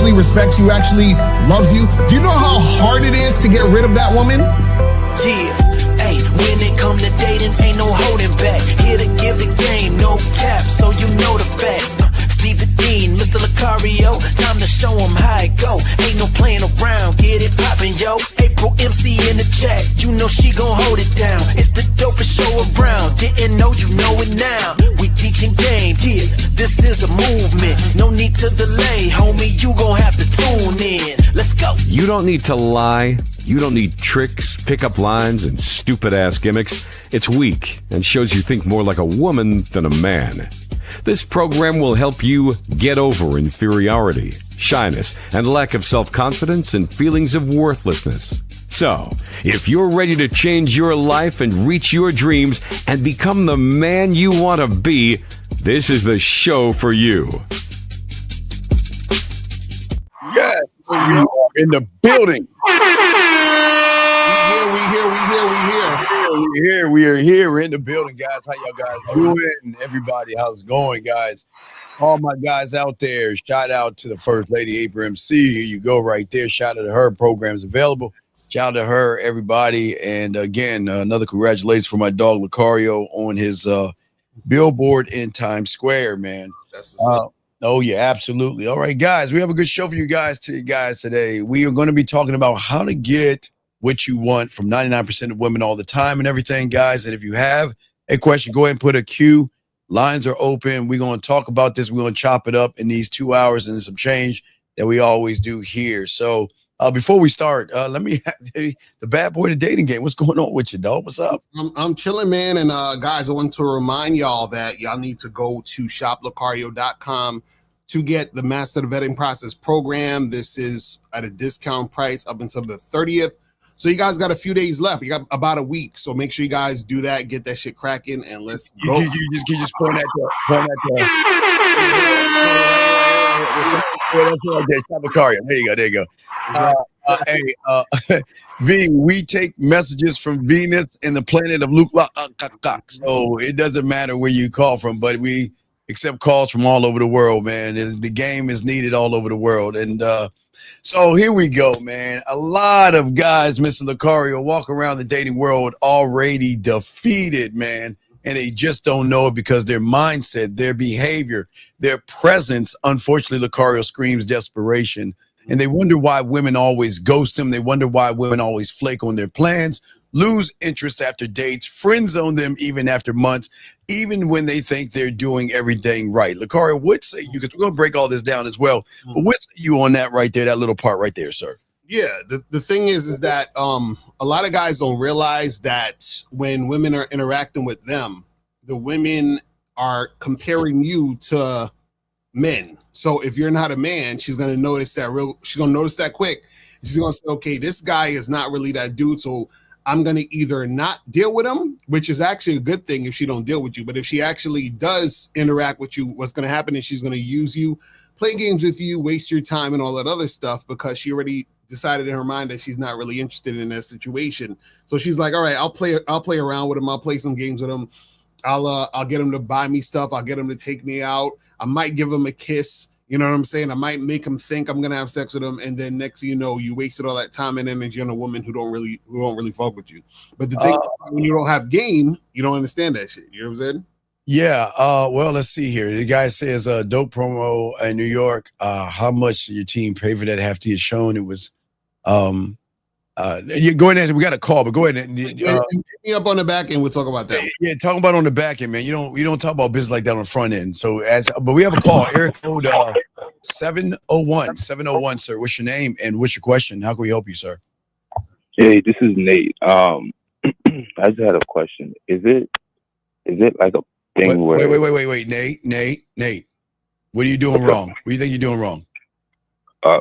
actually respects you, actually loves you, do you know how hard it is to get rid of that woman? Yeah, hey, when it come to dating, ain't no holding back. Here to give the game, no cap, so you know the facts. Steve the Dean, Mr. Lucario, time to show him how it go. Ain't no playing around, get it poppin', yo. April MC in the chat, you know she gon' hold it down. It's the dopest show around, didn't know, you know it now. We teaching game, yeah, this is a movement. No need to delay, homie, you gon' have to tune in. Let's go. You don't need to lie. You don't need tricks, pickup lines, and stupid-ass gimmicks. It's weak and shows you think more like a woman than a man. This program will help you get over inferiority, shyness, and lack of self-confidence and feelings of worthlessness. So, if you're ready to change your life and reach your dreams and become the man you want to be, this is the show for you. Yes, we are in the building. We are here. We're in the building, guys. How y'all guys doing? Everybody, how's it going, guys? All my guys out there, shout out to the First Lady, April MC. Here you go right there. Shout out to her. Program's available. Shout out to her, everybody. And again, another congratulations for my dog, Lucario, on his billboard in Times Square, man. That's oh, yeah, absolutely. All right, guys, we have a good show for you guys today. We are going to be talking about how to get what you want from 99% of women all the time and everything, guys. And if you have a question, go ahead and put a Q. Lines are open. We're going to talk about this. We're going to chop it up in these 2 hours and some change that we always do here. So before we start, let me have the bad boy, the dating game. What's going on with you, dog? What's up? I'm chilling, man. And guys, I want to remind y'all that y'all need to go to shoplucario.com to get the Master the Vetting Process program. This is at a discount price up until the 30th. So you guys got a few days left. You got about a week. So make sure you guys do that. Get that shit cracking, and let's go. You just point at the There you go. V, we take messages from Venus and the planet of Luke. So it doesn't matter where you call from, but we accept calls from all over the world, man. The game is needed all over the world. And so here we go, man. A lot of guys, Mr. Lucario, walk around the dating world already defeated, man. And they just don't know it because their mindset, their behavior, their presence, unfortunately, Lucario screams desperation. And they wonder why women always ghost them. They wonder why women always flake on their plans, lose interest after dates, friend zone them even after months, even when they think they're doing everything right. Lucario, what say you? Because we're going to break all this down as well. But what say you on that right there, that little part right there, sir? Yeah, the thing is that a lot of guys don't realize that when women are interacting with them, the women are comparing you to men. So if you're not a man, she's gonna notice that she's gonna notice that quick. She's gonna say, okay, this guy is not really that dude, so I'm gonna either not deal with him, which is actually a good thing if she don't deal with you. But if she actually does interact with you, what's gonna happen is she's gonna use you, play games with you, waste your time and all that other stuff because she already decided in her mind that she's not really interested in that situation. So she's like, all right, I'll play around with him, I'll play some games with him, I'll get him to buy me stuff, I'll get him to take me out, I might give him a kiss, you know what I'm saying? I might make him think I'm gonna have sex with him, and then next thing you know, you wasted all that time and energy on a woman who don't really fuck with you. But the thing when you don't have game, you don't understand that shit. You know what I'm saying? Yeah. Well, let's see here. The guy says dope promo in New York. How much your team paid for that after you shown? It was you go ahead and we got a call, but go ahead and hit me up on the back end. We'll talk about that. Yeah, talk about on the back end, man. You don't talk about business like that on the front end. So but we have a call. Area code 701, sir. What's your name and what's your question? How can we help you, sir? Hey, this is Nate. I just had a question. Is it like a thing where wait, Nate. What are you doing wrong? What do you think you're doing wrong?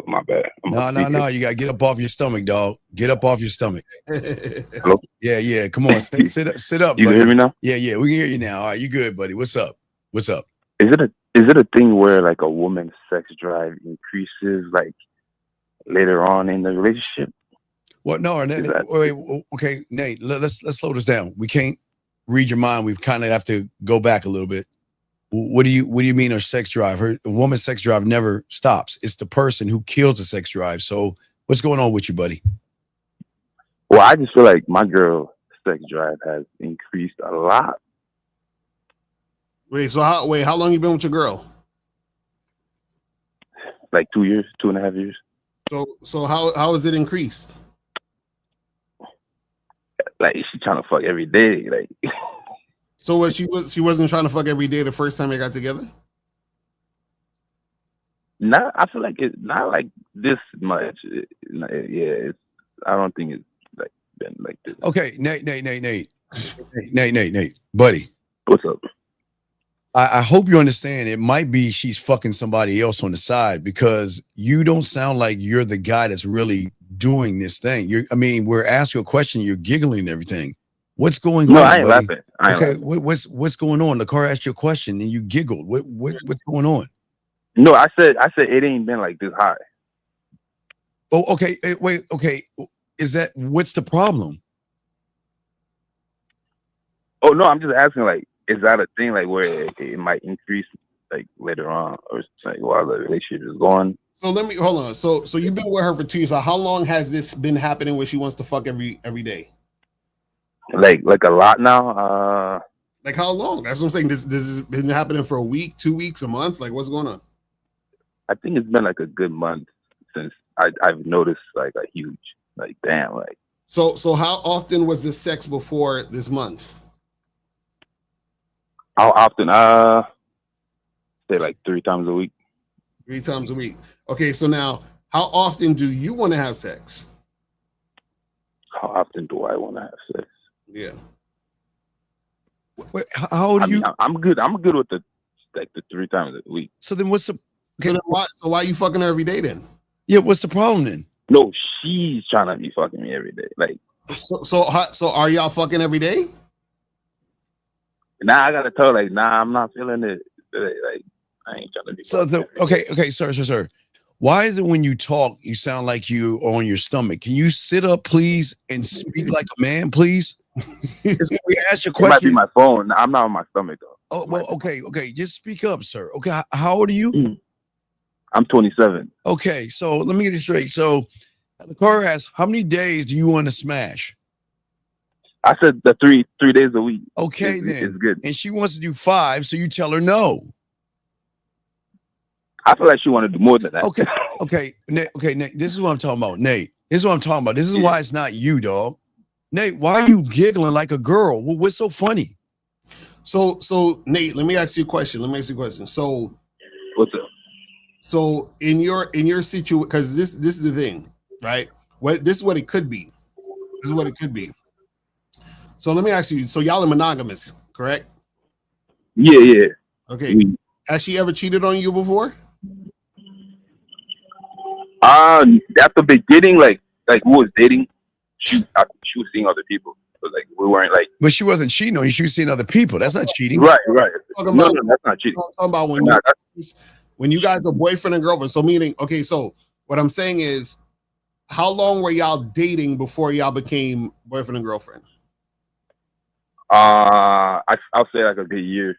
My bad. No. You gotta get up off your stomach, dog. Get up off your stomach. Hello? Yeah. Come on, sit up. You can hear me now? Yeah. We can hear you now. All right, you good, buddy? What's up? Is it a thing where like a woman's sex drive increases like later on in the relationship? What? No. Wait. Okay, Nate. Let's slow this down. We can't read your mind. We kind of have to go back a little bit. What do you mean her sex drive? A woman's sex drive never stops. It's the person who kills the sex drive. So what's going on with you, buddy? Well, I just feel like my girl sex drive has increased a lot. Wait, how long you been with your girl? Like 2 years, 2.5 years. So how has it increased? Like she trying to fuck every day. Like So what she wasn't trying to fuck every day the first time they got together? I feel like it's not like this much. I don't think it's like been like this. Okay, Nate, buddy. What's up? I hope you understand. It might be she's fucking somebody else on the side because you don't sound like you're the guy that's really doing this thing. We're asking you a question, you're giggling and everything. What's going on? No, I ain't buddy? laughing. Okay, what's going on? The car asked you a question and you giggled. What's going on? No, I said it ain't been like this high. Oh, okay. Wait, okay. What's the problem? Oh no, I'm just asking. Like, is that a thing? Like, where it might increase like later on, or like while the relationship is going? So let me hold on. So you've been with her for 2 years. So how long has this been happening where she wants to fuck every day? Like a lot now. Like how long? That's what I'm saying. This has been happening for a week, 2 weeks, a month. Like what's going on? I think it's been like a good month since I've noticed like a huge like damn like. So how often was this sex before this month? How often? Say like 3 times a week. 3 times a week. Okay, so now how often do you want to have sex? How often do I want to have sex? Yeah. Wait, how old are you? I'm good. I'm good with the 3 times a week. So then what's the Okay. So why are you fucking her every day then? Yeah, what's the problem then? No, she's trying to be fucking me every day. Like, so are y'all fucking every day? now I gotta tell her, like, nah, I'm not feeling it. Like, I ain't trying to be. Okay, sir. Why is it when you talk, you sound like you are on your stomach? Can you sit up, please, and speak like a man, please? We ask you a question. It might be my phone. I'm not on my stomach though. Oh, well, okay. Just speak up, sir. Okay, how old are you? I'm 27. Okay, so let me get it straight. So the car asks, how many days do you want to smash? I said the three days a week. Okay, then it's good. And she wants to do 5, so you tell her no. I feel like she wanted to do more than that. Okay, Nate, this is what I'm talking about, Nate. This is what I'm talking about. This is why it's not you, dog. Nate, why are you giggling like a girl? What's so funny? So Nate, let me ask you a question. So what's up? So in your situation, because this is the thing, right? This is what it could be. So let me ask you. So y'all are monogamous, correct? Yeah. Okay. Has she ever cheated on you before? At the beginning, like we was dating, she was seeing other people, but like we weren't like. But she wasn't cheating on you. She was seeing other people. That's not cheating. Right. No, that's not cheating. I'm talking about when you guys are boyfriend and girlfriend. So meaning, okay. So what I'm saying is, how long were y'all dating before y'all became boyfriend and girlfriend? I'll say like a good year.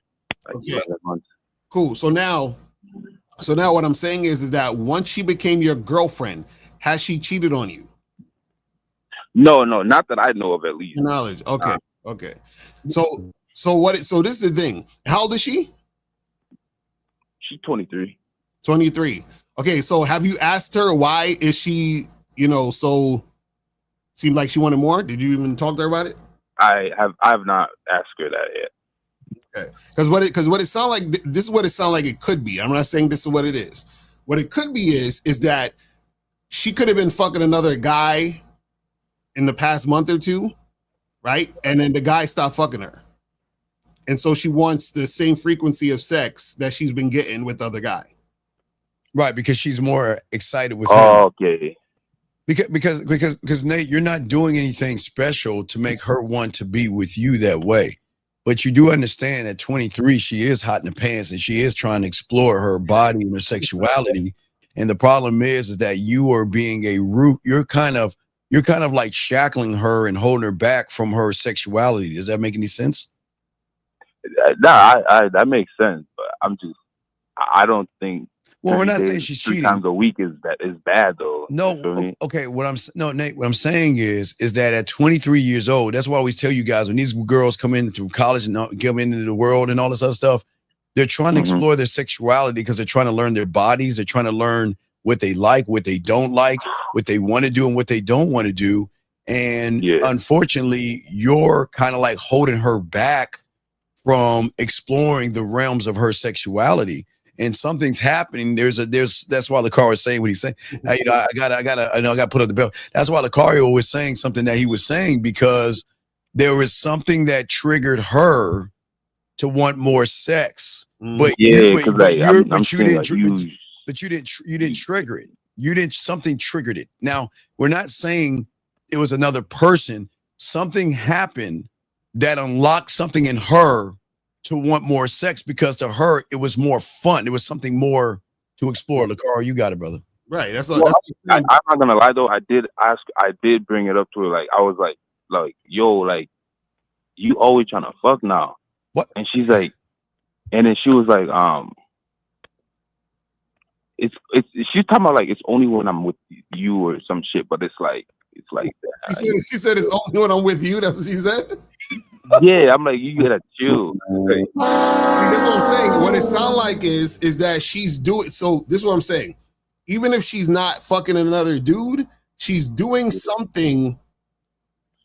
Like okay. 11 months. Cool. So now what I'm saying is that once she became your girlfriend, has she cheated on you? No, not that I know of, at least. Knowledge. Okay. Okay. So this is the thing. How old is she? She's 23. 23. Okay. So have you asked her why is she, so seemed like she wanted more? Did you even talk to her about it? I have not asked her that yet. Okay. Because what it sounds like, this is what it sounds like it could be. I'm not saying this is what it is. What it could be is that she could have been fucking another guy in the past month or two, right? And then the guy stopped fucking her. And so she wants the same frequency of sex that she's been getting with the other guy. Right, because she's more excited with him. Okay. Because Nate, you're not doing anything special to make her want to be with you that way. But you do understand at 23, she is hot in the pants and she is trying to explore her body and her sexuality. And the problem is that you are being a root. You're kind of like shackling her and holding her back from her sexuality. Does that make any sense? I that makes sense, but I don't think Well, we're 30 not saying days, she's 3 cheating. times a week is bad though. You No, feel me? okay. Nate, what I'm saying is that at 23 years old, that's why I always tell you guys when these girls come in through college and come into the world and all this other stuff, they're trying to explore their sexuality because they're trying to learn their bodies. They're trying to learn what they like, what they don't like, what they want to do, and what they don't want to do. And unfortunately, you're kind of like holding her back from exploring the realms of her sexuality. And something's happening. That's why Lucario is saying what he's saying. I gotta put up the bell. That's why Lucario was saying something that he was saying because there was something that triggered her to want more sex. But you didn't trigger it. Something triggered it. Now, we're not saying it was another person. Something happened that unlocked something in her to want more sex because to her it was more fun. It was something more to explore. Lucario, you got it, brother. Right. I'm not gonna lie though. I did bring it up to her. Like I was like, yo, like you always trying to fuck now. What? And she's like, and then she was like, it's she's talking about like it's only when I'm with you or some shit, but it's like she said it's only when I'm with you. That's what she said. Yeah, I'm like, you gotta chill. See, that's what I'm saying. What it sounds like is that she's doing. So this is what I'm saying. Even if she's not fucking another dude, she's doing something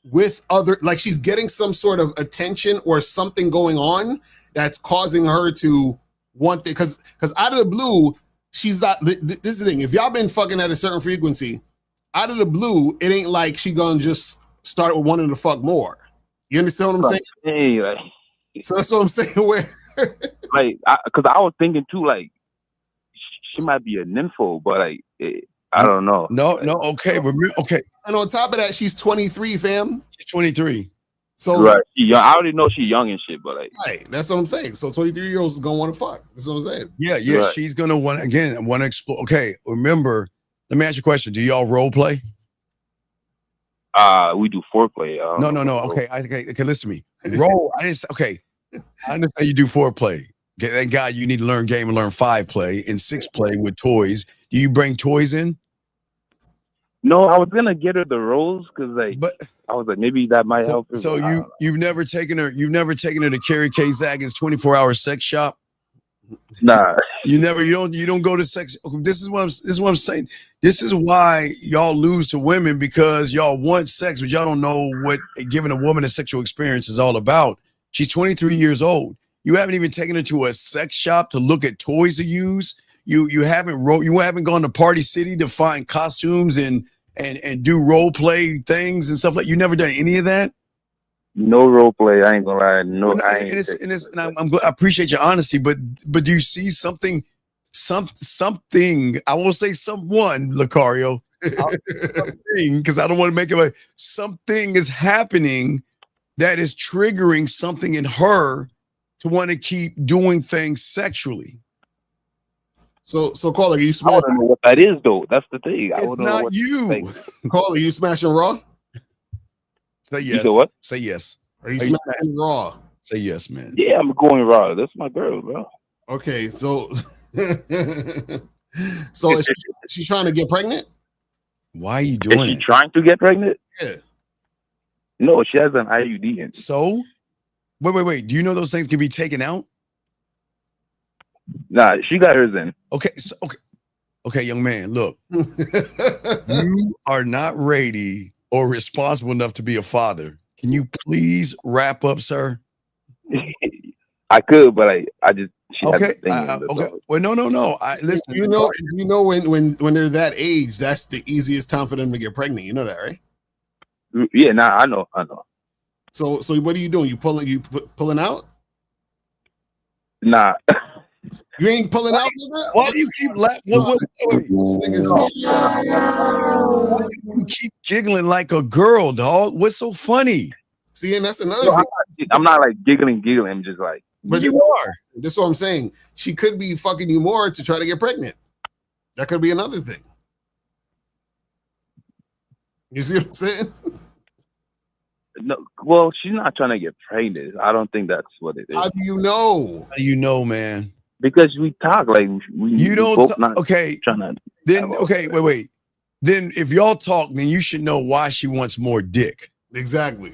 with other, like she's getting some sort of attention or something going on that's causing her to want it. Because out of the blue, she's not. This is the thing. If y'all been fucking at a certain frequency, out of the blue, it ain't like she gonna just start with wanting to fuck more. You understand what I'm saying? Hey, like, so that's what I'm saying. Where, like, because I was thinking too, like, she might be a nympho, but like, I don't know. No, okay, okay. And on top of that, she's 23, fam. She's 23. So right, I already know she's young and shit, but like, right, that's what I'm saying. So 23-year-olds is gonna want to fuck. That's what I'm saying. Yeah, right. She's gonna want to explore. Okay, remember, let me ask you a question. Do y'all role play? We do foreplay. No. Okay, listen to me. Role. I understand you do foreplay. Thank God you need to learn game and learn 5 play and 6 play with toys. Do you bring toys in? No, I was gonna get her the rolls because I was like maybe that might help her. So you've never taken her to Carrie K. Zagin's 24-hour sex shop? Nah. You don't go to sex. This is what I'm saying. This is why y'all lose to women because y'all want sex, but y'all don't know what giving a woman a sexual experience is all about. She's 23 years old. You haven't even taken her to a sex shop to look at toys to use. You haven't gone to Party City to find costumes and do role play things and stuff like. You never done any of that. No role play. I ain't gonna lie. No, I ain't. I appreciate your honesty, but do you see something? Something. I won't say someone, Lucario, because I don't want to make it like something is happening that is triggering something in her to want to keep doing things sexually. So caller, you I don't know what that is though. That's the thing. It's not you. Caller, you smashing raw? Say yes. You know what? Say yes. Are you smashing raw? Say yes, man. Yeah, I'm going raw. That's my girl, bro. Okay, so so is she trying to get pregnant? Why are you doing it? Is she trying to get pregnant? Yeah. No, she has an IUD in. So? Wait. Do you know those things can be taken out? Nah, she got hers in. Okay, young man, look. You are not ready or responsible enough to be a father. Can you please wrap up, sir? I could, but I just okay. Okay. Well, no. Listen. You know when they're that age, that's the easiest time for them to get pregnant. You know that, right? Yeah. Nah, I know. So what are you doing? You pulling out? Nah. You ain't pulling out? Why do you keep laughing? You keep giggling like a girl, dog. What's so funny? See, and that's another thing. I'm not like giggling. I'm just like. But you are. That's what I'm saying. She could be fucking you more to try to get pregnant. That could be another thing. You see what I'm saying? no. Well, she's not trying to get pregnant. I don't think that's what it is. How do you know? How do you know, man? Because we talk like You we don't. both not Okay. trying to. Then okay. Wait. Then if y'all talk, then you should know why she wants more dick. Exactly.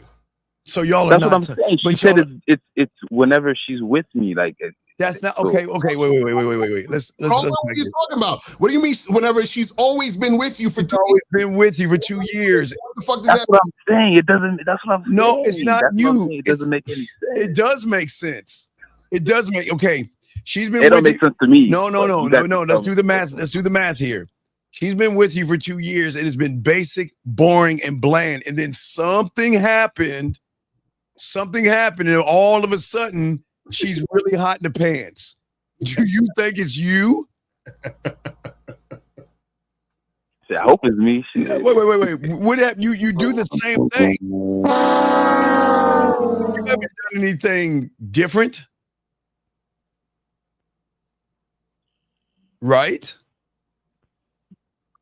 So y'all That's are what not. I'm saying. She but said y'all- it's whenever she's with me. Like That's not okay. Okay. Wait. Let's What are you talking about? What do you mean? Whenever she's always been with you for 2 always been with you for 2 years. What the fuck does that's that? what I'm saying. It doesn't. That's what I'm saying. No, it's not That's what I'm you. saying. It doesn't make any sense. It does make sense. It does make okay. She's been. It don't with make you. sense to me. No. but you guys can Let's tell do me. the math. Let's do the math here. She's been with you for 2 years. It has been basic, boring, and bland. And then something happened. And all of a sudden, she's really hot in the pants. Do you think it's you? Shit, I hope it's me. Shit. Wait. What have you do the same thing? You haven't done anything different, right?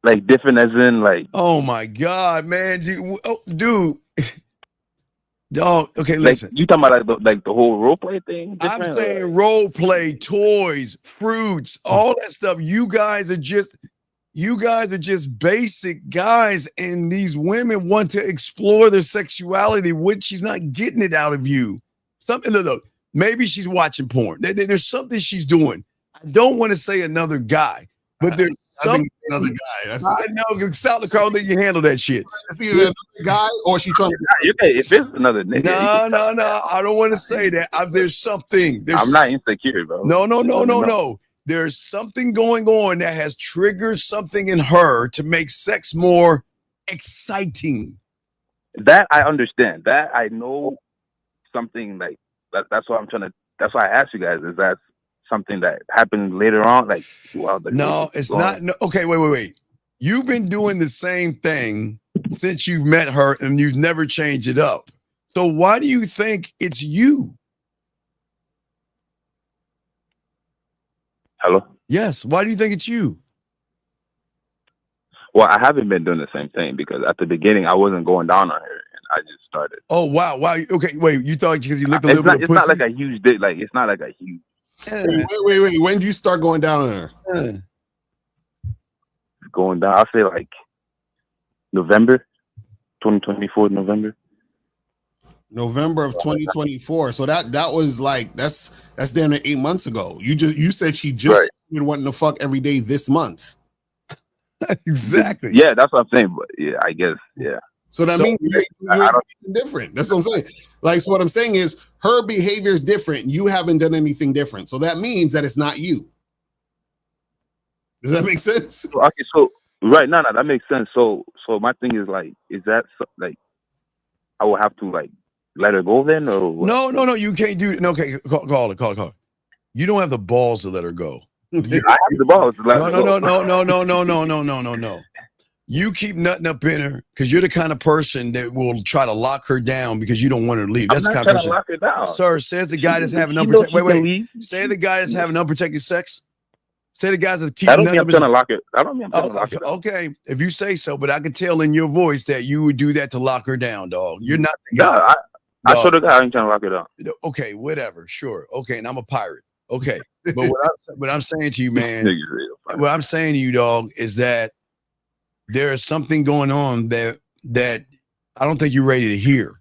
Like different as in like. Oh my God, man, dude. Oh, okay, Like listen. you talking about like the whole role play thing? I'm Different, saying role play, toys, fruits, all that stuff. You guys are just basic guys, and these women want to explore their sexuality. What she's not getting it out of you. Something. Look, maybe she's watching porn. There's something she's doing. I don't want to say another guy, but there's something. Another guy. That's I know. South Dakota, think you handle that shit. either another guy or she trying to. if it's another nigga. No. I don't want to say that. There's something. I'm not insecure, bro. No. There's something going on that has triggered something in her to make sex more exciting. That I understand. That I know something like that. That's why I'm trying to. That's why I asked you guys. Is that something that happened later on? Like, well, No, it's not. No, okay, wait. You've been doing the same thing since you've met her, and you've never changed it up. So why do you think it's you? Hello. Yes. Why do you think it's you? Well, I haven't been doing the same thing because at the beginning I wasn't going down on her, and I just started. Oh wow. Okay, wait. You thought because you licked a little bit of It's pussy? not like a huge dick. Like it's not like a huge. Wait. When did you start going down on her? Going down. I'll say like November 2024, November. November of 2024. So that was like that's damn near 8 months ago. You said she just been wanting to fuck every day this month. Exactly. Yeah, that's what I'm saying. But yeah, I guess yeah. So that means I don't. you're different. That's what I'm saying. Like, so what I'm saying is her behavior is different. You haven't done anything different. So that means that it's not you. Does that make sense? Okay, so right now, that makes sense. So my thing is like, is that like, I will have to like let her go then, or what? No. You can't do it. No, okay, call it. You don't have the balls to let her go. I have the balls. To let her go. No. You keep nutting up in her because you're the kind of person that will try to lock her down because you don't want her to leave. That's the kind of person. Lock her down. Sir, says the guy that's having unprotected. Say the guy that's having unprotected sex. Say the guys that keep. I don't mean I'm trying to lock it. I don't mean I'm trying to lock it. Okay, if you say so, but I can tell in your voice that you would do that to lock her down, dog. You're not the guy. No, I told the guy I ain't trying to lock it down. Okay, whatever. Sure. Okay, and I'm a pirate. Okay, but what I'm saying to you, man, what I'm saying to you, dog, is that there is something going on that I don't think you're ready to hear.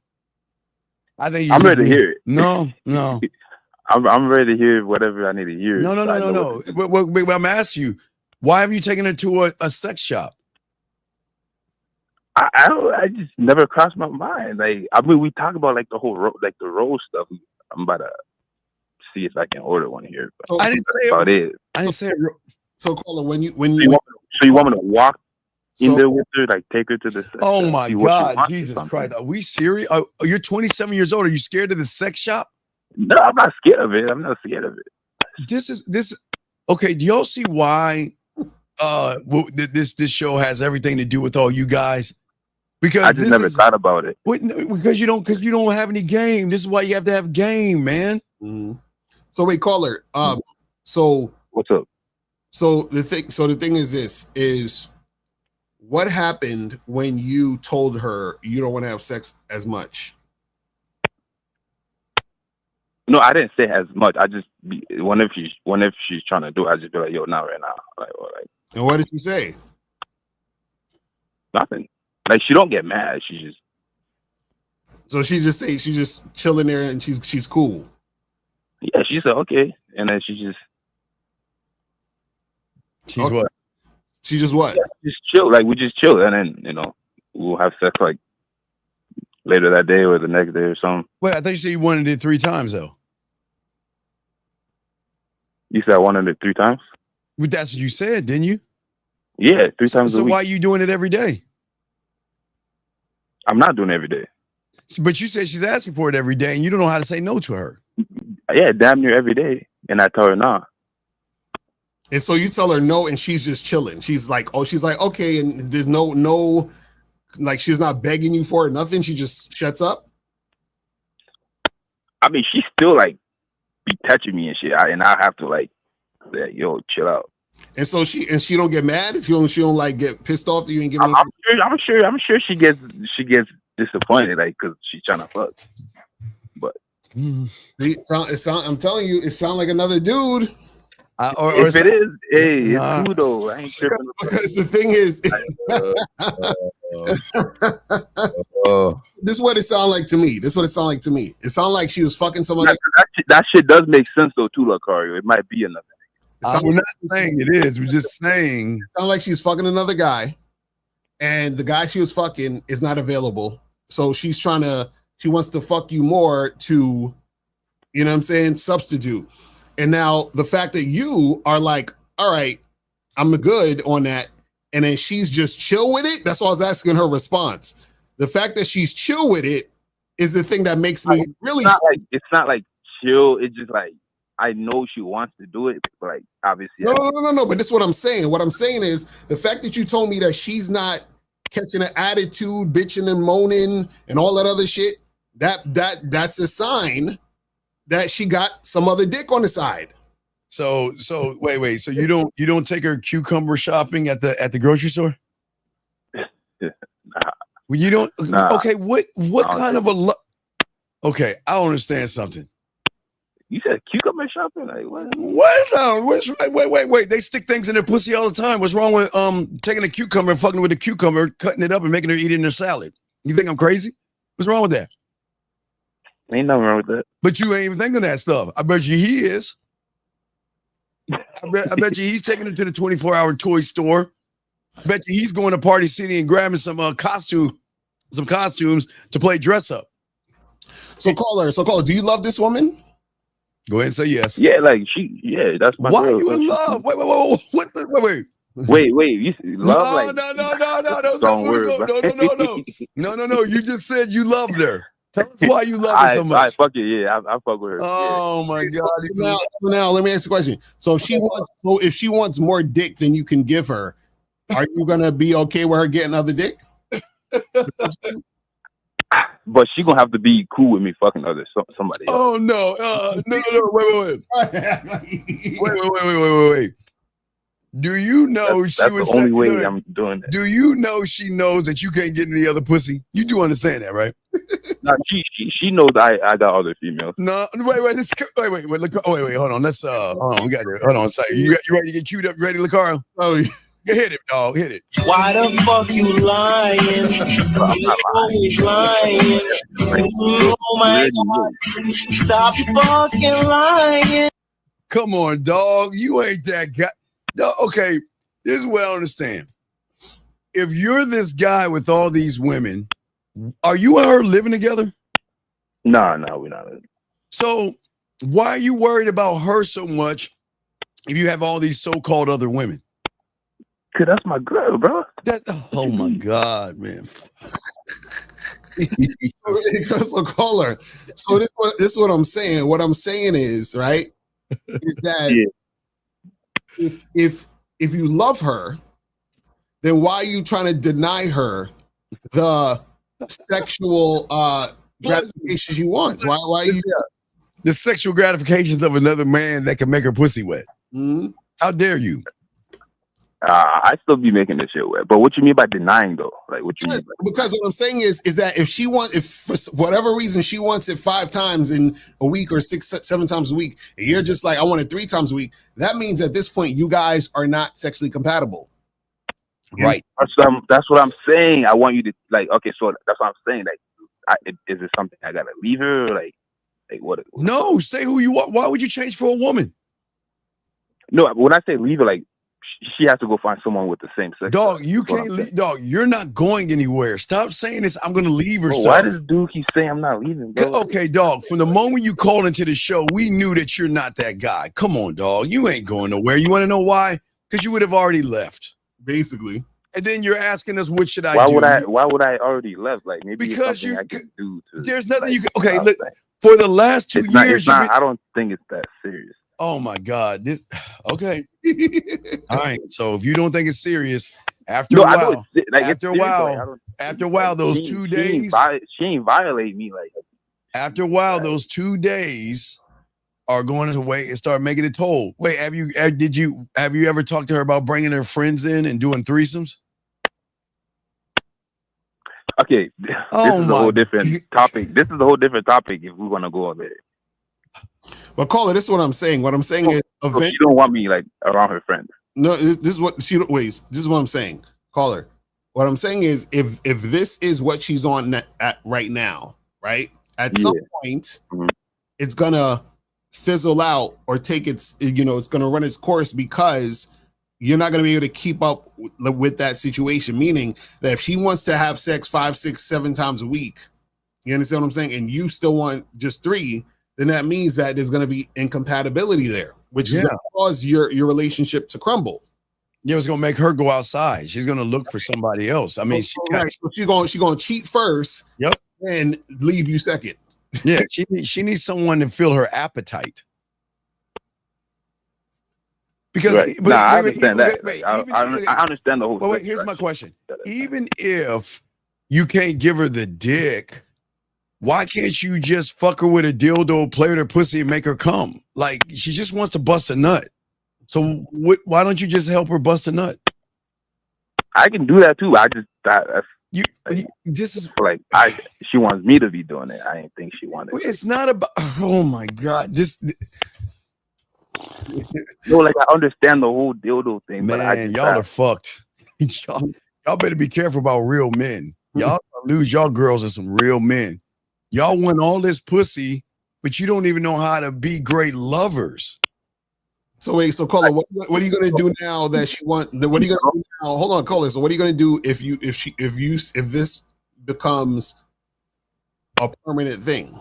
I think I'm ready to hear it. No. I'm ready to hear whatever I need to hear. No. But I'm asking you, why have you taken her to a sex shop? I just never crossed my mind. Like, I mean, we talk about like the whole the role stuff. I'm about to see if I can order one here. But I didn't say about it. I didn't say it. So, Caller, when you so you want me to walk in there with her, like take her to the sex Oh shop, my God, Jesus Christ! Are we serious? You're 27 years old. Are you scared of the sex shop? No, I'm not scared of it. I'm not scared of it. This. Okay, do y'all see why this show has everything to do with all you guys? Because I just never thought about it. Because you don't have any game. This is why you have to have game, man. Mm-hmm. So wait, Caller. So what's up? So the thing is this is what happened when you told her you don't want to have sex as much? No, I didn't say as much. I just whenever she's trying to do it, I just be like, yo, not right now. Like And what did she say? nothing. Like she don't get mad. She just So she just say she's just chilling there and she's cool. yeah, she said okay, and then she just She's Okay. what? She just what? just chill. Like we just chill, and then we'll have sex like later that day or the next day or something. Wait, I thought you said you wanted it 3 times though. You said I wanted it 3 times. But that's what you said, didn't you? Yeah, 3 times a So week. why are you doing it every day? I'm not doing it every day. But you said she's asking for it every day, and you don't know how to say no to her. Yeah, damn near every day, and I tell her nah. And so you tell her no, and she's just chilling. She's like, okay, and there's no, like she's not begging you for it, nothing. She just shuts up. I mean, she still like be touching me and shit, and I have to like, say, yo, chill out. And so she don't get mad. She don't like get pissed off that you ain't giving. I'm sure she gets disappointed, like, cause she's trying to fuck. But I'm telling you, it sounds like another dude. Or if it is, hey, Nah. it's cool though. I ain't tripping. Because the thing is, this is what it sounds like to me. This is what it sounds like to me. It sounds like she was fucking somebody. That shit does make sense though too, Lucario. It might be another. we're not saying it is. We're just saying. It sounds like she's fucking another guy, and the guy she was fucking is not available. So she wants to fuck you more to, you know what I'm saying, substitute. And now the fact that you are like, all right, I'm good on that. And then she's just chill with it. That's why I was asking her response. The fact that she's chill with it is the thing that makes me really. It's not like chill. It's just like, I know she wants to do it, but like obviously. No. But this is what I'm saying. What I'm saying is the fact that you told me that she's not catching an attitude, bitching and moaning and all that other shit, that's a sign that she got some other dick on the side. So wait. So you don't take her cucumber shopping at the grocery store? Nah. When you don't. Nah. Okay. What kind of a? Okay, I don't understand something. You said cucumber shopping? Like what? What's right? Wait. They stick things in their pussy all the time. What's wrong with taking a cucumber and fucking with a cucumber, cutting it up and making her eat it in her salad? You think I'm crazy? What's wrong with that? Ain't nothing wrong with that. But you ain't even thinking that stuff. I bet you he is. I bet you he's taking it to the 24-hour toy store. I bet you he's going to Party City and grabbing some costumes to play dress up. So caller, do you love this woman? Go ahead and say yes. Yeah, like that's my Why girl. you in love? Wait. Wait. You love No. No. You just said you loved her. Tell us why you love her so much. I fuck it. Yeah, I fuck with her. Oh my God. So now let me ask you a question. So if she wants more dick than you can give her, are you gonna be okay with her getting other dick? But she gonna have to be cool with me fucking somebody else. Oh no. Wait. Do you know that's the only way I'm doing that? Do you know she knows that you can't get any other pussy? You do understand that, right? No, she knows I got other females. No, wait. Look, hold on. Let's hold on. We got it. Hold on. Sorry. You ready to get queued up? Ready, Lucario? Oh, yeah. Hit it, dog. Hit it. Why the fuck you lying? You always lying. Oh my God. Stop fucking lying. Come on, dog. You ain't that guy. No, okay. This is what I understand. If you're this guy with all these women, are you and her living together? No, we're not. So why are you worried about her so much if you have all these so-called other women? Cause that's my girl, bro. Oh my God, man. So caller. So this is what I'm saying. What I'm saying is, right, is that if you love her, then why are you trying to deny her the sexual gratification she wants? Why are you the sexual gratifications of another man that can make her pussy wet? Mm-hmm. How dare you? I still be making this shit weird. But what you mean by denying though? Like what you mean? Because what I'm saying is that if for whatever reason she wants it 5 times in a week or 6-7 times a week, and you're just like, I want it 3 times a week, that means at this point you guys are not sexually compatible. Right. That's what I'm saying. I want you to like. Okay, so that's what I'm saying. Like, is it something I gotta leave her? Or like what? No, say who you are. Why would you change for a woman? No, when I say leave her, like she has to go find someone with the same sex. Dog, you can't leave. Dog, you're not going anywhere. Stop saying this. I'm gonna leave her. Why does dude keep saying I'm not leaving, bro? Okay, dog. From the moment you called into the show, we knew that you're not that guy. Come on, dog. You ain't going nowhere. You want to know why? Because you would have already left, basically. And then you're asking us, what should I do? Why would I already left? Like maybe because I can do. There's nothing you can. Okay, look, for the last 2 years, I don't think it's that serious. Oh my God! Okay, all right. So if you don't think it's serious, after a while, those 2 days, she ain't violate me. Like after a while, those 2 days are going to wait and start making it toll. Wait, have you ever talked to her about bringing her friends in and doing threesomes? Okay, this is a whole different topic. This is a whole different topic if we want to go on there. But caller, this is what I'm saying. What I'm saying is, she don't want me like around her friends. No, this is what she wait. This is what I'm saying. Caller, what I'm saying is, if this is what she's on at right now, right? At some point, it's gonna fizzle out or take its. It's gonna run its course because you're not gonna be able to keep up with that situation. Meaning that if she wants to have sex 5, 6, 7 times a week, you understand what I'm saying, and you still want just 3. Then that means that there's going to be incompatibility there, which is going to cause your relationship to crumble. Yeah, it's going to make her go outside. She's going to look for somebody else. I mean, she's going to cheat first, and leave you second. Yeah, she needs someone to fill her appetite. Because I understand that. I understand the whole. But wait, here's my question: even if you can't give her the dick, why can't you just fuck her with a dildo, play with her pussy, and make her come? Like, she just wants to bust a nut. So why don't you just help her bust a nut? I can do that too. This is like she wants me to be doing it. I didn't think she wanted. It's not about. Oh my God! No, like I understand the whole dildo thing, man. Y'all are fucked. y'all better be careful about real men. Y'all lose y'all girls to some real men. Y'all want all this pussy, but you don't even know how to be great lovers. So wait, so caller, what are you gonna do now that she want? What are you gonna do now? Hold on, caller. So what are you gonna do if this becomes a permanent thing?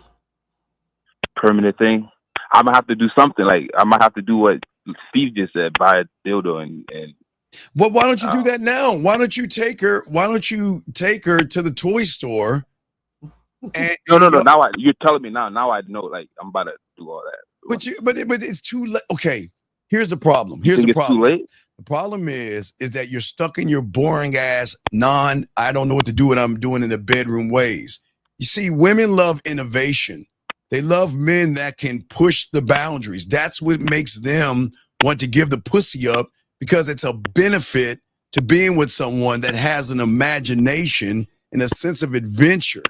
Permanent thing? I'm gonna have to do something. Like I might have to do what Steve just said: buy a dildo and. Well, why don't you do that now? Why don't you take her? Why don't you take her to the toy store? And no. Now you're telling me now. Now I know. Like I'm about to do all that. But it's too late. Okay, here's the problem. Here's the problem. It's too late? The problem is that you're stuck in your boring ass I don't know what to do what I'm doing in the bedroom ways. You see, women love innovation. They love men that can push the boundaries. That's what makes them want to give the pussy up, because it's a benefit to being with someone that has an imagination and a sense of adventure.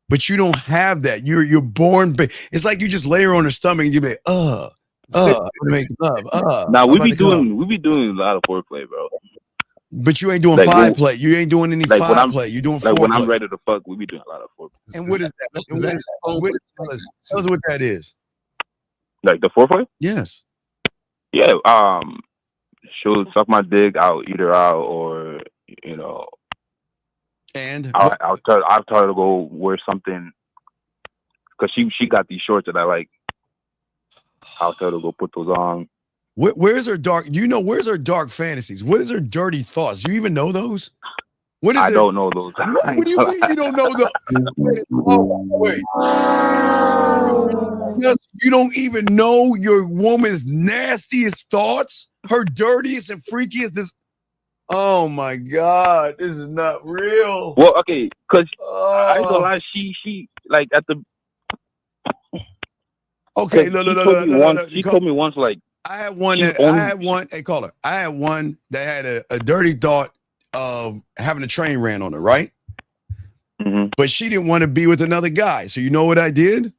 But you don't have that. You're born. It's like you just lay her on her stomach and you be make love. Now we be doing a lot of foreplay, bro. But you ain't doing like, five play. You ain't doing any like five play. You're doing like when I'm ready to fuck. We be doing a lot of foreplay. And what is that? Tell us what that is. Like the foreplay? Yes. Yeah. She'll suck my dick. I'll eat her out, or And I'll tell her to go wear something, because she got these shorts that I like. I'll tell her to go put those on. Where's her dark? Do you know where's her dark fantasies? What is her dirty thoughts? Do you even know those? What is I don't know those. What do you mean you don't know those? Wait. You don't even know your woman's nastiest thoughts? Her dirtiest and freakiest? This. Oh my God, this is not real. Well, okay, because I ain't gonna lie, she like at the. Okay, no. She told me once, like I had one She's that only- I had one. Hey, caller. I had one that had a dirty thought of having a train ran on her, right? Mm-hmm. But she didn't want to be with another guy. So you know what I did?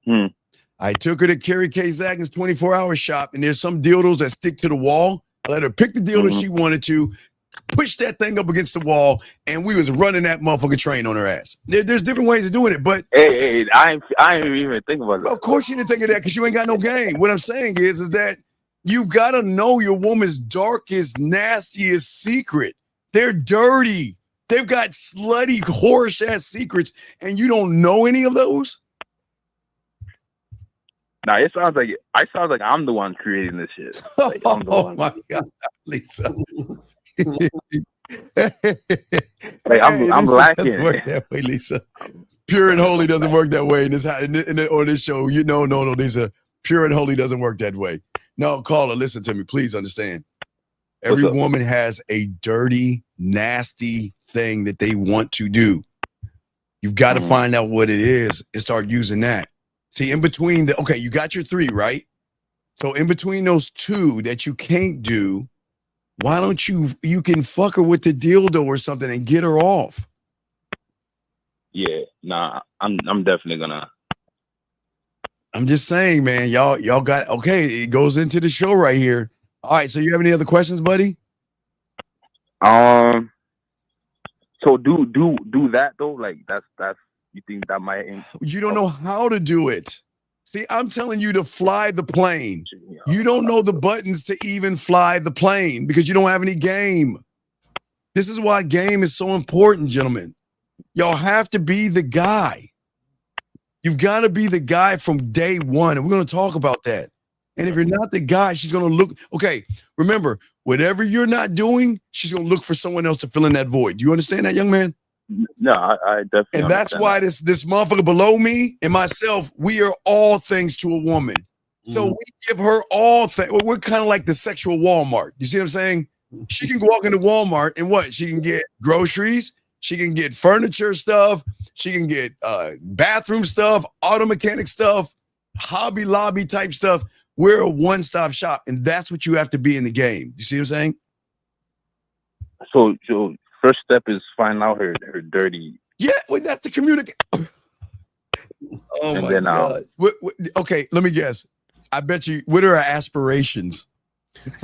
Hmm. I took her to Carrie K. Zagin's 24-hour shop, and there's some dildos that stick to the wall. I let her pick the dildo she wanted to, push that thing up against the wall, and we was running that motherfucking train on her ass. There's different ways of doing it, but Hey, I ain't even think about that. of course you didn't think of that because you ain't got no game. What I'm saying is that you've got to know your woman's darkest, nastiest secret. They're dirty. They've got slutty, whorish ass secrets, and you don't know any of those. Now it sounds like I'm the one creating this shit. Like, I'm the Oh one. my God, Lisa. Like, I'm lacking. Doesn't work that way, Lisa. Pure and holy doesn't work that way on this show. No, Lisa. Pure and holy doesn't work that way. No, caller, listen to me. Please understand. Every What's up? woman has a dirty, nasty thing that they want to do. You've got to find out what it is and start using that. See, in between you got your 3, right? So in between those 2 that you can't do, why don't you can fuck her with the dildo or something and get her off? Yeah, nah, I'm definitely gonna. I'm just saying, man, y'all got, okay, it goes into the show right here. All right, so you have any other questions, buddy? So do that though. Like that's you think that might? You don't know how to do it. See, I'm telling you to fly the plane. You don't know the buttons to even fly the plane because you don't have any game. This is why game is so important, gentlemen. Y'all have to be the guy. You've got to be the guy from day one. And we're going to talk about that. And if you're not the guy, she's going to look. Okay, remember, whatever you're not doing, she's going to look for someone else to fill in that void. Do you understand that, young man? No, I definitely. And that's why this motherfucker below me and myself, we are all things to a woman. So we give her all things. We're kind of like the sexual Walmart. You see what I'm saying? She can walk into Walmart and what? She can get groceries. She can get furniture stuff. She can get bathroom stuff, auto mechanic stuff, Hobby Lobby type stuff. We're a one-stop shop, and that's what you have to be in the game. You see what I'm saying? So first step is find out her dirty. Yeah, well, that's the communicate. Oh And my then, God. Okay, let me guess. I bet you, what are her aspirations?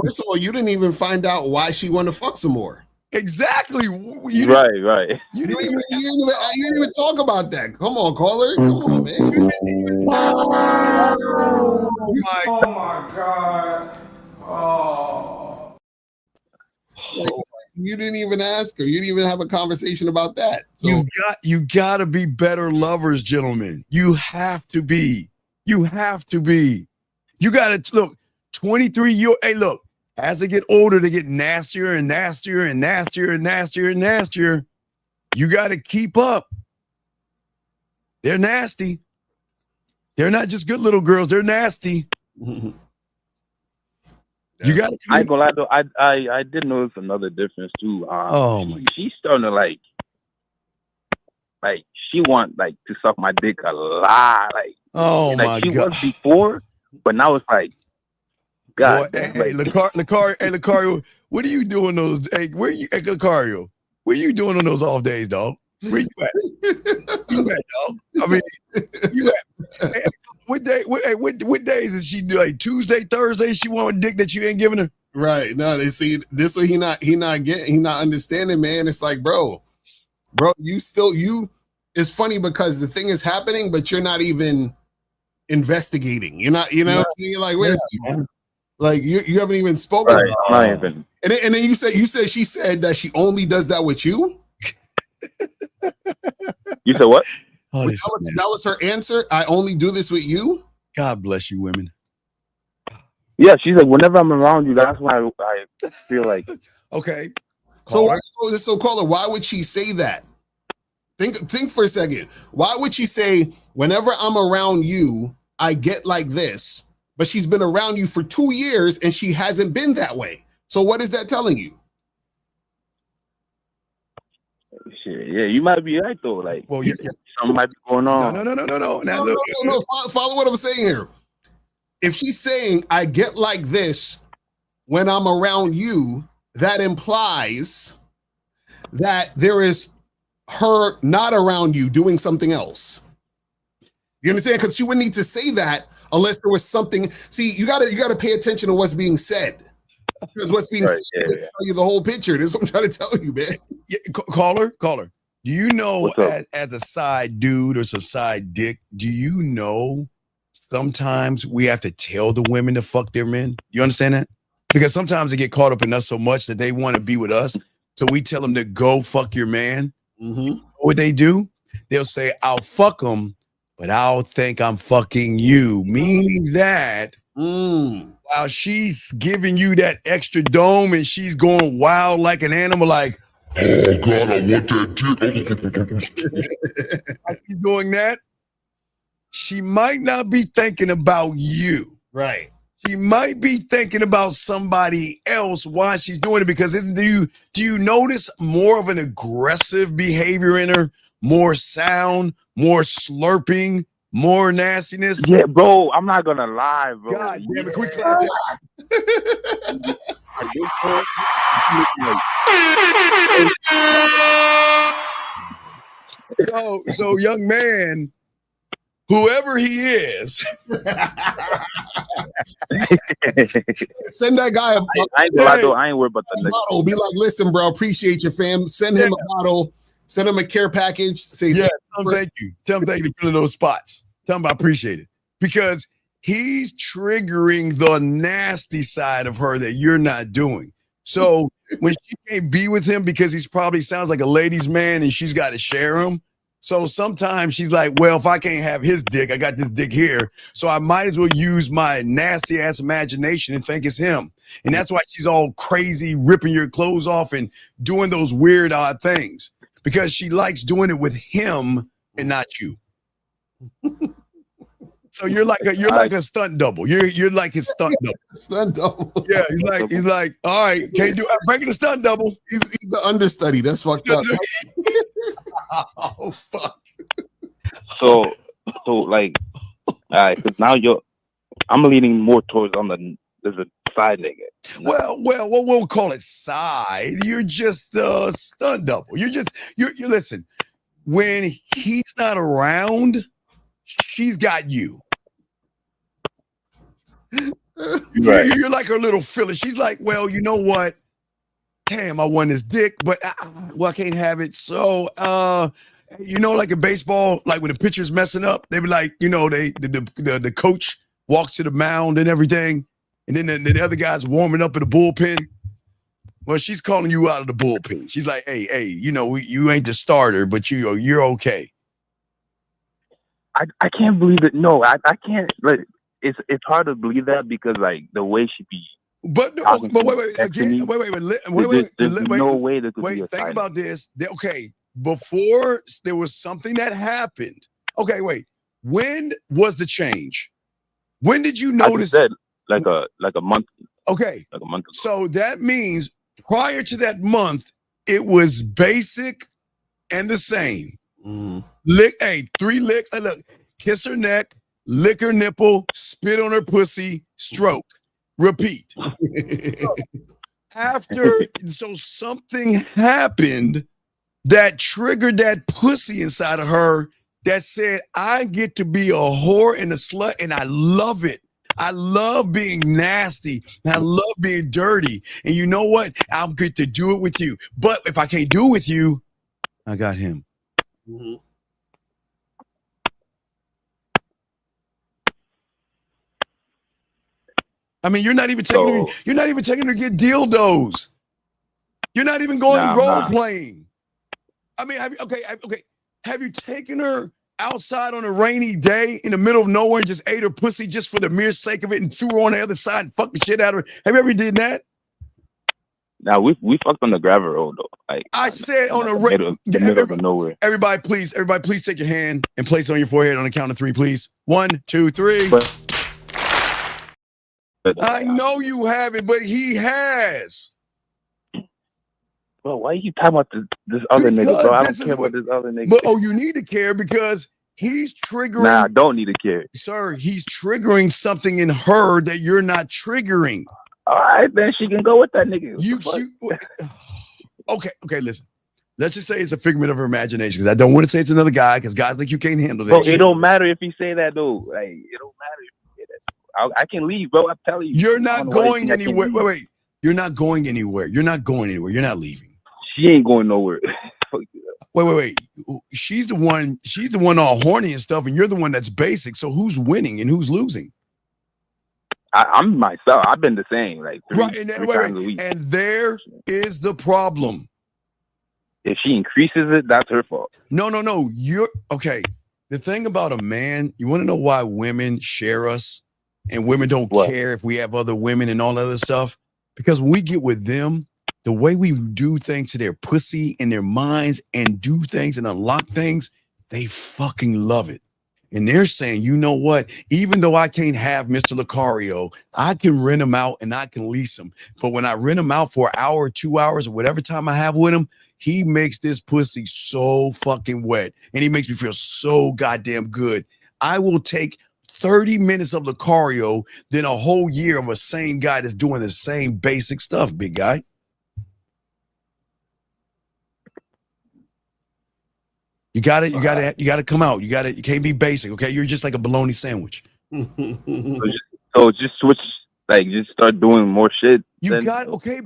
First of all, you didn't even find out why she wanted to fuck some more. Exactly. Right. You didn't even talk about that. Come on, caller. Come on, man. Oh my God. Oh. You didn't even ask her. You didn't even have a conversation about that. So You got to be better lovers, gentlemen. You have to be. You got to look. 23 years. Hey, look. As they get older, they get nastier and nastier and nastier and nastier and nastier. You got to keep up. They're nasty. They're not just good little girls. They're nasty. You got to. I ain't gonna lie though. I did notice another difference too. She's starting to like she want like to suck my dick a lot. Like my she God. was before, but now it's like God. Boy, damn, hey, Lucario, what are you doing those? Hey, Lucario, what are you doing on those off days, dog? Where you at? Dog? I mean, you at? Hey, what days is she do? Like Tuesday, Thursday? She want a dick that you ain't giving her? right. No, they see this way he not understanding, man. It's like, bro, it's funny because the thing is happening, but you're not even investigating. You're not, what I'm saying? You're like, wait a second. Like you haven't even spoken. Right, not even. And then you said she said that she only does that with you. You said what? Oh, That was her answer. I only do this with you. God bless you, women. Yeah, she's like, whenever I'm around you, that's why I feel like. Okay. So caller, why would she say that? Think for a second. Why would she say, whenever I'm around you, I get like this? But she's been around you for 2 years and she hasn't been that way. So what is that telling you? Shit, yeah, you might be right though. Like, something might be going on. No. No. Follow what I'm saying here. if she's saying I get like this when I'm around you, that implies that there is her not around you doing something else. You understand? Because she wouldn't need to say that unless there was something. See, you gotta pay attention to what's being said. Because what's being said will tell you the whole picture. This is what I'm trying to tell you, man. Yeah, caller. Do you know as a side dude or a side dick, do you know sometimes we have to tell the women to fuck their men? You understand that? Because sometimes they get caught up in us so much that they want to be with us. So we tell them to go fuck your man. Mm-hmm. What they do? They'll say, I'll fuck him, but I'll think I'm fucking you. Meaning that while she's giving you that extra dome and she's going wild like an animal, like, oh God, I want that dick. She's doing that. She might not be thinking about you. Right. She might be thinking about somebody else while she's doing it, because do you notice more of an aggressive behavior in her? More sound, more slurping, more nastiness? Yeah, bro, I'm not gonna lie, bro. God damn it, quick clap. So young man, whoever he is, send that guy a I ain't worried about the next bottle. Be like, listen, bro, appreciate you, fam. Send him a bottle. Send him a care package. Say, tell him thank you. Tell him thank you for filling those spots. Tell him I appreciate it, because he's triggering the nasty side of her that you're not doing. So when she can't be with him because he's probably sounds like a ladies' man and she's got to share him. So sometimes she's like, well, if I can't have his dick, I got this dick here. So I might as well use my nasty ass imagination and think it's him. And that's why she's all crazy, ripping your clothes off and doing those weird, odd things, because she likes doing it with him and not you. So you're like a stunt double. You're like his stunt double. Stunt double. Yeah, he's like, all right, can't do it. Break it a stunt double. He's the understudy. That's fucked up. Oh fuck. So like, all right, because now I'm leaning more towards there's a side nigga. Well, we'll call it side. You're just a stunt double. You listen. When he's not around, she's got you. Right. You're like her little filler. She's like, well, you know what? Damn, I won this dick, but I can't have it. So, like in baseball, like when the pitcher's messing up, they be like, the coach walks to the mound and everything, and then the other guy's warming up in the bullpen. Well, she's calling you out of the bullpen. She's like, hey, you ain't the starter, but you're okay. I can't believe it. No, I can't. Like, it's hard to believe that, because like the way she be. But wait, again, wait. There's no way there could be a think about this. Okay, before there was something that happened. Okay, wait. When was the change? When did you notice? I said like a month. Okay, like a month ago. So that means prior to that month, it was basic and the same. Three licks. Look, kiss her neck, lick her nipple, spit on her pussy, stroke, repeat. So something happened that triggered that pussy inside of her that said, I get to be a whore and a slut, and I love it. I love being nasty, and I love being dirty. And you know what? I'll get to do it with you. But if I can't do it with you, I got him. Mm-hmm. I mean, you're not even taking her to get dildos. You're not even going role playing. I mean, have you taken her outside on a rainy day in the middle of nowhere and just ate her pussy just for the mere sake of it and threw her on the other side and fucked the shit out of her? Have you ever did that? Now we fucked on the gravel road though. Like I said, on a middle of nowhere. Everybody, please take your hand and place it on your forehead on the count of three, please. 1, 2, 3. But I know you haven't, but he has. Bro, why are you talking about this other nigga, bro? I don't care about this other nigga. But you need to care, because He's triggering. Nah, I don't need a carrot. Sir, he's triggering something in her that you're not triggering. All right, then she can go with that nigga. Okay, listen. Let's just say it's a figment of her imagination, because I don't want to say it's another guy, because guys like you can't handle that. Bro, it don't matter if you say that though. Like, it don't matter if you say that. I can leave, bro. I'm telling you. You're not going anywhere. Wait. You're not going anywhere. You're not going anywhere. You're not leaving. She ain't going nowhere. Wait. She's the one all horny and stuff, and you're the one that's basic. So who's winning and who's losing? I'm myself. I've been the same. Like three times a week. And there is the problem. If she increases it, that's her fault. No. You're okay. The thing about a man, you want to know why women share us and women don't care if we have other women and all that other stuff? Because when we get with them, the way we do things to their pussy and their minds and do things and unlock things, they fucking love it. And they're saying, you know what? Even though I can't have Mr. Lucario, I can rent him out and I can lease him. But when I rent him out for an hour or 2 hours or whatever time I have with him, he makes this pussy so fucking wet. And he makes me feel so goddamn good. I will take 30 minutes of Lucario than a whole year of a same guy that's doing the same basic stuff, big guy. You gotta come out. You can't be basic, okay? You're just like a bologna sandwich. So just switch, like just start doing more shit. So they're okay.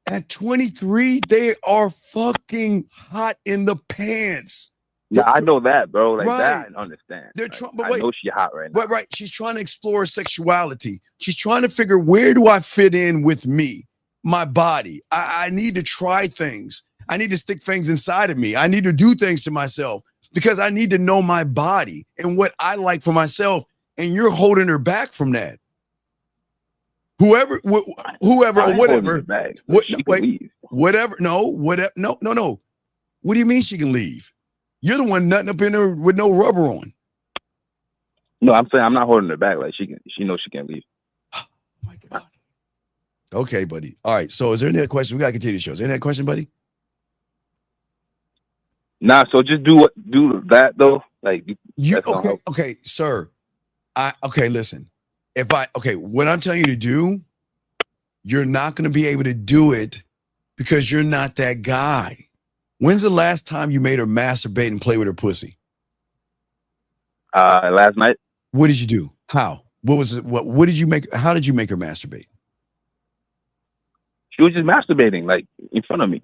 At 23, they are fucking hot in the pants. Yeah, I know that, bro. Like that, I understand. I know she's hot right now. Right. She's trying to explore sexuality. She's trying to figure, where do I fit in with me, my body? I need to try things. I need to stick things inside of me. I need to do things to myself because I need to know my body and what I like for myself. And you're holding her back from that. Whoever, or whatever. Whatever. No. What do you mean she can leave? You're the one nutting up in her with no rubber on. No, I'm saying I'm not holding her back. Like she knows she can leave. Oh my God. Okay, buddy. All right. So is there any other question? We gotta continue the show. Is there any other question, buddy? Nah. So just do that though. Like okay, sir. Listen. What I'm telling you to do, you're not going to be able to do it because you're not that guy. When's the last time you made her masturbate and play with her pussy? Last night. What did you do? How? What was it? What did you make? How did you make her masturbate? She was just masturbating like in front of me.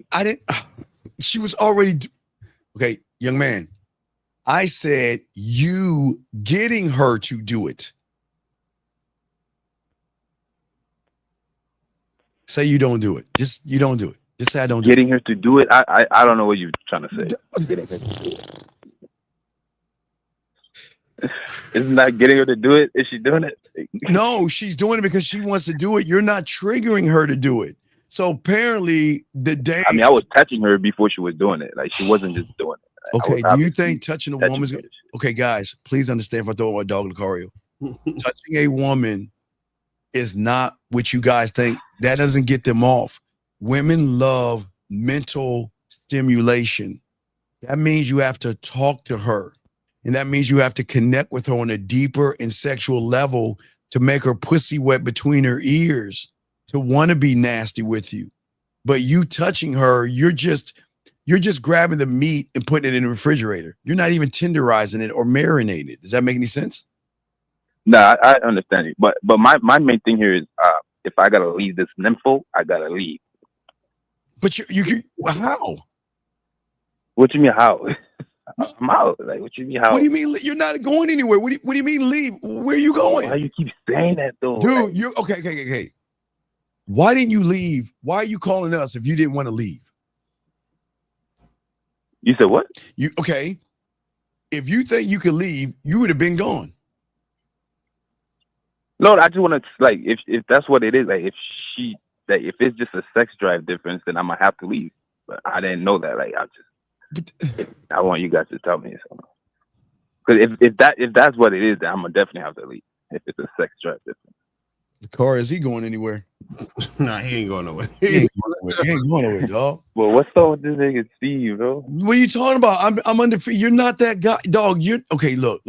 She was already. Okay, young man. I said you getting her to do it. Say you don't do it. You don't do it. Just say I don't do it. Getting her to do it? I don't know what you're trying to say. Isn't that getting her to do it? Is she doing it? No, she's doing it because she wants to do it. You're not triggering her to do it. So apparently I was touching her before she was doing it. Like she wasn't just doing it. Okay, do you think touching a woman's... Okay, guys, please understand if I throw my dog Lucario. Touching a woman is not what you guys think. That doesn't get them off. Women love mental stimulation. That means you have to talk to her. And that means you have to connect with her on a deeper and sexual level to make her pussy wet between her ears, to want to be nasty with you. But you touching her, you're just grabbing the meat and putting it in the refrigerator. You're not even tenderizing it or marinating it. Does that make any sense? No, I understand you. But my main thing here is if I gotta leave this nympho, I gotta leave. But you how? What you mean how? I'm out. Like, what you mean how? What do you mean you're not going anywhere? What do you mean leave? Where are you going? Why you keep saying that though? Dude, like, you okay. Why didn't you leave? Why are you calling us if you didn't want to leave? You said what? If you think you could leave, you would have been gone. No, I just want to, like, if that's what it is, like, if it's just a sex drive difference, then I'm gonna have to leave. But I didn't know that. Like, I want you guys to tell me something. Because if that's what it is, then I'm gonna definitely have to leave. If it's a sex drive difference. The car, is he going anywhere? Nah, he ain't going nowhere. He ain't going nowhere. He ain't going nowhere, dog. Well, what's up with this nigga Steve, bro? What are you talking about? I'm undefeated. You're not that guy, dog. You're okay. Look.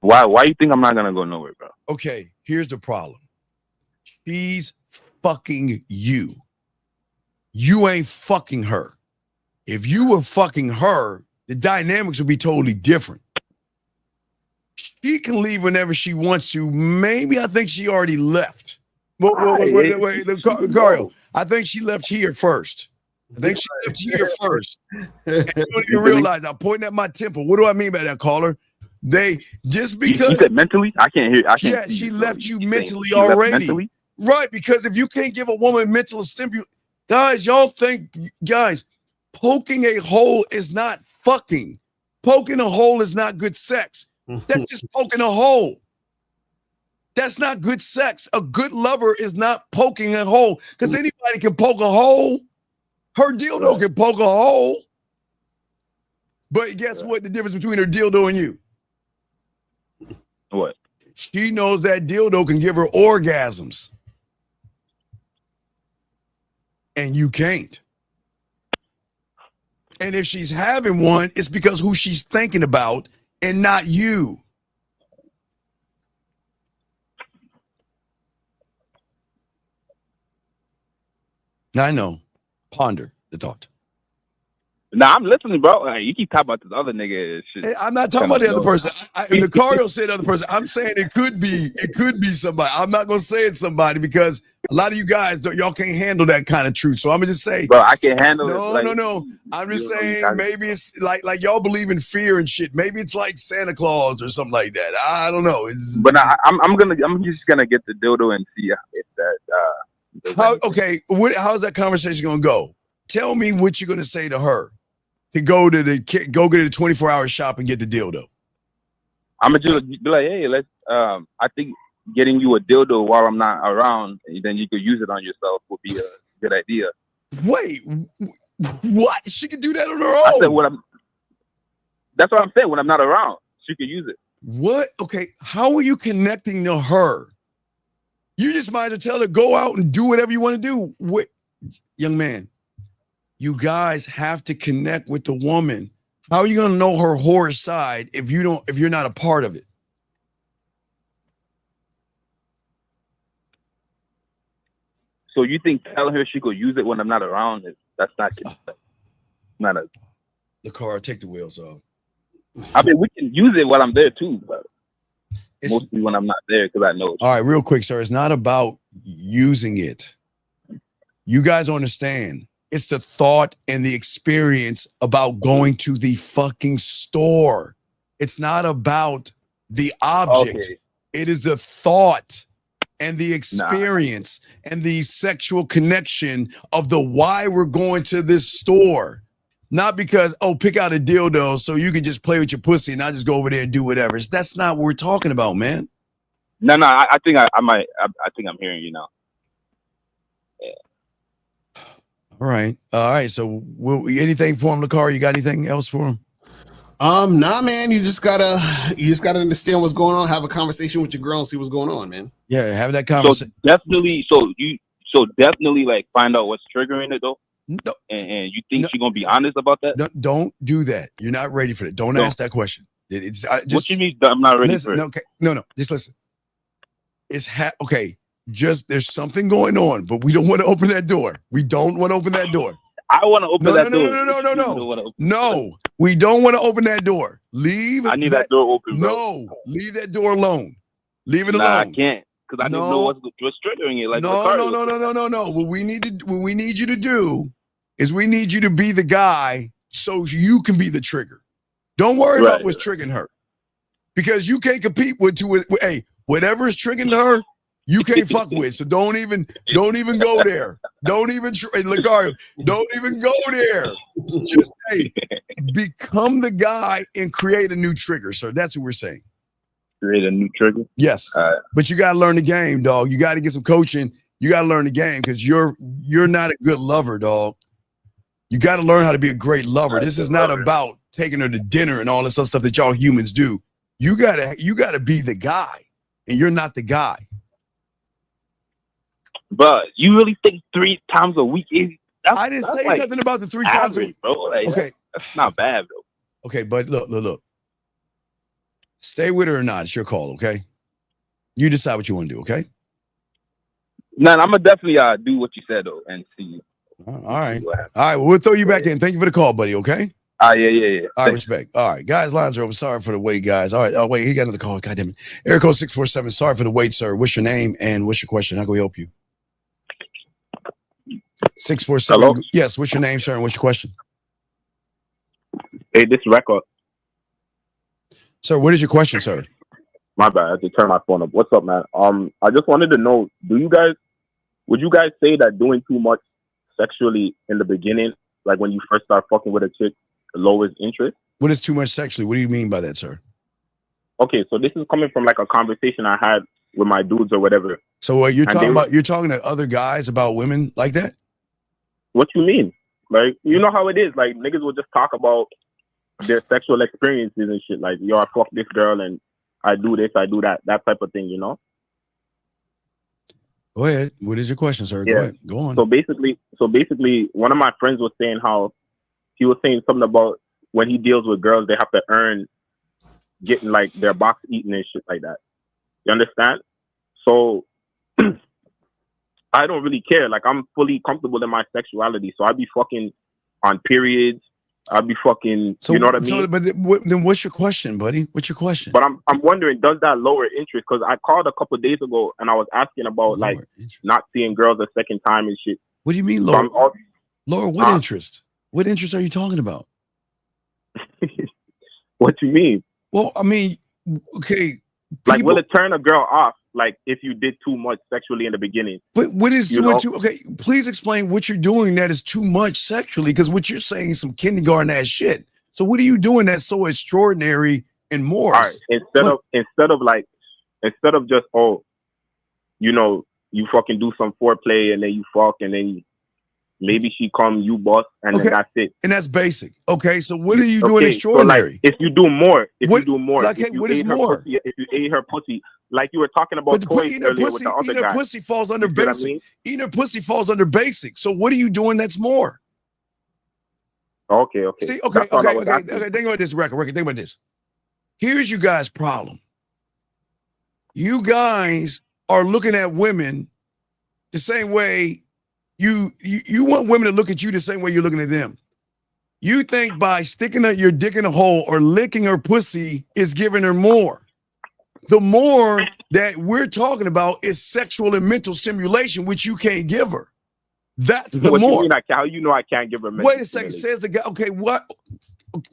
Why you think I'm not gonna go nowhere, bro? Okay, here's the problem. She's fucking you. You ain't fucking her. If you were fucking her, the dynamics would be totally different. She can leave whenever she wants to. Maybe I think she already left. Wait, Cario. I think she left here first. I think she left here first. And you don't even realize I'm pointing at my temple. What do I mean by that, caller? They just because you said mentally, I can't hear. Yeah, she left you mentally already. Mentally? Right, because if you can't give a woman mental stimulus, guys, poking a hole is not fucking. Poking a hole is not good sex. That's just poking a hole. That's not good sex. A good lover is not poking a hole because anybody can poke a hole. Her dildo can poke a hole. But guess what? The difference between her dildo and you? What? She knows that dildo can give her orgasms. And you can't. And if she's having one, it's because who she's thinking about and not you. I know. Ponder the thought. Nah, I'm listening, bro. Like, you keep talking about this other nigga shit. I'm not talking about the other person. Lucario said other person. I'm saying it could be somebody. I'm not gonna say it's somebody because a lot of you guys y'all can't handle that kind of truth. So I'm gonna just say, bro, I can handle it. No. I'm just saying maybe it's like y'all believe in fear and shit. Maybe it's like Santa Claus or something like that. I don't know. I'm just gonna get the dildo and see if that. How's that conversation gonna go? Tell me what you're gonna say to her to go get a 24-hour shop and get the dildo. I'm gonna just be like, hey, let's. I think getting you a dildo while I'm not around, and then you could use it on yourself would be a good idea. Wait, what? She could do that on her own. I said that's what I'm saying. When I'm not around, she could use it. What? Okay, how are you connecting to her? You just might as well tell her go out and do whatever you want to do. What, young man? You guys have to connect with the woman. How are you going to know her whore side if you're not a part of it? So you think telling her she could use it when I'm not around, that's not a... The car, take the wheels off. I mean, we can use it while I'm there too, but mostly when I'm not there because I know. All right, real quick, sir. It's not about using it. You guys don't understand. It's the thought and the experience about going to the fucking store. It's not about the object. Okay. It is the thought and the experience and the sexual connection of the why we're going to this store. Not because, pick out a dildo so you can just play with your pussy and I just go over there and do whatever. That's not what we're talking about, man. No, I think I think I'm hearing you now. Yeah. All right. So, anything for him, Lakar? You got anything else for him? Nah, man. You just gotta understand what's going on. Have a conversation with your girl and see what's going on, man. Yeah, have that conversation. So definitely, like, find out what's triggering it though. No, and you think she's gonna be honest about that? No, don't do that. You're not ready for it. Don't ask that question. What you mean? I'm not ready for it. Okay, no. Just listen. Okay. Just there's something going on, but we don't want to open that door. We don't want to open that door. I want to open that door. No. No, we don't want to open that door. Leave. I need that door open. Bro. No, leave that door alone. Leave it alone. I can't because I don't know what's triggering it. Like no. What we need you to do is we need you to be the guy so you can be the trigger. Don't worry about what's triggering her because you can't compete with whatever is triggering her. You can't fuck with, so don't even go there. Don't even Lucario, don't even go there. Just become the guy and create a new trigger, sir. That's what we're saying. Create a new trigger? Yes. But you gotta learn the game, dog. You gotta get some coaching. You gotta learn the game because you're not a good lover, dog. You gotta learn how to be a great lover. This is not about taking her to dinner and all this other stuff that y'all humans do. You gotta be the guy, and you're not the guy. But you really think 3 times a week is? I didn't say like nothing about the 3 times a average, week, bro. Like, okay. that's not bad, bro. Okay, but look. Stay with her or not, it's your call, okay? You decide what you want to do, okay? No, I'm gonna definitely do what you said though, and see. All right. What happens. All right, well, we'll throw you back in. Thank you for the call, buddy, okay? Yeah. All right, respect. All right, guys, lines are open. Sorry for the wait, guys. All right, oh, wait, he got another call. God damn it. Air code 647. Sorry for the wait, sir. What's your name and what's your question? How can we help you? 647. Hello? Yes, what's your name, sir, and what's your question? Hey, this record. Sir, what is your question, sir? My bad. I have to turn my phone up. What's up, man? I just wanted to know, would you guys say that doing too much sexually in the beginning, like when you first start fucking with a chick, lowers interest? What is too much sexually? What do you mean by that, sir? Okay, so this is coming from like a conversation I had with my dudes or whatever. So you're talking to other guys about women like that? What you mean? Like, you know how it is. Like, niggas will just talk about their sexual experiences and shit. Like, yo, I fuck this girl and I do this, I do that type of thing, you know? Go ahead. What is your question, sir? Yeah. Go ahead. Go on. So basically, one of my friends was saying how he was saying something about when he deals with girls, they have to earn getting like their box eaten and shit like that. You understand? So I don't really care. Like, I'm fully comfortable in my sexuality. So I'd be fucking on periods. I'd be fucking, you know what I mean? But then what's your question, buddy? What's your question? But I'm wondering, does that lower interest? Because I called a couple of days ago and I was asking about like not seeing girls a second time and shit. What do you mean lower? Lower what interest? What interest are you talking about? What you mean? Well, I mean, okay. Like, will it turn a girl off? Like, if you did too much sexually in the beginning. But what is okay? Please explain what you're doing that is too much sexually, because what you're saying is some kindergarten ass shit. So what are you doing that's so extraordinary and more? All right. Instead of just, oh, you know, you fucking do some foreplay and then you fuck and then maybe she come, you bust, and then that's it. And that's basic. Okay, so what are you doing extraordinary? So like, if you do more, if you ate her pussy, like you were talking about toys earlier with the other guy. Pussy falls under basic. I mean? Eating her pussy falls under basic. So what are you doing that's more? Okay. See, okay. Think about this, record. Think about this. Here's you guys' problem. You guys are looking at women the same way. You want women to look at you the same way you're looking at them. You think by sticking your dick in a hole or licking her pussy is giving her more. The more that we're talking about is sexual and mental stimulation, which you can't give her. That's the what more. You mean how you know I can't give her mental Wait a second, says the guy. Okay, what?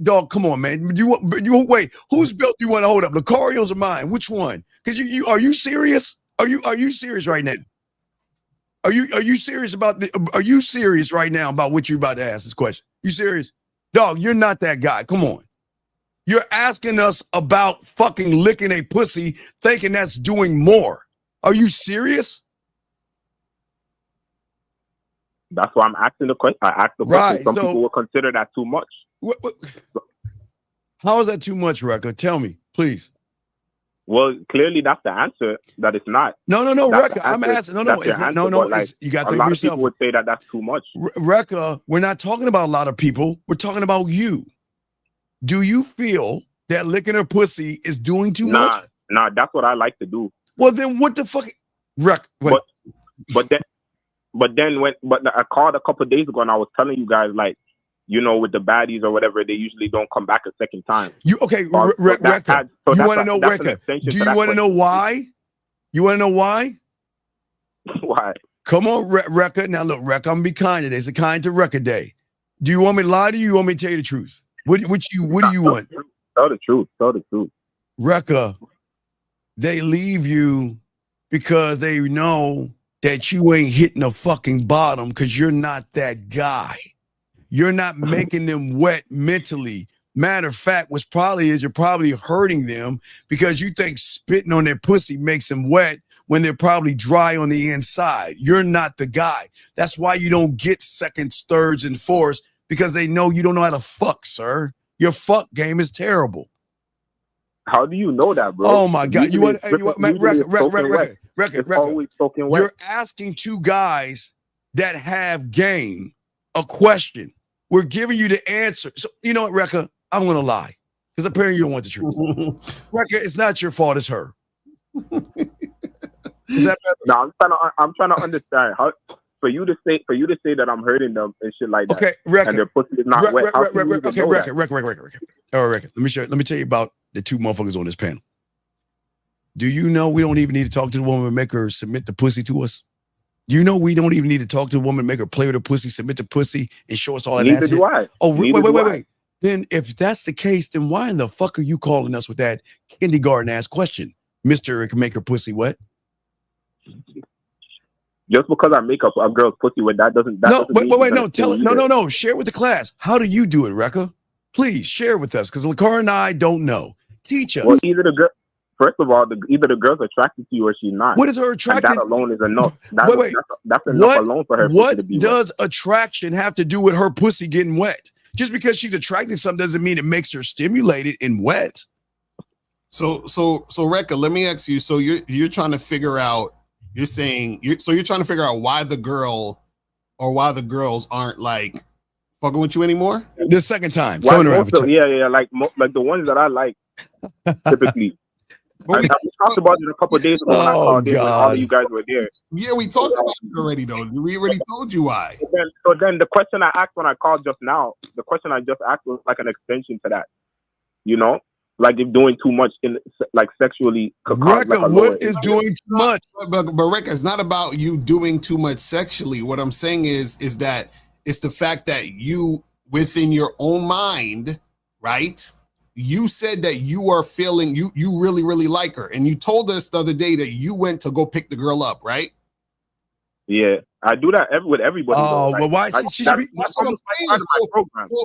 Dog, come on, man. You wait, whose belt do you want to hold up? Lucario's or mine? Which one? Because you are you serious? Are you serious right now? Are you serious are you serious right now about what you're about to ask this question? You serious? Dog, you're not that guy. Come on. You're asking us about fucking licking a pussy, thinking that's doing more. Are you serious? That's why I'm asking the question. I asked the question. Some people will consider that too much. How is that too much, Rekka? Tell me, please. Well, clearly that's the answer. That it's not. No, Rekka. I'm asking. No. Like, you got to think a lot of of people would say that that's too much. Rekka, we're not talking about a lot of people. We're talking about you. Do you feel that licking her pussy is doing too much? Nah. That's what I like to do. Well, then what the fuck, Rekka? But then I called a couple of days ago and I was telling you guys, like, you know, with the baddies or whatever, they usually don't come back a second time. Rekka, you want to know, Rekka? Do you want to know why? You want to know why? Why? Come on, Rekka. Now, look, Rekka, I'm going to be kind today. It's a kind to Rekka day. Do you want me to lie to you or you want me to tell you the truth? What do you want? Tell the truth. Rekka, they leave you because they know that you ain't hitting a fucking bottom because you're not that guy. You're not making them wet mentally. Matter of fact, what's probably is you're probably hurting them because you think spitting on their pussy makes them wet when they're probably dry on the inside. You're not the guy. That's why you don't get seconds, thirds, and fourths, because they know you don't know how to fuck, sir. Your fuck game is terrible. How do you know that, bro? Oh my God! You want Rekka? It's always soaking wet. You're asking two guys that have game a question. We're giving you the answer. So you know what, Rekka? I'm gonna lie because apparently you don't want the truth. Rekka, it's not your fault. It's her. Is that better? No, I'm trying to understand how. For you to say that I'm hurting them and shit like that. Okay, Rekka. And their pussy is not wet. Okay, Rekka. All right, Rekka. Let me tell you about the two motherfuckers on this panel. Do you know we don't even need to talk to the woman and make her submit the pussy to us? Do you know we don't even need to talk to the woman, make her play with her pussy, submit the pussy, and show us all that? Neither do I. Oh, wait. Then if that's the case, then why in the fuck are you calling us with that kindergarten ass question, Mister? It can make her pussy wet. Just because I make up a girl's pussy with that doesn't. No. Share with the class. How do you do it, Rekka? Please share with us because Lakar and I don't know. Teach us. Well, first of all, either the girl's attracted to you or she's not. What is her attraction? And that alone is enough. That's enough alone for her. What does attraction have to do with her pussy getting wet? Just because she's attracted to something doesn't mean it makes her stimulated and wet. So Rekka, let me ask you. So you're trying to figure out. You're trying to figure out why the girl or why the girls aren't like fucking with you anymore. The second time, like the ones that I like typically. I talked about it a couple of days ago when I called in when all of you guys were there. Yeah, we talked about it already though. We already told you why. So then the question I asked when I called just now, the question I just asked was like an extension to that. You know? Like if doing too much in like sexually. Rekka, what is doing too much? But Rekka, it's not about you doing too much sexually. What I'm saying is that it's the fact that you within your own mind, right? You said that you are feeling you really, really like her. And you told us the other day that you went to go pick the girl up, right? Yeah, I do that with everybody. Oh, well, why she should be? That's what I'm saying.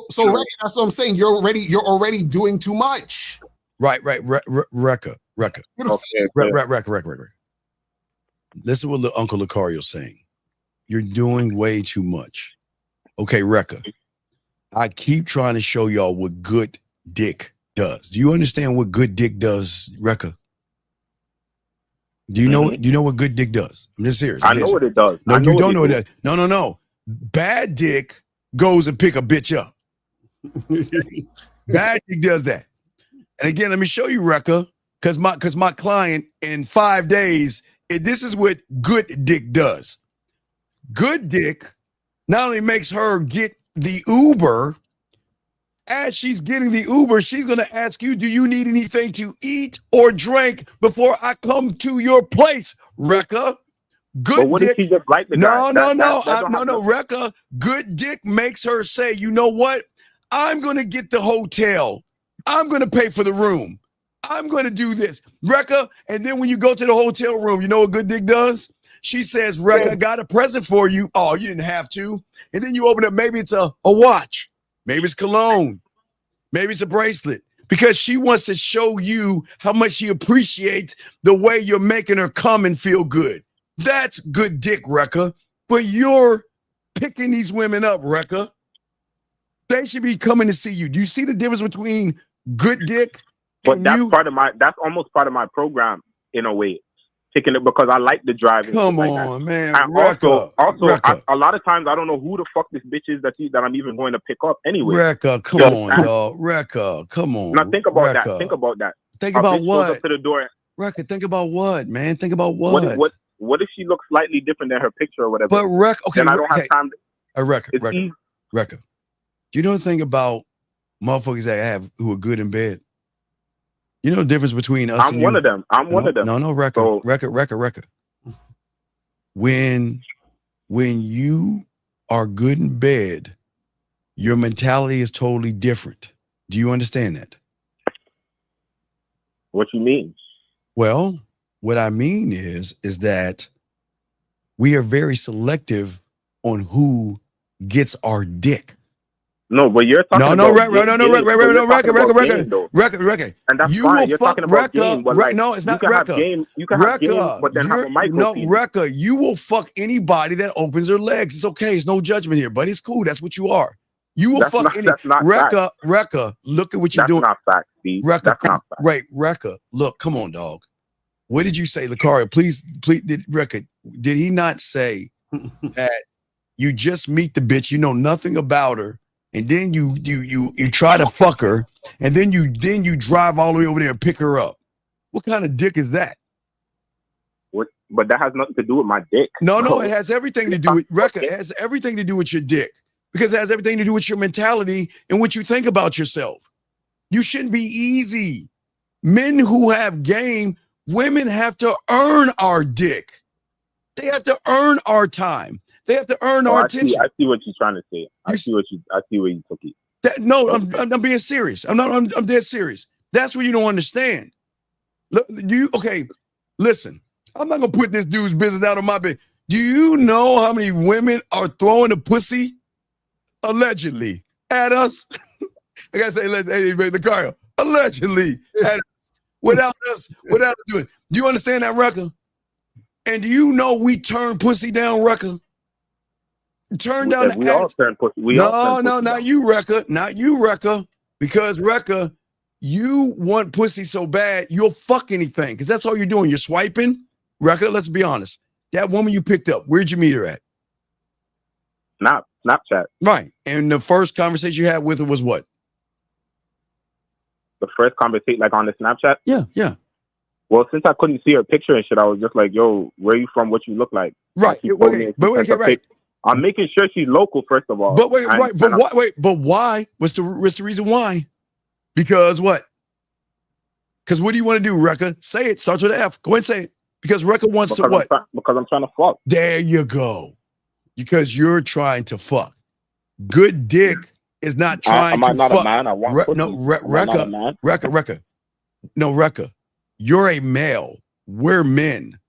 So Rekka, that's what I'm saying. You're already doing too much. Right. Rekka. Listen to what Uncle Lucario's saying. You're doing way too much. Okay, Rekka. I keep trying to show y'all what good dick does. Do you understand what good dick does, Rekka? Do you know? Do you know what good dick does? I'm just serious. I know what it does. No, you don't know that. No. Bad dick goes and pick a bitch up. Bad dick does that. And again, let me show you, Rekka, because my client in 5 days, this is what good dick does. Good dick not only makes her get the Uber. As she's getting the Uber, she's going to ask you, do you need anything to eat or drink before I come to your place, Rekka? Good dick. If she just like the guy? No, Rekka. Good dick makes her say, you know what? I'm going to get the hotel. I'm going to pay for the room. I'm going to do this, Rekka. And then when you go to the hotel room, you know what good dick does? She says, Rekka, I got a present for you. Oh, you didn't have to. And then you open up, maybe it's a watch. Maybe it's cologne. Maybe it's a bracelet. Because she wants to show you how much she appreciates the way you're making her come and feel good. That's good dick, Rekka. But you're picking these women up, Rekka. They should be coming to see you. Do you see the difference between good dick and that's you? That's almost part of my program in a way. Picking it because I like the driving. Come on, like man. And Rekka, also a lot of times I don't know who the fuck this bitch is that I'm even going to pick up anyway. Rekka, come on, dog. Rekka, come on. Now think about Rekka. that. Think about that. Think about what? Up to the door. Rekka, think about what, man? Think about what? What if she looks slightly different than her picture or whatever? But Rekka, okay. Then I don't have time. Rekka. Do you know the thing about motherfuckers that I have who are good in bed? You know the difference between us and you? I'm one of them. No, Rekka. Rekka. When you are good in bed, your mentality is totally different. Do you understand that? What you mean? Well, what I mean is that we are very selective on who gets our dick. No, but you're talking about Rekka. And that's fine. You're talking about game, but like, no, it's not you can Rekka. You can have game, but then have a micro. No, Rekka, you will fuck anybody that opens their legs. It's okay. It's no judgment here, buddy. It's cool. That's what you are. You will fuck any. Rekka, look at what you're doing. That's not fact, Steve. Rekka, that's not fact. Right, Rekka. Look, come on, dog. What did you say, Lucario? Please, did he not say that you just meet the bitch, you know nothing about her, and then you try to fuck her, and then you drive all the way over there and pick her up? What kind of dick is that? What? But that has nothing to do with my dick. No, it has everything to do with Rekka. It has everything to do with your dick, because it has everything to do with your mentality and what you think about yourself. You shouldn't be easy. Men who have game, women have to earn our dick. They have to earn our time. They have to earn our attention. I see what you're trying to say. I see where you took it. I'm being serious. I'm dead serious. That's what you don't understand. Look, listen. I'm not gonna put this dude's business out on my bed. Do you know how many women are throwing a pussy allegedly at us? I gotta say, hey, Lucario, allegedly at us, without us doing. Do you understand that, Rekka? And do you know we turn pussy down, Rekka? Turn down the we all turn pussy. No, not you, Rekka. Not you, Rekka. Because Rekka, you want pussy so bad, you'll fuck anything. Because that's all you're doing. You're swiping. Rekka, let's be honest. That woman you picked up, where'd you meet her at? Snapchat. Right. And the first conversation you had with her was what? The first conversation, like on the Snapchat? Yeah. Well, since I couldn't see her picture and shit, I was just like, yo, where you from? What you look like? Right. Right. I'm making sure she's local, first of all. But why? What's the reason why? Because what? Because what do you want to do, Rekka? Say it. Starts with an F. Go ahead and say it. Because Rekka wants to what? Because I'm trying to fuck. There you go. Because you're trying to fuck. Good dick is not trying to fuck. Am I not a man? I want pussy. No, Rekka. No, Rekka. You're a male. We're men.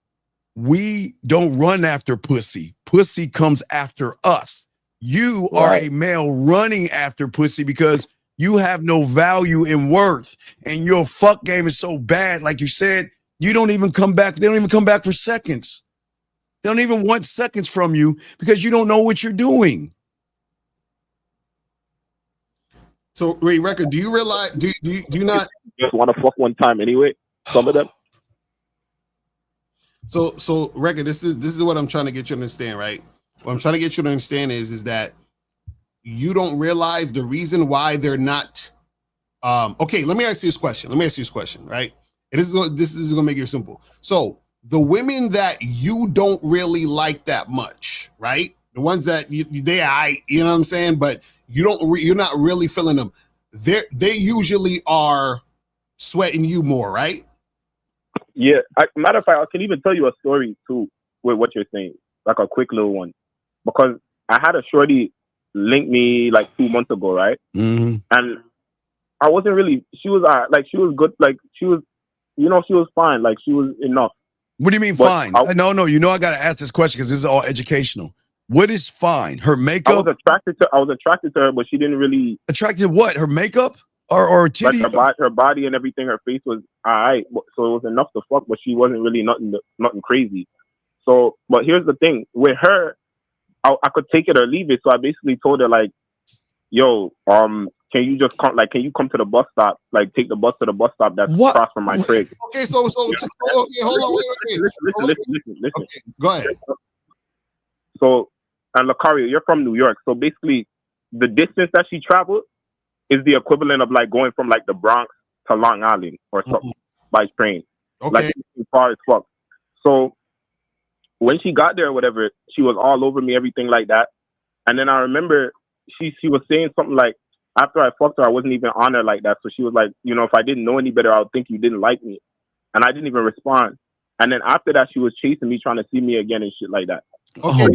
We don't run after pussy. Pussy comes after us. You are a male running after pussy because you have no value and worth. And your fuck game is so bad, like you said, you don't even come back. They don't even come back for seconds. They don't even want seconds from you because you don't know what you're doing. So, wait, Rekka, do you realize, do you not just want to fuck one time anyway? Some of them. So Rekka, this is what I'm trying to get you to understand, right? What I'm trying to get you to understand is that you don't realize the reason why they're not. Okay, let me ask you this question, right? And this is gonna make it simple. So the women that you don't really like that much, right? The ones that you know what I'm saying, but you're not really feeling them. They usually are sweating you more, right? Yeah. Matter of fact, I can even tell you a story too with what you're saying, like a quick little one, because I had a shorty link me like 2 months ago, right? Mm-hmm. And I wasn't really. She was she was good. Like she was, she was fine. Like she was enough. What do you mean fine? No. You know I gotta ask this question because this is all educational. What is fine? Her makeup? I was attracted to her, but she didn't really. Attracted to what? Her makeup or titty? Like her body and everything. Her face was alright, so it was enough to fuck. But she wasn't really nothing crazy. So, but here's the thing with her, I could take it or leave it. So I basically told her like, "Yo, can you just come? Like, can you come to the bus stop? Like, take the bus to the bus stop that's across from my crib." Okay, so okay, hold on, wait. Listen. Okay, go ahead. So, and Lucario, you're from New York, so basically, the distance that she traveled is the equivalent of like going from like the Bronx to Long Island or something by train. Okay, like as far as fuck. So when she got there or whatever, she was all over me, everything like that. And then I remember she was saying something like, after I fucked her, I wasn't even on her like that. So she was like, if I didn't know any better, I would think you didn't like me. And I didn't even respond. And then after that, she was chasing me, trying to see me again and shit like that. Okay,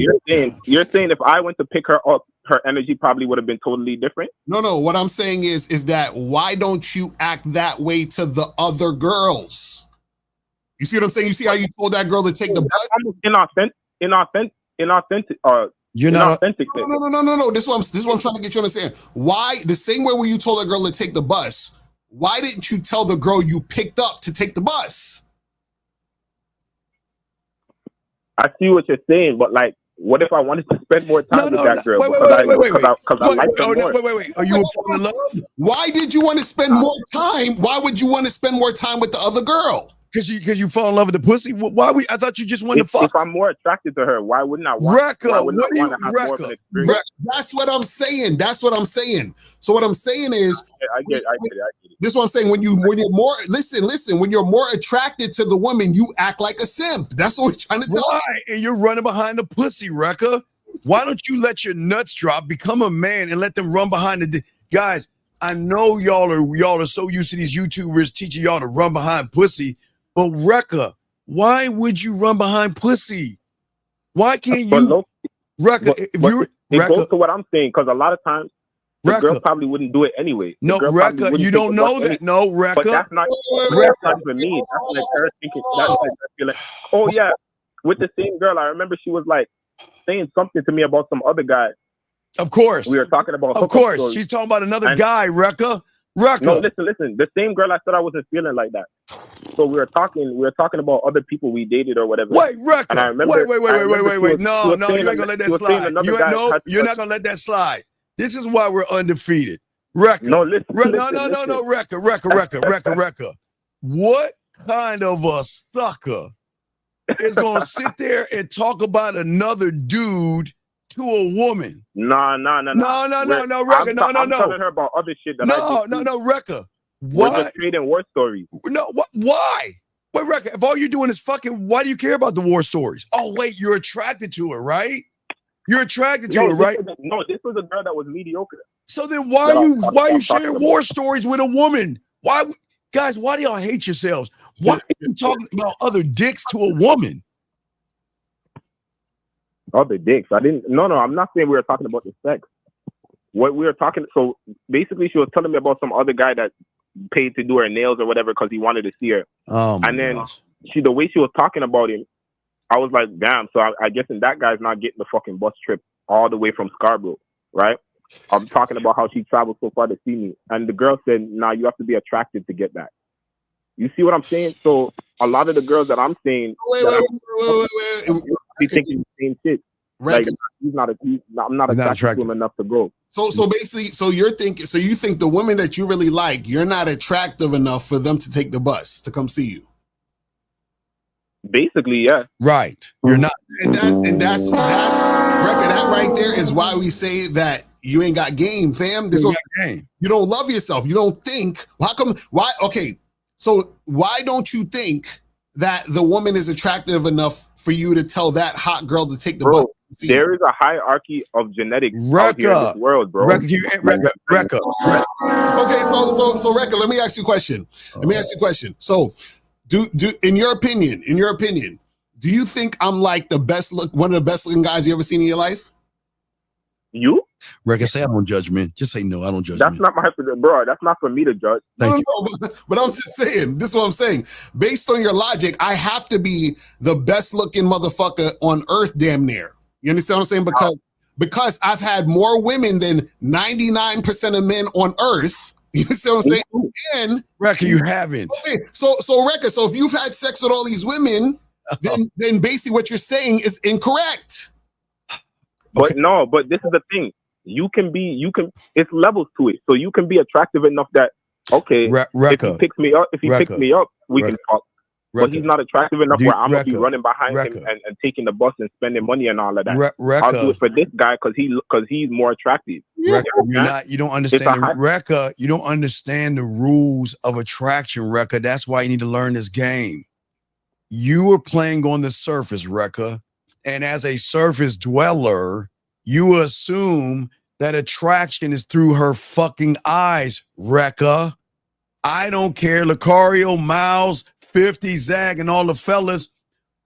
you're saying if I went to pick her up, her energy probably would have been totally different? No. What I'm saying is that why don't you act that way to the other girls? You see what I'm saying? You see how you told that girl to take the bus? Inauthentic. You're not authentic. No. This is what I'm trying to get you to understand. Why the same way when you told a girl to take the bus? Why didn't you tell the girl you picked up to take the bus? I see what you're saying, but like, what if I wanted to spend more time with that girl? Because I like her more. Wait. Are you in love? Why did you want to spend more time? Why would you want to spend more time with the other girl? Because you fall in love with the pussy. Why we? I thought you just wanted to fuck. If I'm more attracted to her, why wouldn't I want? Rekka, why wouldn't what I do want you? to have more of an experience? That's what I'm saying. That's what I'm saying. So what I'm saying is, I get it. this is what I'm saying. When you're more listen, when you're more attracted to the woman, you act like a simp. That's what we're trying to tell you. Right, and you're running behind the pussy, Rekka. Why don't you let your nuts drop, become a man, and let them run behind the guys? I know y'all are so used to these YouTubers teaching y'all to run behind pussy, but Rekka, why would you run behind pussy? Why can't you, Rekka? If you it goes to what I'm saying, because a lot of times the Rekka, girl probably wouldn't do it anyway. No, Rekka, you don't know that. No, Rekka. But that's not even me. That's like her thinking. That's like I feel like, oh yeah, with the same girl. I remember she was like saying something to me about some other guy. Of course. We were talking about. Of course. She's talking about another guy, Rekka. No, listen. The same girl I said I wasn't feeling like that. So we were talking about other people we dated or whatever. Wait, Rekka. And I remember, wait. No, you ain't gonna let that slide. You're not gonna let that slide. This is why we're undefeated. Rekka. No, listen. No, Rekka. What kind of a sucker is gonna sit there and talk about another dude to a woman? No, Rekka. I'm telling her about other shit that I did. No, Rekka. Why? We're just trading war stories. No, why? Wait, Rekka, if all you're doing is fucking, why do you care about the war stories? Oh, wait, you're attracted to her, right? You're attracted to her, right? This was a girl that was mediocre. So then why are you sharing war stories with a woman? Why, guys, why do y'all hate yourselves? Why are you talking about other dicks to a woman? Other dicks? No, I'm not saying we were talking about the sex. What we were talking, so basically she was telling me about some other guy that paid to do her nails or whatever because he wanted to see her. Oh, and then the way she was talking about him, I was like, damn. So I guess that guy's not getting the fucking bus trip all the way from Scarborough, right? I'm talking about how she traveled so far to see me. And the girl said, nah, you have to be attracted to get that. You see what I'm saying? So a lot of the girls that I'm saying be thinking the same shit. Like I'm not attracted to him enough to go. So basically, you think the women that you really like, you're not attractive enough for them to take the bus to come see you. Basically, yeah. Right. You're not. And that's Rekka, that right there is why we say that you ain't got game, fam. This game. You don't love yourself. You don't think. How come? Why? Okay. So why don't you think that the woman is attractive enough for you to tell that hot girl to take the bus? There is a hierarchy of genetics out here in this world, bro. Rekka. Okay, so Rekka, let me ask you a question. So, do in your opinion, do you think I'm like one of the best looking guys you ever seen in your life? You? Rekka, say I don't judge men. Just say no, I don't judge. That's not my bro. That's not for me to judge. No, but I'm just saying. This is what I'm saying. Based on your logic, I have to be the best looking motherfucker on earth, damn near. You understand what I'm saying? Because I've had more women than 99% of men on earth. You understand what I'm saying? And Rekka, you haven't. Okay, so Rekka, so if you've had sex with all these women, then basically what you're saying is incorrect. But no, but this is the thing. It's levels to it. So you can be attractive enough that, okay, Rekka, if he picks me up, we can talk. But he's not attractive enough where I'm gonna be running behind him and taking the bus and spending money and all of that. I'll do it for this guy because he's more attractive. Rekka, you don't understand Rekka. You don't understand the rules of attraction, Rekka. That's why you need to learn this game. You are playing on the surface, Rekka, and as a surface dweller, you assume that attraction is through her fucking eyes, Rekka. I don't care, Lucario, Miles, 50, Zag, and all the fellas.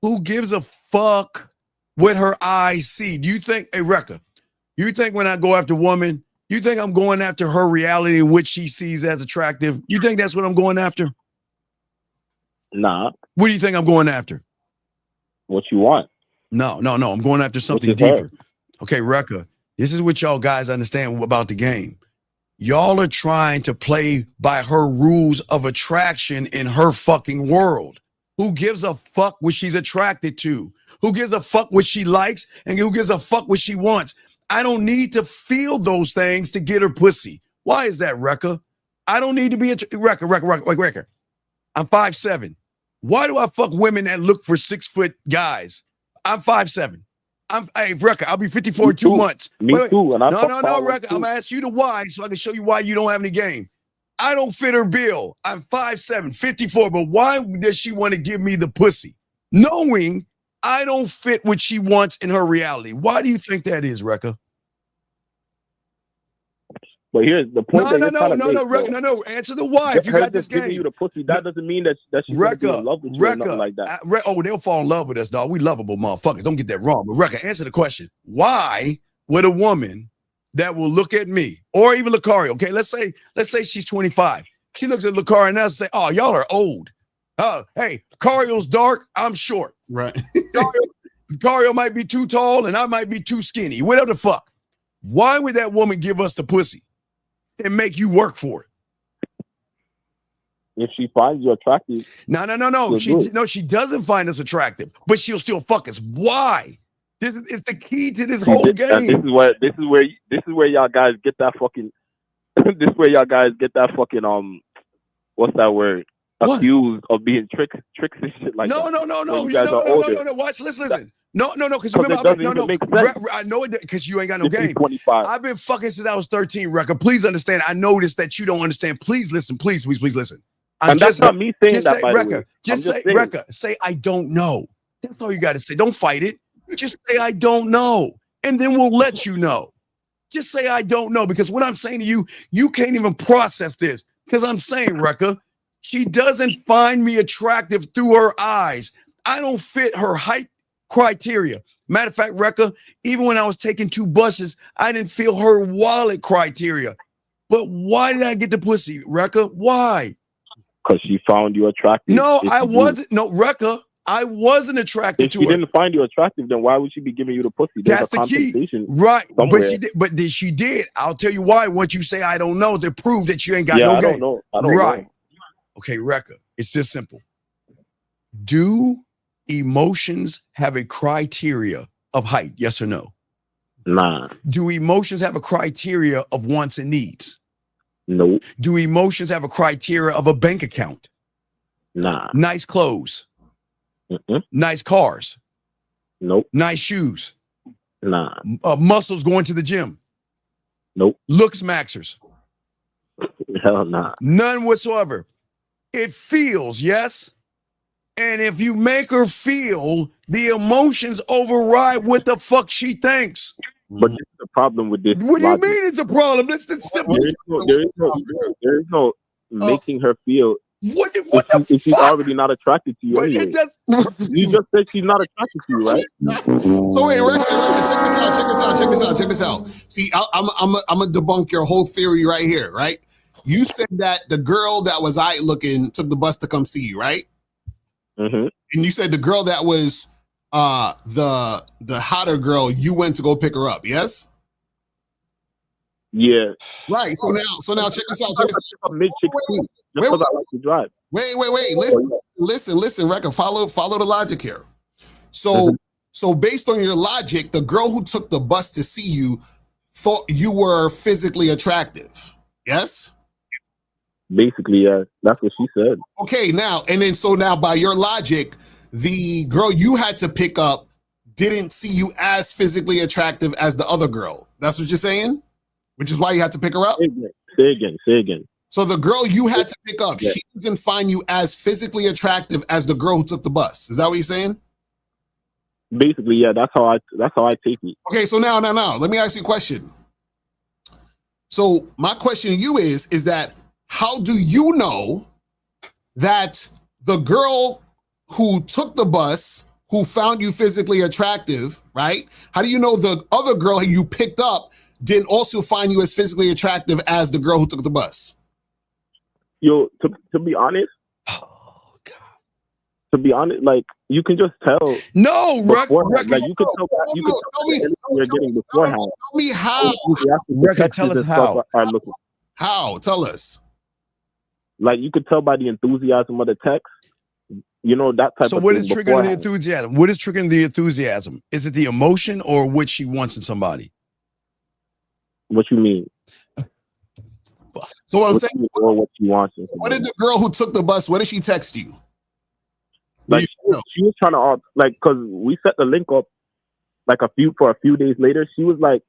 Who gives a fuck what her eyes see? Do you think, hey, Rekka, you think when I go after a woman, you think I'm going after her reality in which she sees as attractive? You think that's what I'm going after? Nah. What do you think I'm going after? What you want? No. I'm going after something deeper. Okay, Rekka, this is what y'all guys understand about the game. Y'all are trying to play by her rules of attraction in her fucking world. Who gives a fuck what she's attracted to? Who gives a fuck what she likes and who gives a fuck what she wants? I don't need to feel those things to get her pussy. Why is that, Rekka? I don't need to be Rekka. I'm 5'7". Why do I fuck women that look for 6 foot guys? I'm 5'7". Hey, Rekka, I'll be 54 in 2 months. Me too. And I no, Rekka. too. I'm gonna ask you the why so I can show you why you don't have any game. I don't fit her bill. I'm 5'7", 54, but why does she want to give me the pussy? Knowing I don't fit what she wants in her reality. Why do you think that is, Rekka? But here's the point. No. Answer the why. If you got this game, giving you the pussy, that doesn't mean that she's gonna be in love with you or nothing like that. They'll fall in love with us, dog. We lovable motherfuckers. Don't get that wrong. But Rekka, answer the question. Why would a woman that will look at me or even Lucario? Okay, let's say she's 25. She looks at Lucario and say, "Oh, y'all are old. Hey, Lucario's dark. I'm short. Right. Lucario might be too tall and I might be too skinny. Whatever the fuck. Why would that woman give us the pussy and make you work for it? If she finds you attractive, no. She doesn't find us attractive, but she'll still fuck us. Why? This is the key to this whole game. This is where y'all guys get that fucking. This is where y'all guys get that fucking what's that word? What? Accused of being tricks and shit like that. No. You guys are older. No. Watch, listen. No. Because remember, I know it because you ain't got no game. 25. I've been fucking since I was 13. Rekka, please understand. I noticed that you don't understand. Please listen. Please listen. And that's not me saying that, by the way. Just say, Rekka, say I don't know. That's all you got to say. Don't fight it. Just say I don't know, and then we'll let you know. Just say I don't know, because what I'm saying to you, you can't even process this. Because I'm saying, Rekka, she doesn't find me attractive through her eyes. I don't fit her height criteria. Matter of fact, Rekka, even when I was taking 2 buses, I didn't feel her wallet criteria. But why did I get the pussy, Rekka? Why? Because she found you attractive. No, I wasn't. No, Rekka, I wasn't attracted to her. If she didn't find you attractive, then why would she be giving you the pussy? That's the key. Right. Somewhere. But she did. I'll tell you why. Once you say I don't know, to prove that you ain't got no game. I don't know. Okay, Rekka, it's just simple. Do emotions have a criteria of height? Yes or no? Nah. Do emotions have a criteria of wants and needs? No. Do emotions have a criteria of a bank account? Nah. Nice clothes? Mm-mm. Nice cars? Nope. Nice shoes? Nah. Muscles going to the gym? Nope. Looks maxers? Hell nah. None whatsoever. It feels, yes? And if you make her feel, the emotions override what the fuck she thinks. But this is the problem with this. What do you mean it's a problem? It's the simple. There is no making her feel. What the if she's fuck? already not attracted to you But anyway. it does. You just said she's not attracted to you, right? So wait, check this out. See, I'm gonna debunk your whole theory right here, right? You said that the girl that was looking took the bus to come see you, right? Mm-hmm. And you said the girl that was the hotter girl, you went to go pick her up, yes? Yeah. Right. So now check this out. Mid chick too. Just because I like to drive. Wait. Listen, Rekka, follow the logic here. So based on your logic, the girl who took the bus to see you thought you were physically attractive. Yes? Basically, yeah. That's what she said. Okay, now by your logic, the girl you had to pick up didn't see you as physically attractive as the other girl. That's what you're saying? Which is why you had to pick her up? Say again. So the girl you had to pick up, she doesn't find you as physically attractive as the girl who took the bus. Is that what you're saying? Basically, yeah. That's how I take it. Okay, so now, let me ask you a question. So my question to you is that how do you know that the girl who took the bus, who found you physically attractive, right? How do you know the other girl who you picked up didn't also find you as physically attractive as the girl who took the bus? Yo, to be honest, like you can just tell. No, Rekka, like you can tell you're getting beforehand. Tell me how. Rekka, tell us how. How? Tell us. Like you could tell by the enthusiasm of the text. You know, that type of thing. So what is triggering the enthusiasm? What is triggering the enthusiasm? Is it the emotion or what she wants in somebody? What you mean? So what I'm saying, or what you want. What did the girl who took the bus, what did she text you? she was trying to like, cause we set the link up like a few days later. She was like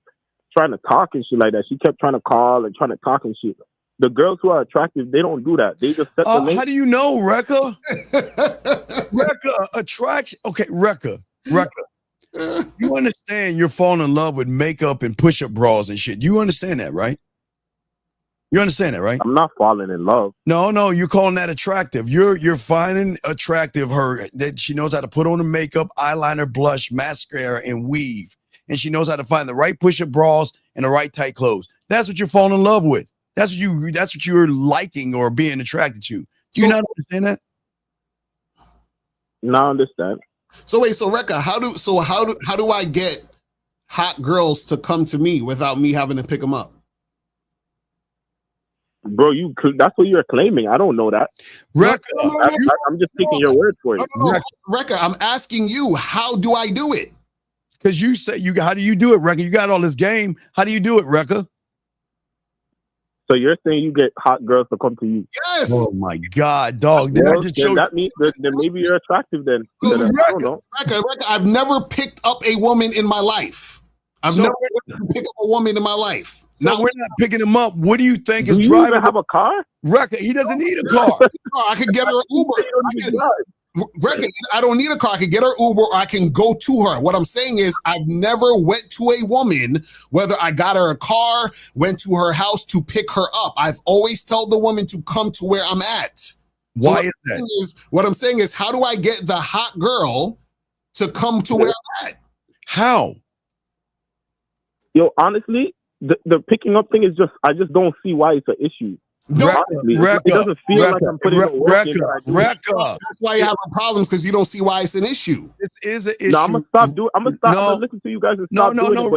trying to talk and shit like that. She kept trying to call and trying to talk and shit. The girls who are attractive, they don't do that. They just set the link. How do you know, Rekka? Rekka, attraction. Okay, Rekka. You understand you're falling in love with makeup and push-up bras and shit. You understand that, right? You understand that, right? I'm not falling in love. No, you're calling that attractive. You're finding attractive her that she knows how to put on the makeup, eyeliner, blush, mascara, and weave. And she knows how to find the right push-up bras and the right tight clothes. That's what you're falling in love with. That's what you're liking or being attracted to. Do you not understand that? No, I understand. So wait, so Rekka, how do I get hot girls to come to me without me having to pick them up? Bro, that's what you're claiming. I don't know that. Rekka, I'm just taking your word for it. No. Rekka, I'm asking you, how do I do it? Because you say how do you do it, Rekka? You got all this game. How do you do it, Rekka? So you're saying you get hot girls to come to you? Yes. Oh my God, dog! Did I just show that means then maybe you're attractive then. I don't know. Rekka, I've never picked up a woman in my life. I've never picked up a woman in my life. So we're not picking him up. What do you think is driving? Do you even have a car? Rekka, he doesn't need a car. I could get her an Uber. Rekka, I don't need a car. I can get her Uber or I can go to her. What I'm saying is I've never went to a woman, whether I got her a car, went to her house to pick her up. I've always told the woman to come to where I'm at. Why is that? What I'm saying is, how do I get the hot girl to come to where I'm at? How? Yo, honestly, the picking up thing is I just don't see why it's an issue. Rekka, it doesn't feel like I'm putting the work in. Rekka. That's why you're having problems, because you don't see why it's an issue. This is an issue. No, I'm gonna stop. I'm gonna listen to you guys and stop doing it.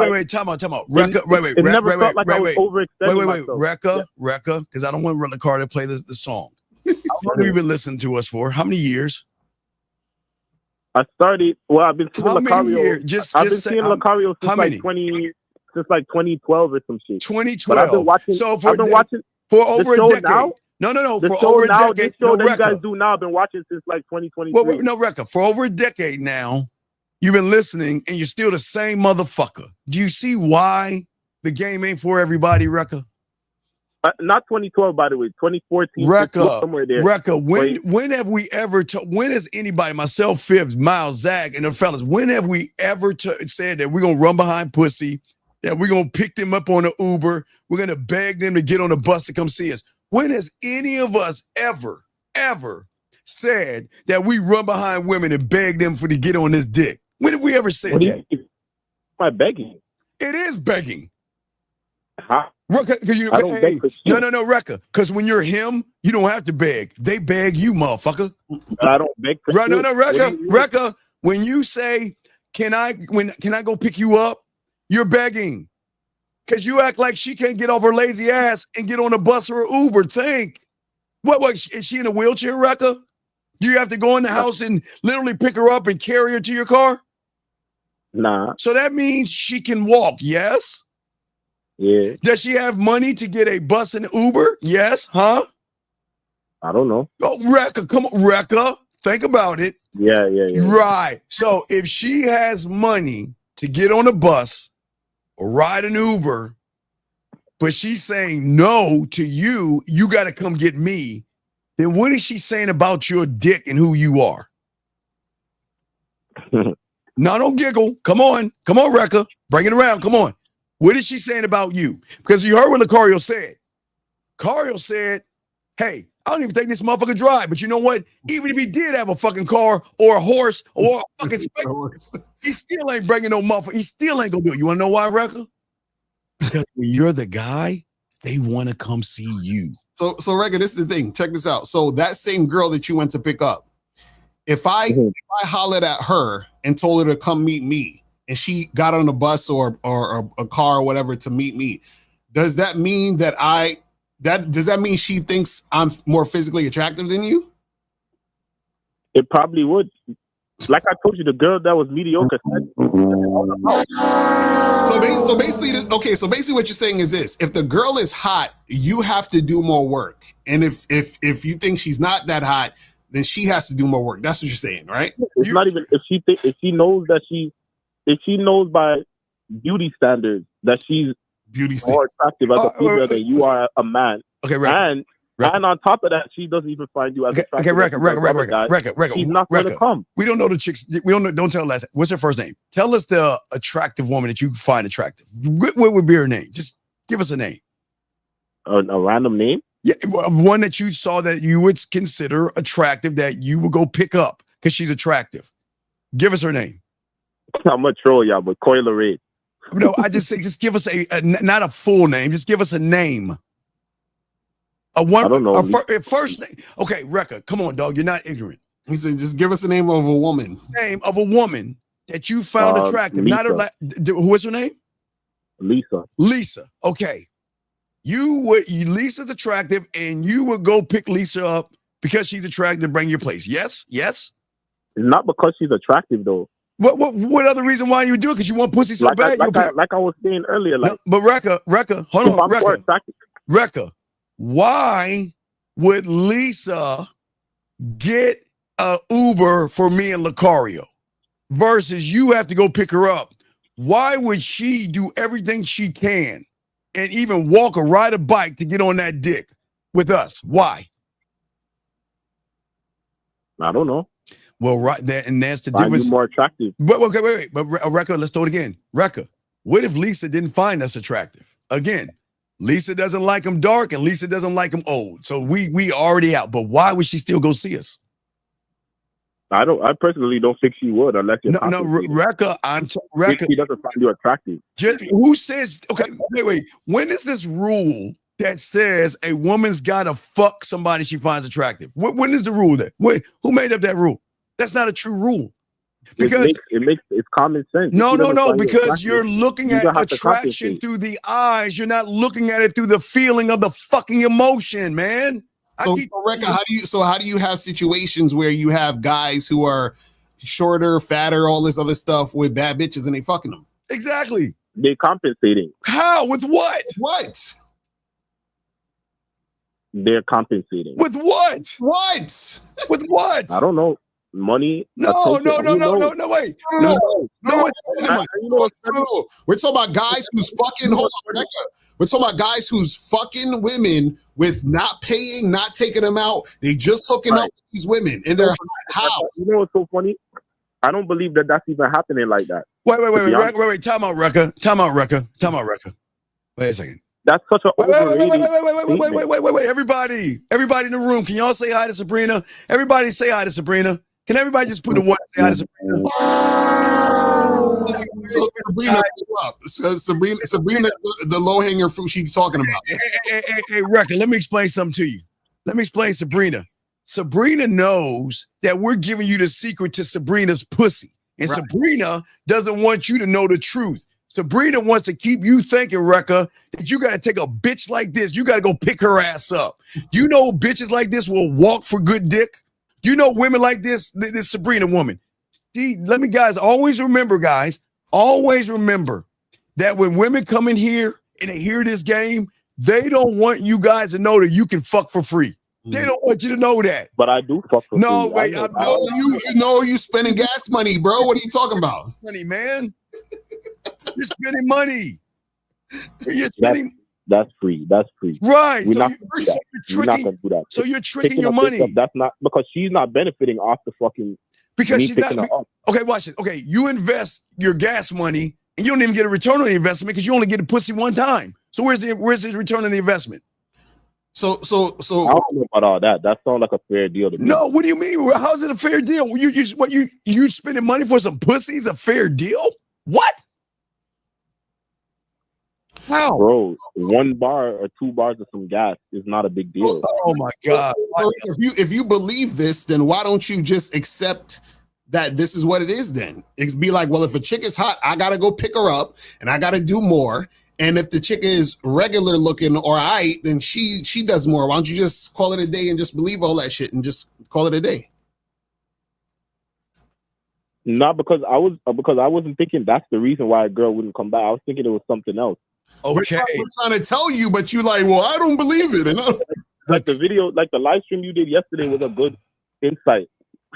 Wait. Time out. Rekka, wait. It never felt like I was overextending myself. Rekka, because I don't want Rilla Carter to play the song. How long have you been listeing to us for? How many years? I started. Well, I've been seeing Lucario. I've been seeing Lucario since like 2012 or some shit. 2012. But I've been watching. I've been watching for over a decade. Now? No. The For show over now, a decade. the show that you guys do now, I've been watching since like 2023. Well, no, Rekka, for over a decade now, you've been listening, and you're still the same motherfucker. Do you see why the game ain't for everybody, Rekka? Not 2012, by the way. 2014. Rekka, somewhere there. Rekka, when have we ever? When has anybody, myself, Fibs, Miles, Zach, and the fellas, when have we ever said that we're gonna run behind pussy? That we're going to pick them up on an Uber. We're going to beg them to get on the bus to come see us. When has any of us ever said that we run behind women and beg them to get on this dick? When have we ever said that? Am I begging? It is begging. Huh? Rekka, I don't beg for shit. No, Rekka. Because when you're him, you don't have to beg. They beg you, motherfucker. I don't beg for shit. No, Rekka. When you say, can I go pick you up? You're begging because you act like she can't get off her lazy ass and get on a bus or an Uber. Think, what is she in a wheelchair, Rekka? Do you have to go in the house and literally pick her up and carry her to your car? Nah. So that means she can walk, yes? Yeah. Does she have money to get a bus and Uber? Yes, huh? I don't know. Oh, Rekka, come on, Rekka. Think about it. Yeah. Right. So if she has money to get on a bus or ride an Uber, but she's saying no to you, you got to come get me, then what is she saying about your dick and who you are? No, don't giggle. Come on, Rekka. Bring it around. Come on. What is she saying about you? Because you heard what Lucario said. Lucario said, hey, I don't even think this motherfucker drive, but you know what? Even if he did have a fucking car or a horse or a fucking space, he still ain't bringing no motherfucker. He still ain't gonna do it. You wanna know why, Rekka? Because when you're the guy, they want to come see you. So Rekka, this is the thing. Check this out. So that same girl that you went to pick up, if I hollered at her and told her to come meet me, and she got on a bus or a car or whatever to meet me, does that mean that does that mean she thinks I'm more physically attractive than you? It probably would. Like I told you, the girl that was mediocre said. So basically what you're saying is this: if the girl is hot, you have to do more work, and if you think she's not that hot, then she has to do more work. That's what you're saying, right? It's not even if she knows by beauty standards that she's more attractive as a female than you are a man. Okay, record. And on top of that, she doesn't even find you as attractive. Okay, record. She's not going to come. We don't know the chicks. We don't know. Don't tell us. What's her first name? Tell us the attractive woman that you find attractive. What would be her name? Just give us a name. A random name? Yeah, one that you saw that you would consider attractive that you would go pick up because she's attractive. Give us her name. I'm gonna troll y'all, but Coil Ray. No, I just say, just give us a not a full name. Just give us a name. I don't know. A first name. Okay, Rekka, come on, dog. You're not ignorant. He said, just give us the name of a woman. Name of a woman that you found attractive. Lisa. Not what's her name? Lisa. Lisa. Okay. Lisa's attractive, and you would go pick Lisa up because she's attractive to bring your place. Yes? Yes? It's not because she's attractive, though. What other reason why you do it? Because you want pussy so bad? Like I was saying earlier. Like, no, but Rekka, hold on. Rekka, why would Lisa get a Uber for me and Lucario versus you have to go pick her up? Why would she do everything she can and even walk or ride a bike to get on that dick with us? Why? I don't know. Well, right there, and that's the Find difference. you more attractive. But okay, wait. But Rekka, let's do it again. Rekka, what if Lisa didn't find us attractive? Again, Lisa doesn't like him dark, and Lisa doesn't like him old. So we already out. But why would she still go see us? I personally don't think she would unless you're Rekka, Rekka. She doesn't find you attractive. Who says? Okay, wait. When is this rule that says a woman's got to fuck somebody she finds attractive? When is the rule there? Wait, who made up that rule? That's not a true rule. Because it's common sense. No, because you're looking at attraction through the eyes. You're not looking at it through the feeling of the fucking emotion, man. So, Rekka, how do you have situations where you have guys who are shorter, fatter, all this other stuff with bad bitches and they fucking them? Exactly. They're compensating. How? With what? What? They're compensating. With what? What? With what? I don't know. Money. No, wait. We're talking about guys who's fucking. Hold on, Rekka. We're talking about guys who's fucking women with not paying, not taking them out. They just hooking up with these women, and they're how? You know what's so funny? I don't believe that that's even happening like that. Wait. Time out, Rekka. Wait a second. That's such an overrated. Wait. Everybody in the room, can y'all say hi to Sabrina? Everybody say hi to Sabrina. Can everybody just put the one say hi to Sabrina? Sabrina, the low-hanging fruit she's talking about. Hey, Rekka, let me explain something to you. Let me explain Sabrina. Sabrina knows that we're giving you the secret to Sabrina's pussy. And Sabrina doesn't want you to know the truth. Sabrina wants to keep you thinking, Rekka, that you got to take a bitch like this. You got to go pick her ass up. Do you know bitches like this will walk for good dick? Do you know women like this Sabrina woman? Always remember that when women come in here and they hear this game, they don't want you guys to know that you can fuck for free. They don't want you to know that. But I do fuck for free. No, wait. You spending gas money, bro. What are you talking about? Money, man. You're spending money. That's free. Right. We're not gonna do that. So you're tricking your money. That's not because she's not benefiting off the fucking. Because she's not. Okay, watch it. Okay, you invest your gas money and you don't even get a return on the investment because you only get a pussy one time. So where's the return on the investment? So I don't know about all that. That sounds like a fair deal to me. No, what do you mean? How's it a fair deal? You spending money for some pussies a fair deal? What? How? Bro, 1 bar or 2 bars of some gas is not a big deal. Oh my God. If you believe this, then why don't you just accept that this is what it is then? It's be like, well, if a chick is hot, I got to go pick her up and I got to do more. And if the chick is regular looking or then she does more. Why don't you just call it a day and just believe all that shit and just call it a day? Not because I wasn't thinking that's the reason why a girl wouldn't come back. I was thinking it was something else. Okay, we're trying to tell you, but you like, well, I don't believe it. And like the video, like the live stream you did yesterday was a good insight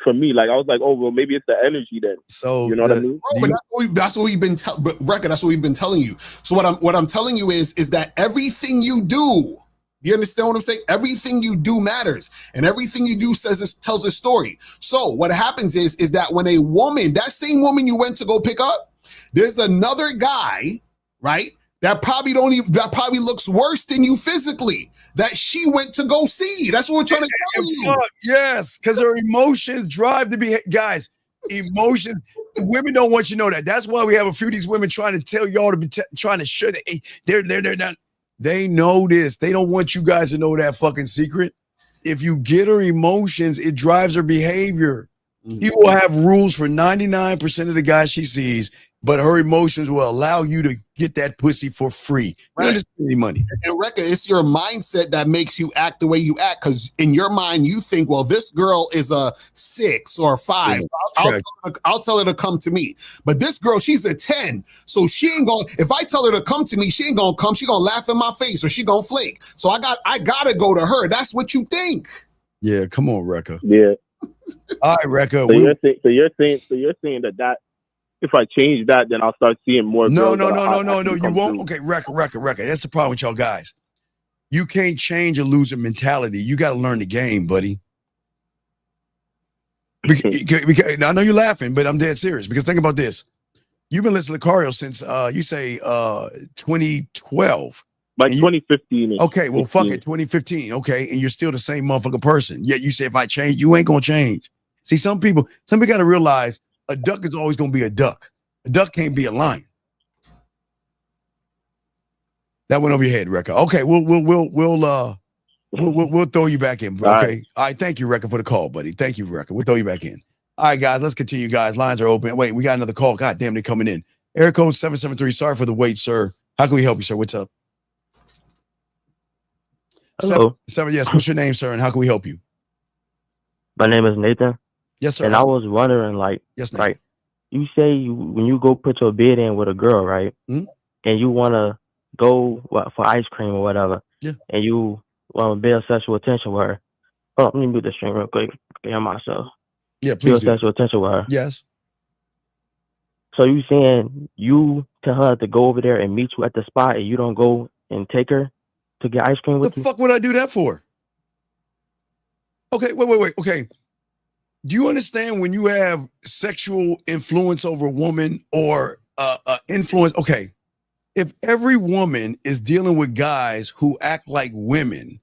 for me. Like I was like, oh well, maybe it's the energy then. So You know what I mean? Bro, but that's what we've been Record, that's what we've been telling you. So what I'm telling you is that everything you do, you understand what I'm saying? Everything you do matters, and everything you do tells a story. So what happens is that when a woman, that same woman you went to go pick up, there's another guy, right? That probably looks worse than you physically, that she went to go see. That's what we're trying to tell you. Yes, because her emotions drive the behavior. Guys, emotions. Women don't want you to know that. That's why we have a few of these women trying to tell y'all to be trying to show that they're not. They know this. They don't want you guys to know that fucking secret. If you get her emotions, it drives her behavior. You will have rules for 99% of the guys she sees, but her emotions will allow you to get that pussy for free. You don't spend any money. And Rekka, it's your mindset that makes you act the way you act, because in your mind you think, well, this girl is a 6 or 5. I'll tell her to come to me. But this girl, she's a 10. So she ain't gonna, if I tell her to come to me, she ain't gonna come. She gonna laugh in my face or she gonna flake. So I gotta go to her. That's what you think. Yeah, come on, Rekka. Yeah. All right, Rekka. So you're saying that if I change that, then I'll start seeing more. No. You won't. Okay, Rekka. That's the problem with y'all guys. You can't change a loser mentality. You got to learn the game, buddy. Because, I know you're laughing, but I'm dead serious. Because think about this: you've been listening to Lucario since you say 2012. By 2015. Okay, well, 16. Fuck it, 2015. Okay, and you're still the same motherfucking person. Yet you say if I change, you ain't gonna change. See, some people got to realize a duck is always gonna be a duck. A duck can't be a lion. That went over your head, Rekka. Okay, we'll throw you back in. Okay, all right. Thank you, Rekka, for the call, buddy. Thank you, Rekka. We'll throw you back in. All right, guys, let's continue, guys. Lines are open. Wait, we got another call. God damn, they're coming in. Area code 773. Sorry for the wait, sir. How can we help you, sir? What's up? Hello. Yes. What's your name, sir, and how can we help you? My name is Nathan. Yes, sir. And I was wondering, like you say when you go put your bid in with a girl, right? Mm-hmm. And you want to go for ice cream or whatever. Yeah. And you want to build sexual attention with her. Oh, let me mute the stream real quick. Hear myself. Yeah, please. Build sexual attention with her. Yes. So you saying you tell her to go over there and meet you at the spot, and you don't go and take her to get ice cream with you? What the fuck would I do that for? Okay, wait. Okay. Do you understand when you have sexual influence over a woman or influence? Okay. If every woman is dealing with guys who act like women,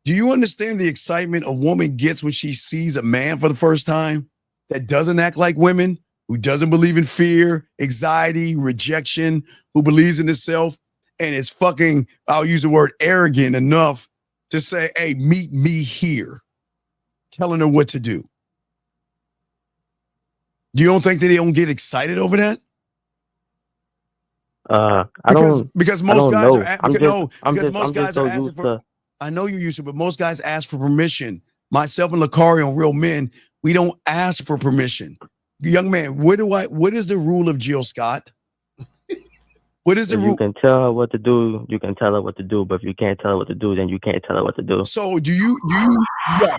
do you understand the excitement a woman gets when she sees a man for the first time that doesn't act like women, who doesn't believe in fear, anxiety, rejection, who believes in herself and is fucking, I'll use the word arrogant enough to say, hey, meet me here, telling her what to do? You don't think that they don't get excited over that? Because most guys know. are asking for. I know you're used to, but most guys ask for permission. Myself and Lucario and real men, we don't ask for permission. Young man, what is the rule of Jill Scott? What is the rule? You can tell her what to do. You can tell her what to do, but if you can't tell her what to do, then you can't tell her what to do. So do you? Yeah.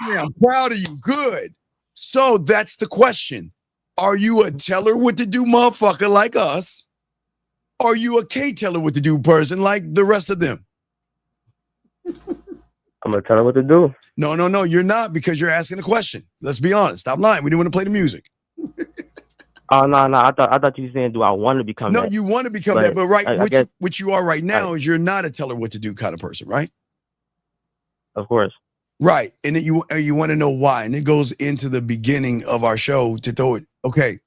I'm proud of you. Good. So that's the question. Are you a tell her what to do motherfucker like us? Or are you a can't tell her what to do person like the rest of them? I'm going to tell her what to do. No, you're not, because you're asking a question. Let's be honest. Stop lying. We didn't want to play the music. Oh, no. I thought you were saying, do I want to become that? No, you want to become that, but right, which you are right now is you're not a tell her what to do kind of person, right? Of course. Right. And then you want to know why. And it goes into the beginning of our show to throw it. Okay.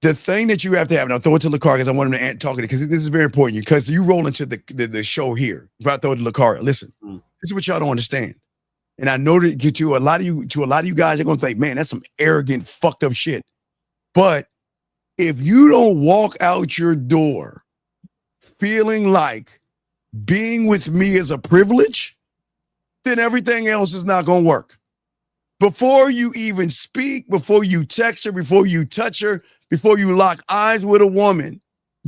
The thing that you have to have, and I'll throw it to Lucario because I want him to talk to it, because this is very important, because you roll into the show here. If I throw it to Lucario, listen, this is what y'all don't understand. And I know that to a lot of you guys are going to think, man, that's some arrogant, fucked up shit. But if you don't walk out your door feeling like being with me is a privilege, then everything else is not going to work. Before you even speak, before you text her, before you touch her, before you lock eyes with a woman,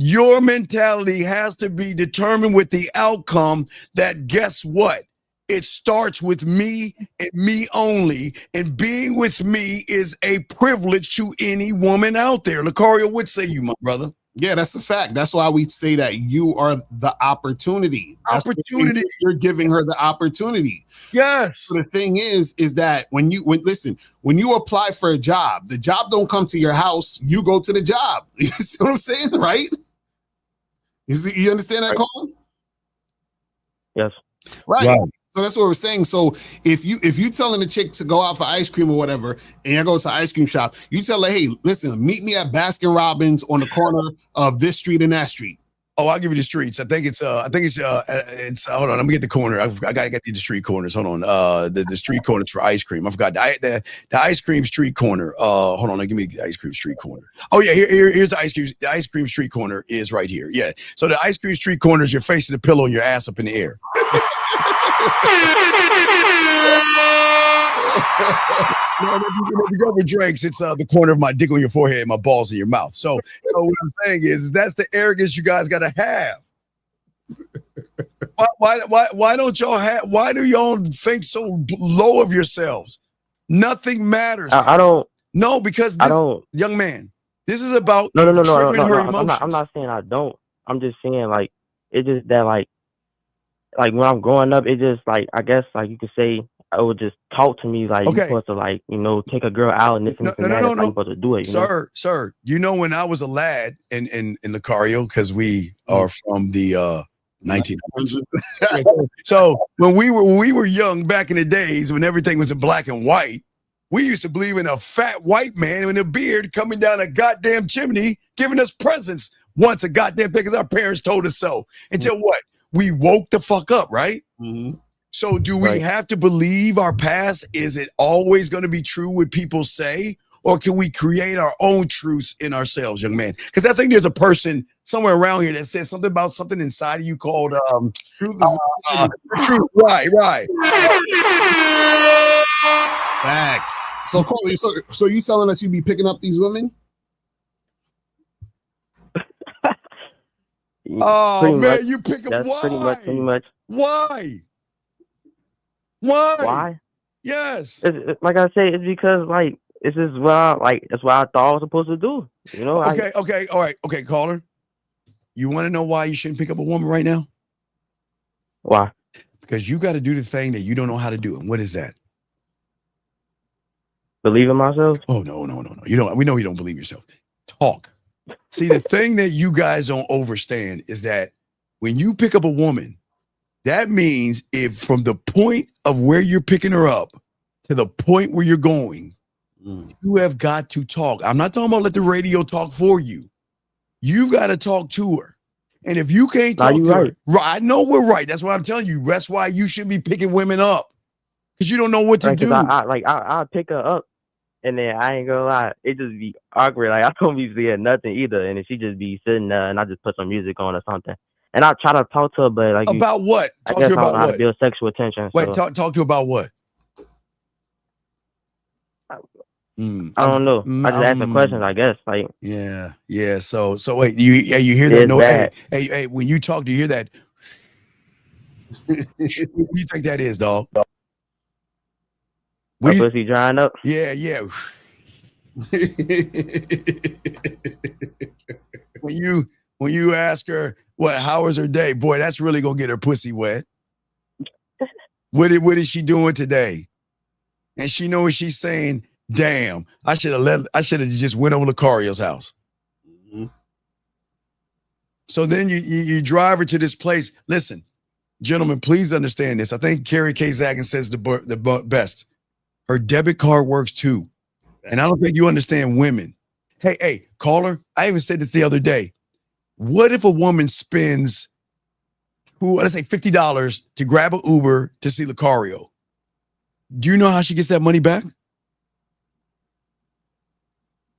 Your mentality has to be determined with the outcome that guess what? It starts with me and me only. And being with me is a privilege to any woman out there. Lucario, what say you, my brother? Yeah, that's a fact. That's why we say that you are the opportunity. Opportunity. You're giving her the opportunity. Yes. So the thing is that when you apply for a job, the job don't come to your house. You go to the job. You see what I'm saying, right? You understand that, Colin? Yes. Right. So that's what we're saying. So if you telling a chick to go out for ice cream or whatever, and you go to the ice cream shop, you tell her, hey, listen, meet me at Baskin Robbins on the corner of this street and that street. Oh, I'll give you the streets. I think it's hold on, let me get the corner. I gotta get the street corners. Hold on. The street corners for ice cream. I forgot the ice cream street corner. Hold on, give me the ice cream street corner. Oh yeah, here's the ice cream. The ice cream street corner is right here. Yeah. So the ice cream street corner is you're facing the pillow and your ass up in the air. If you go for drinks, it's the corner of my dick on your forehead, my balls in your mouth. So what I'm saying is that's the arrogance you guys gotta have. Why don't y'all have? Why do y'all think so low of yourselves? Nothing matters. I don't. No, because I don't. young man. This is about No. her emotions. I'm not saying I don't. I'm just saying like it's just that like when I'm growing up, it just like I guess like you could say I would just talk to me like you're supposed to like take a girl out and this and that. That's how you're supposed to do it, sir. You know when I was a lad in Lucario, because we are from the 1900s. So when we were young back in the days when everything was in black and white, we used to believe in a fat white man with a beard coming down a goddamn chimney giving us presents once a goddamn thing because our parents told us so. Until what? We woke the fuck up, right? Mm-hmm. So do we have to believe our past? Is it always going to be true what people say? Or can we create our own truths in ourselves, young man? Because I think there's a person somewhere around here that says something about something inside of you called truth. Truth. Right. Facts. So, Coley, so you telling us you be picking up these women? Oh pretty man, much. you pick up. That's Why? pretty much. Why? Why? Yes. It's, like I say, it's because like it's just that's what I thought I was supposed to do. Okay. All right. Okay, caller. You want to know why you shouldn't pick up a woman right now? Why? Because you got to do the thing that you don't know how to do. And what is that? Believe in myself? Oh no. You don't. We know you don't believe yourself. Talk. See, the thing that you guys don't understand is that when you pick up a woman, that means if from the point of where you're picking her up to the point where you're going, you have got to talk. I'm not talking about let the radio talk for you. You got to talk to her. And if you can't talk to her, I know we're right. That's why I'm telling you. That's why you should be picking women up because you don't know what to do. I pick her up. And then I ain't gonna lie, it just be awkward. Like I don't be saying nothing either, and then she just be sitting there, and I just put some music on or something. And I try to talk to her, but like about what? I guess I don't know how to build sexual attention. Wait, talk to her about what? I don't know. I just ask her questions. I guess like yeah. So wait, you hear that? No, hey, when you talk, do you hear that? What do you think that is, dog? Her pussy drying up? Yeah. when you ask her how was her day, boy, that's really gonna get her pussy wet. What is she doing today? And she knows she's saying, damn, I should have just went over to Lucario's house. Mm-hmm. So then you drive her to this place. Listen, gentlemen, please understand this. I think Carrie K. Zagan says the best. Her debit card works too. And I don't think you understand women. Hey, caller, I even said this the other day. What if a woman spends, let's say $50 to grab an Uber to see Lucario? Do you know how she gets that money back?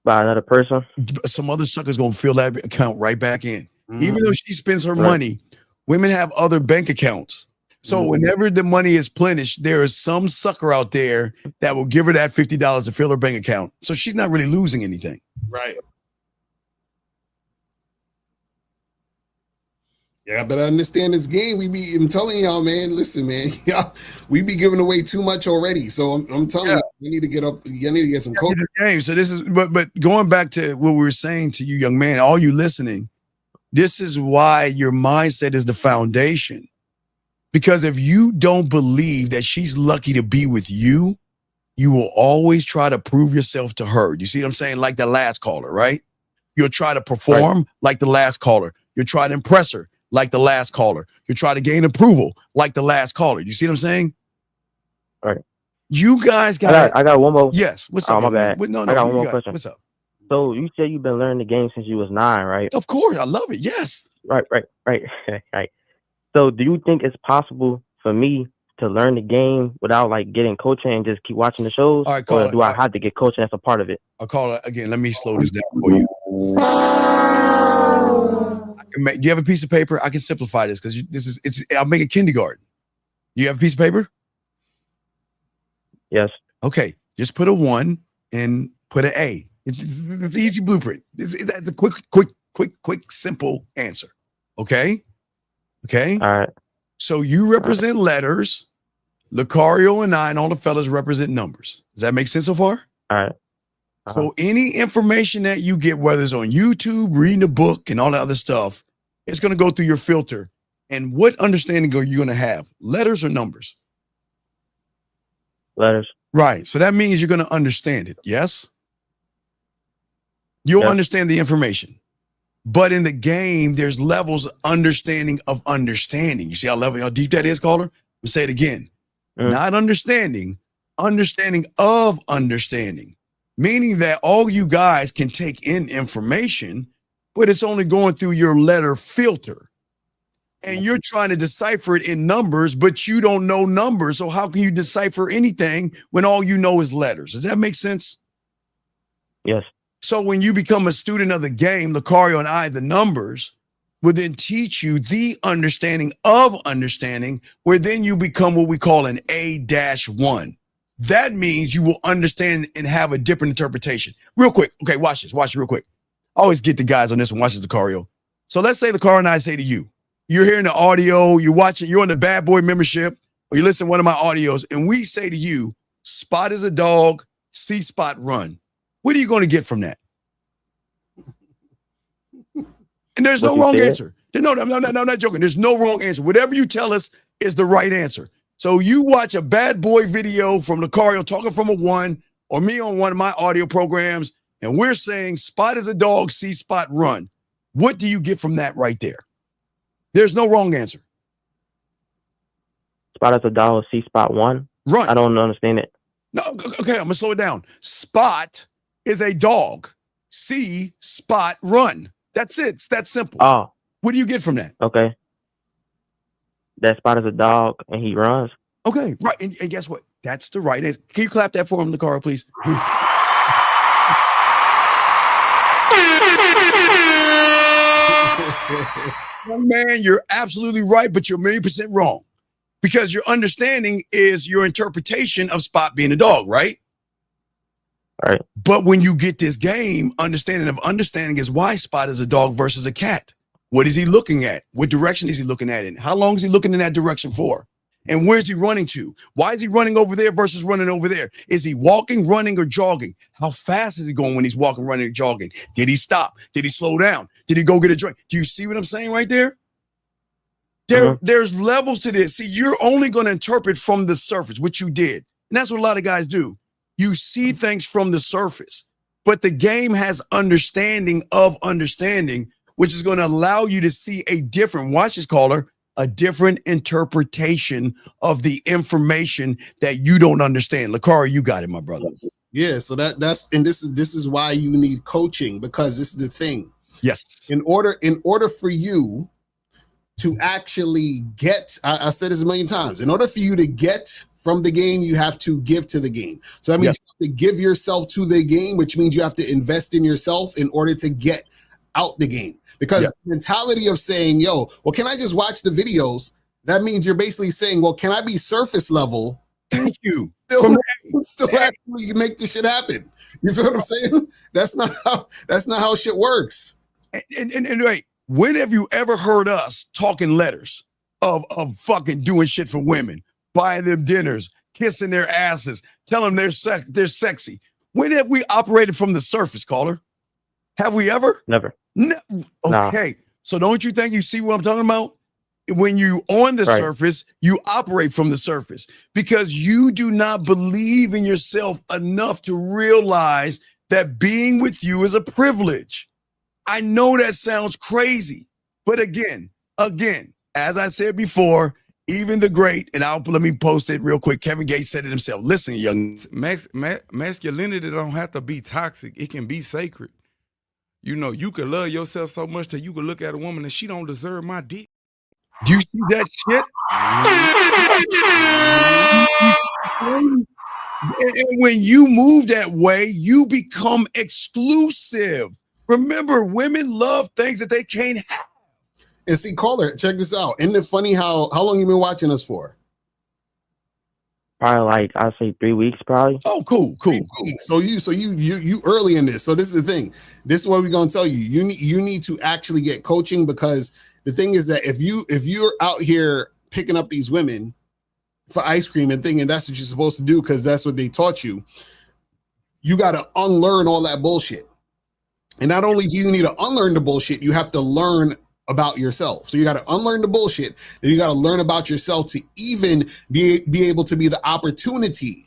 By another person? Some other sucker's going to fill that account right back in. Mm-hmm. Even though she spends her money, women have other bank accounts. So whenever the money is plenished, there is some sucker out there that will give her that $50 to fill her bank account. So she's not really losing anything. Right. Yeah, but I understand this game. I'm telling y'all, man. Listen, man. Yeah, we be giving away too much already. So I'm telling you, you need to get up. You need to get some coaching. This game. So this is, but going back to what we were saying to you, young man, all you listening, this is why your mindset is the foundation. Because if you don't believe that she's lucky to be with you, you will always try to prove yourself to her. You see what I'm saying? Like the last caller, right? You'll try to perform like the last caller. You'll try to impress her like the last caller. You'll try to gain approval like the last caller. You see what I'm saying? All right. You guys got. I got one more. Yes. What's up? Oh, my bad. No, I got one more question. What's up? So you said you've been learning the game since you was 9, right? Of course, I love it. Yes. Right. Right. So do you think it's possible for me to learn the game without like getting coaching and just keep watching the shows? All right, or do I have to get coaching as a part of it? I'll call it again. Let me slow this down for you. Do you have a piece of paper? I can simplify this because I'll make it kindergarten. Do you have a piece of paper? Yes. Okay. Just put a 1 and put an A. It's an easy blueprint. That's a quick, simple answer. Okay. All right. So you represent letters. Lucario and I and all the fellas represent numbers. Does that make sense so far? All right. So any information that you get, whether it's on YouTube, reading a book, and all that other stuff, it's going to go through your filter. And what understanding are you going to have? Letters or numbers? Letters. Right. So that means you're going to understand it. Yes? You'll understand the information. But in the game, there's levels of understanding. You see how deep that is, caller? I'll say it again. Not understanding of understanding. Meaning that all you guys can take in information, but it's only going through your letter filter. And you're trying to decipher it in numbers, but you don't know numbers. So how can you decipher anything when all you know is letters? Does that make sense? Yes. So when you become a student of the game, Lucario and I, the numbers will then teach you the understanding of understanding, where then you become what we call an A-1. That means you will understand and have a different interpretation. Real quick. Okay, watch this. Watch it real quick. I always get the guys on this one. Watch this, Lucario. So let's say Lucario and I say to you, you're hearing the audio, you're watching, you're on the Bad Boy membership, or you listen to one of my audios, and we say to you, Spot is a dog, see Spot run. What are you going to get from that? And there's no wrong answer. No, I'm not joking. There's no wrong answer. Whatever you tell us is the right answer. So you watch a Bad Boy video from Lucario talking from a 1, or me on one of my audio programs, and we're saying Spot is a dog, see Spot run. What do you get from that right there? There's no wrong answer. Spot is a dog, see Spot run. I don't understand it. No, okay, I'm gonna slow it down. Spot is a dog, see Spot run. That's it. It's that simple. Oh. What do you get from that? Okay. That Spot is a dog and he runs. Okay, right. And guess what? That's the right answer. Can you clap that for him, Lucario, please? Man, you're absolutely right, but you're 1,000,000% wrong. Because your understanding is your interpretation of Spot being a dog, right? Right. But when you get this game, understanding of understanding is why Spot is a dog versus a cat. What is he looking at? What direction is he looking at in? How long is he looking in that direction for? And where is he running to? Why is he running over there versus running over there? Is he walking, running, or jogging? How fast is he going when he's walking, running, or jogging? Did he stop? Did he slow down? Did he go get a drink? Do you see what I'm saying right there? There's levels to this. See, you're only going to interpret from the surface, which you did. And that's what a lot of guys do. You see things from the surface, but the game has understanding of understanding, which is going to allow you to see a different, watch this, caller, a different interpretation of the information that you don't understand. Lucario, you got it, my brother. Yeah, so this is why you need coaching, because this is the thing. Yes. In order for you to actually get, I said this a million times, in order for you to get from the game, you have to give to the game. So that means you have to give yourself to the game, which means you have to invest in yourself in order to get out the game. Because the mentality of saying, yo, well, can I just watch the videos? That means you're basically saying, well, can I be surface level? Thank you. Still actually make this shit happen. You feel what I'm saying? That's not how shit works. And wait, when have you ever heard us talking letters of fucking doing shit for women, buying them dinners, kissing their asses, telling them they're sexy? When have we operated from the surface, caller? Have we ever? Never. No. Nah. Okay. So don't you think you see what I'm talking about? When you on the surface, you operate from the surface because you do not believe in yourself enough to realize that being with you is a privilege. I know that sounds crazy, but again, as I said before, even the great, and let me post it real quick. Kevin Gates said it himself. Listen, young masculinity don't have to be toxic. It can be sacred. You know, you could love yourself so much that you could look at a woman and she don't deserve my dick. Do you see that shit? And when you move that way, you become exclusive. Remember, women love things that they can't have. And see, caller, check this out. Isn't it funny how long you been watching us for? Probably like I'd say 3 weeks, probably. Oh, cool. So you early in this. So this is the thing. This is what we're gonna tell you. You need to actually get coaching, because the thing is that if you're out here picking up these women for ice cream and thinking that's what you're supposed to do because that's what they taught you, you got to unlearn all that bullshit. And not only do you need to unlearn the bullshit, you have to learn about yourself. So you got to unlearn the bullshit, then you got to learn about yourself to even be able to be the opportunity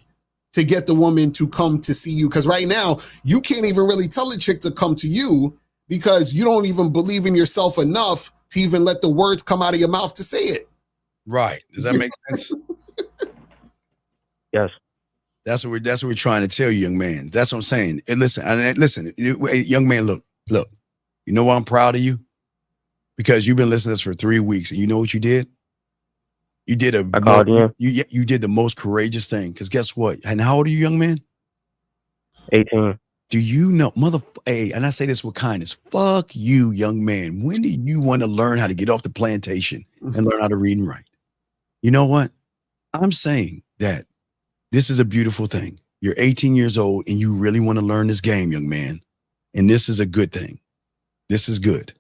to get the woman to come to see you. Because right now, you can't even really tell a chick to come to you because you don't even believe in yourself enough to even let the words come out of your mouth to say it. Right. Does that make sense? Yes. That's what we're trying to tell you, young man. That's what I'm saying. And listen, young man, look. You know why I'm proud of you? Because you've been listening to us for 3 weeks, and you know what you did? You did you did the most courageous thing. Because guess what? And how old are you, young man? 18. Do you know, and I say this with kindness, fuck you, young man. When do you want to learn how to get off the plantation and learn how to read and write? You know what? I'm saying that this is a beautiful thing. You're 18 years old and you really want to learn this game, young man. And this is a good thing. This is good.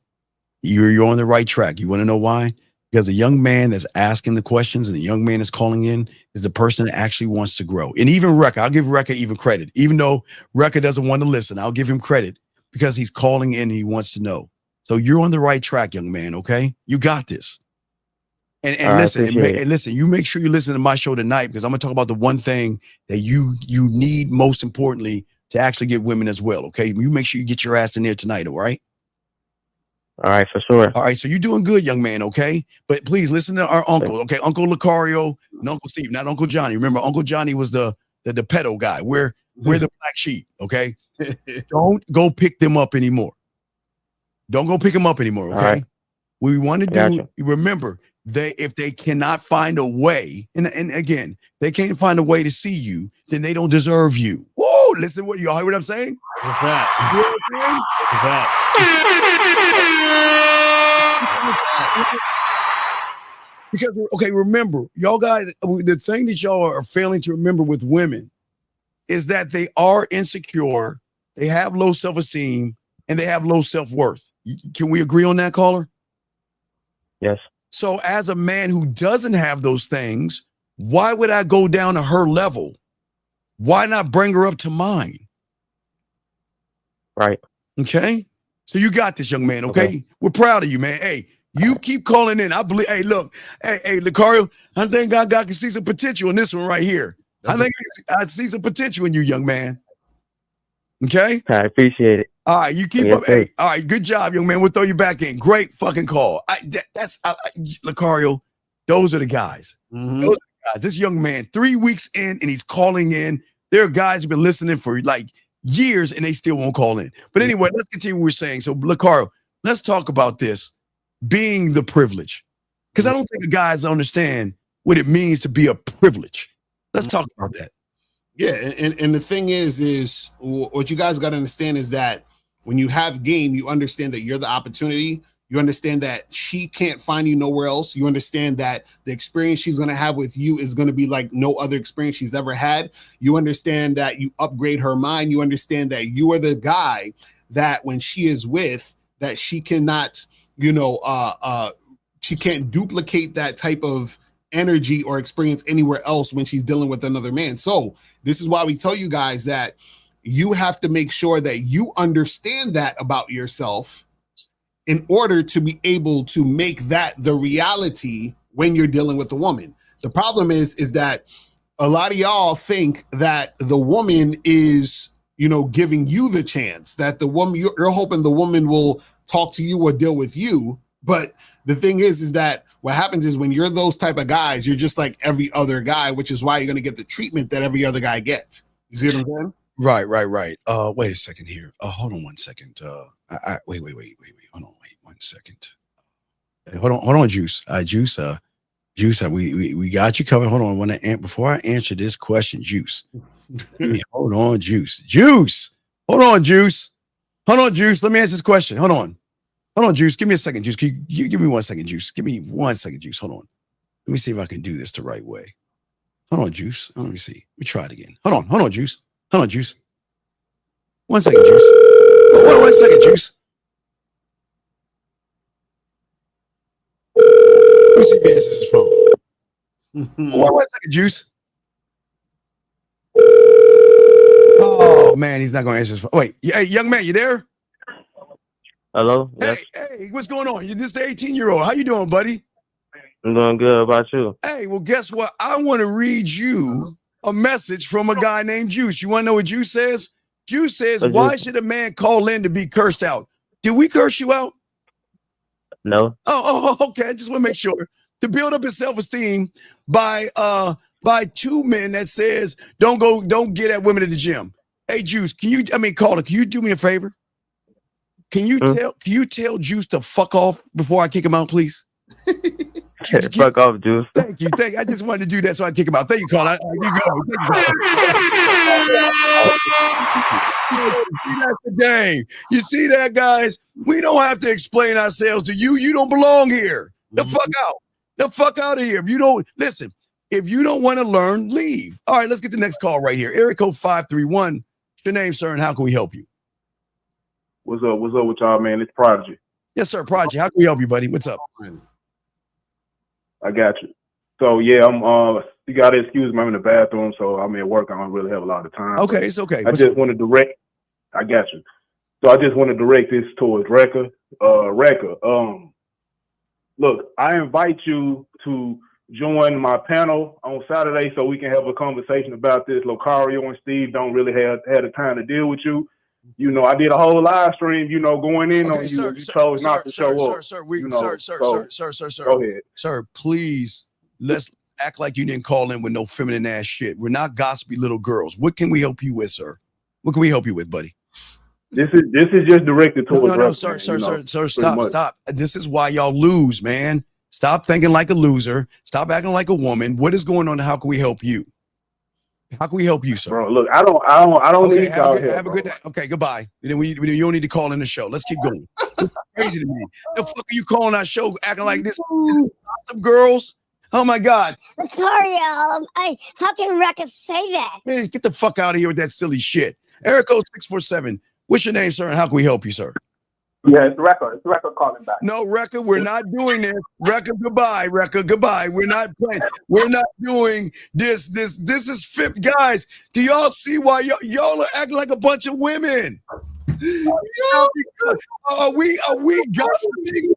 You're on the right track. You want to know why? Because a young man that's asking the questions and the young man that's calling in is the person that actually wants to grow. And even Rekka, I'll give Rekka even credit. Even though Rekka doesn't want to listen, I'll give him credit because he's calling in and he wants to know. So you're on the right track, young man, okay? You got this. And listen, you make sure you listen to my show tonight because I'm going to talk about the one thing that you need most importantly to actually get women as well, okay? You make sure you get your ass in there tonight, all right? All right, for sure. All right, so you're doing good, young man, okay? But please listen to our uncle, okay? Uncle Lucario and Uncle Steve, not Uncle Johnny. Remember, Uncle Johnny was the pedo guy. We're the black sheep, okay? Don't go pick them up anymore. Don't go pick them up anymore, okay? Right. What we want to do, remember, if they cannot find a way, and again, they can't find a way to see you, then they don't deserve you. Whoa, listen, y'all hear what I'm saying? It's a fact. It's a fact. Because, okay, remember, y'all guys, the thing that y'all are failing to remember with women is that they are insecure, they have low self-esteem, and they have low self-worth. Can we agree on that, caller? Yes. So as a man who doesn't have those things, why would I go down to her level? Why not bring her up to mine? Right. Okay. So you got this, young man. Okay. We're proud of you, man. Hey, you keep calling in. I believe. Hey, look. Hey, Lucario, I think I can see some potential in this one right here. I think I see some potential in you, young man. Okay. I appreciate it. All right, you keep up. Hey, all right, good job, young man. We'll throw you back in. Great fucking call. That's Lucario. Those are the guys. Mm-hmm. Those are the guys. This young man, 3 weeks in, and he's calling in. There are guys who've been listening for like years, and they still won't call in. But anyway, let's continue what we're saying. So, Lucario, let's talk about this being the privilege, because I don't think the guys understand what it means to be a privilege. Let's talk about that. Yeah, and the thing is what you guys got to understand is that when you have game, you understand that you're the opportunity. You understand that she can't find you nowhere else. You understand that the experience she's going to have with you is going to be like no other experience she's ever had. You understand that you upgrade her mind. You understand that you are the guy that when she is with, that she cannot she can't duplicate that type of energy or experience anywhere else when she's dealing with another man. So this is why we tell you guys that you have to make sure that you understand that about yourself in order to be able to make that the reality when you're dealing with the woman. The problem is that a lot of y'all think that the woman is, giving you the chance, that the woman, you're hoping the woman will talk to you or deal with you. But the thing is that what happens is when you're those type of guys, you're just like every other guy, which is why you're going to get the treatment that every other guy gets. You see what I'm saying? Right. Wait a second here. Hold on 1 second. Wait. Hold on, wait 1 second. Hold on, Juice. Juice, we got you covered. Hold on. Before I answer this question, Juice. Hold on, Juice. Hold on, Juice. Let me answer this question. Hold on, Juice. Give me a second, Juice. Can you give me 1 second, Juice? Give me 1 second, Juice. Hold on. Let me see if I can do this the right way. Hold on, Juice. Let me see. Let me try it again. Hold on, Juice. 1 second, Juice. 1 second, Juice. Let me see if he answers his phone. 1 second, Juice. Oh man, he's not going to answer his phone. Wait, hey, young man, you there? Hello. Yes. Hey, what's going on? You're just the 18-year-old. How you doing, buddy? I'm doing good. How about you? Hey, well, guess what? I want to read you a message from a guy named Juice. You want to know what Juice says? Juice says, why should a man call in to be cursed out? Did we curse you out? No. Oh, okay. I just want to make sure. To build up his self-esteem by two men that says, don't get at women at the gym. Hey, Juice, Caller, can you do me a favor? Can you tell Juice to fuck off before I kick him out, please? Fuck off, Juice. Thank you. I just wanted to do that so I kick him out. Thank you, Caller. You go. That's the game. You see that, guys? We don't have to explain ourselves to you. You don't belong here. The fuck out. The fuck out of here. If you don't listen, if you don't want to learn, leave. All right, let's get the next call right here. Area code 531. What's your name, sir, and how can we help you? What's up with y'all, man? It's Prodigy. Yes, sir, Prodigy. How can we help you, buddy? What's up? I got you. So yeah, I'm you gotta excuse me, I'm in the bathroom, so I'm at work. I don't really have a lot of time. Okay, it's okay. I just want to direct. I got you. So I just want to direct this towards Rekka. Rekka, look, I invite you to join my panel on Saturday so we can have a conversation about this. Locario and Steve don't really have the time to deal with you. I did a whole live stream, going in on you. Sir, you chose not to show up. Sir, go ahead. Sir, please, let's act like you didn't call in with no feminine ass shit. We're not gossipy little girls. What can we help you with, sir? What can we help you with, buddy? This is just directed towards No, sir, stop. This is why y'all lose, man. Stop thinking like a loser. Stop acting like a woman. What is going on? How can we help you? How can we help you, sir? Bro, look, I don't need y'all help. Have a good day. Okay, goodbye. And then you don't need to call in the show. Let's keep going. It's crazy to me. The fuck are you calling our show acting like this? Some girls. Oh my God. Locario, how can Rekka say that? Man, get the fuck out of here with that silly shit. Area code 647. What's your name, sir, and how can we help you, sir? Yeah, it's Rekka. It's Rekka calling back. No, Rekka, we're not doing this. Rekka, goodbye. Rekka, goodbye. We're not playing. We're not doing this. This is fit. Guys, do y'all see why y'all are acting like a bunch of women? Are we gossiping?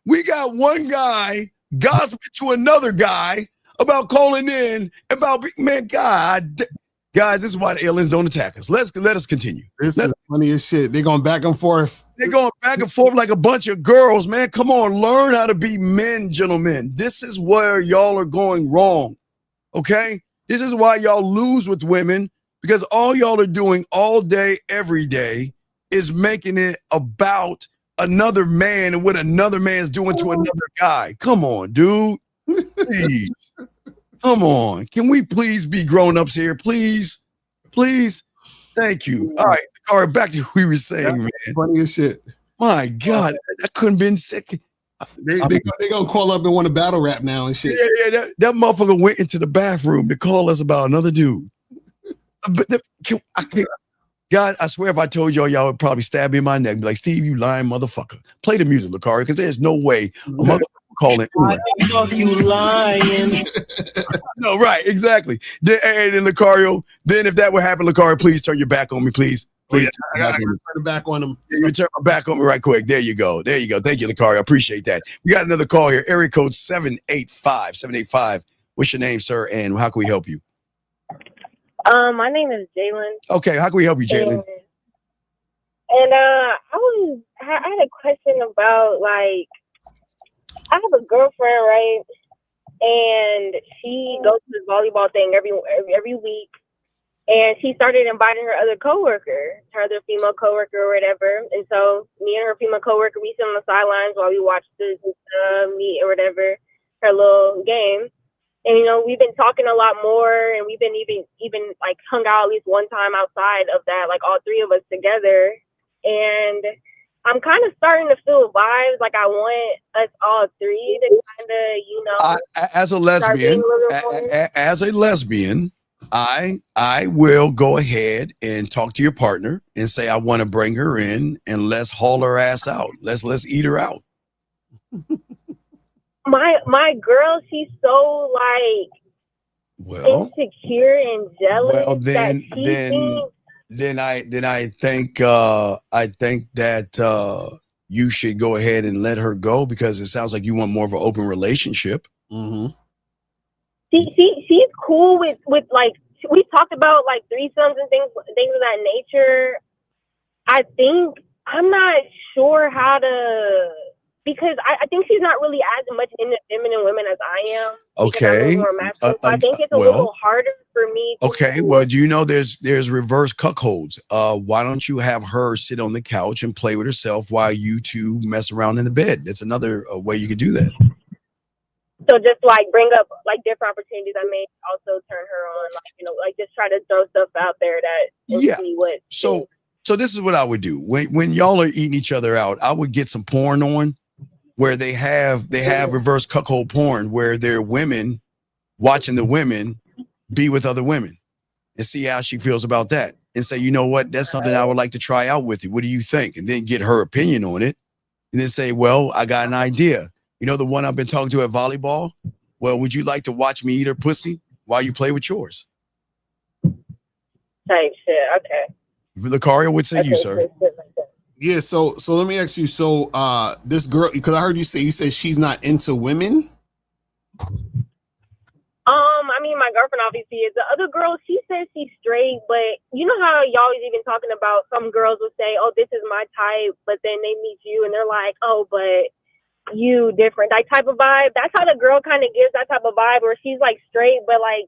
We got one guy gossiping to another guy about calling in about Guys, this is why the aliens don't attack us. Let us continue. This is funny as shit. They're going back and forth. They're going back and forth like a bunch of girls, man. Come on, learn how to be men, gentlemen. This is where y'all are going wrong, okay? This is why y'all lose with women, because all y'all are doing all day, every day is making it about another man and what another man's doing to another guy. Come on, dude. Please. Come on. Can we please be grown-ups here? Please. Thank you. All right. All right, back to what we were saying, man. Funny as shit. My God. I couldn't been sick. They gonna call up and want a battle rap now and shit. Yeah. That motherfucker went into the bathroom to call us about another dude. God, I swear if I told y'all would probably stab me in my neck. Be like, Steve, you lying motherfucker. Play the music, Lucario, because there's no way a motherfucker calling. Why the fuck you lying? No, right, exactly. And then Lucario, then if that would happen, Lucario, please turn your back on me, please. Please. I gotta turn the back on him. Yeah, you turn my back on me right quick. There you go. There you go. Thank you, Lucario. I appreciate that. We got another call here. Area code 785. What's your name, sir? And how can we help you? My name is Jalen. Okay, how can we help you, Jalen? And I had a question about, like, I have a girlfriend, right? And she goes to this volleyball thing every week. And she started inviting her other female coworker or whatever. And so me and her female coworker, we sit on the sidelines while we watch this meet or whatever, her little game. And, you know, we've been talking a lot more, and we've been even like hung out at least one time outside of that, like all three of us together. And I'm kind of starting to feel vibes. Like I want us all three to kind of, you know, as a lesbian, I will go ahead and talk to your partner and say I want to bring her in and let's haul her ass out. Let's eat her out. My girl, she's so like insecure and jealous. Well, then I think that you should go ahead and let her go, because it sounds like you want more of an open relationship. Mm-hmm. She's cool with like, we talked about like threesomes and things of that nature. I think I'm not sure how to, because I think she's not really as much into feminine women as I am. Okay. So I think it's a little harder for me. Okay. Well, do you know there's reverse cuckolds? Why don't you have her sit on the couch and play with herself while you two mess around in the bed? That's another way you could do that. So just like bring up like different opportunities. I may also turn her on, like, you know, like just try to throw stuff out there and see what. So this is what I would do when y'all are eating each other out. I would get some porn on, where they have reverse cuckold porn, where they're women watching the women be with other women, and see how she feels about that, and say, you know what, that's something I would like to try out with you. What do you think? And then get her opinion on it, and then say, well, I got an idea. You know, the one I've been talking to at volleyball? Well, would you like to watch me eat her pussy while you play with yours? Type shit. Okay. Lucario, what say you, sir? Yeah, so let me ask you. So this girl, because I heard you said she's not into women. I mean, my girlfriend obviously is. The other girl, she says she's straight, but you know how y'all always even talking about some girls will say, oh, this is my type, but then they meet you and they're like, oh, but you different, that type of vibe. That's how the girl kind of gives that type of vibe, where she's like straight, but like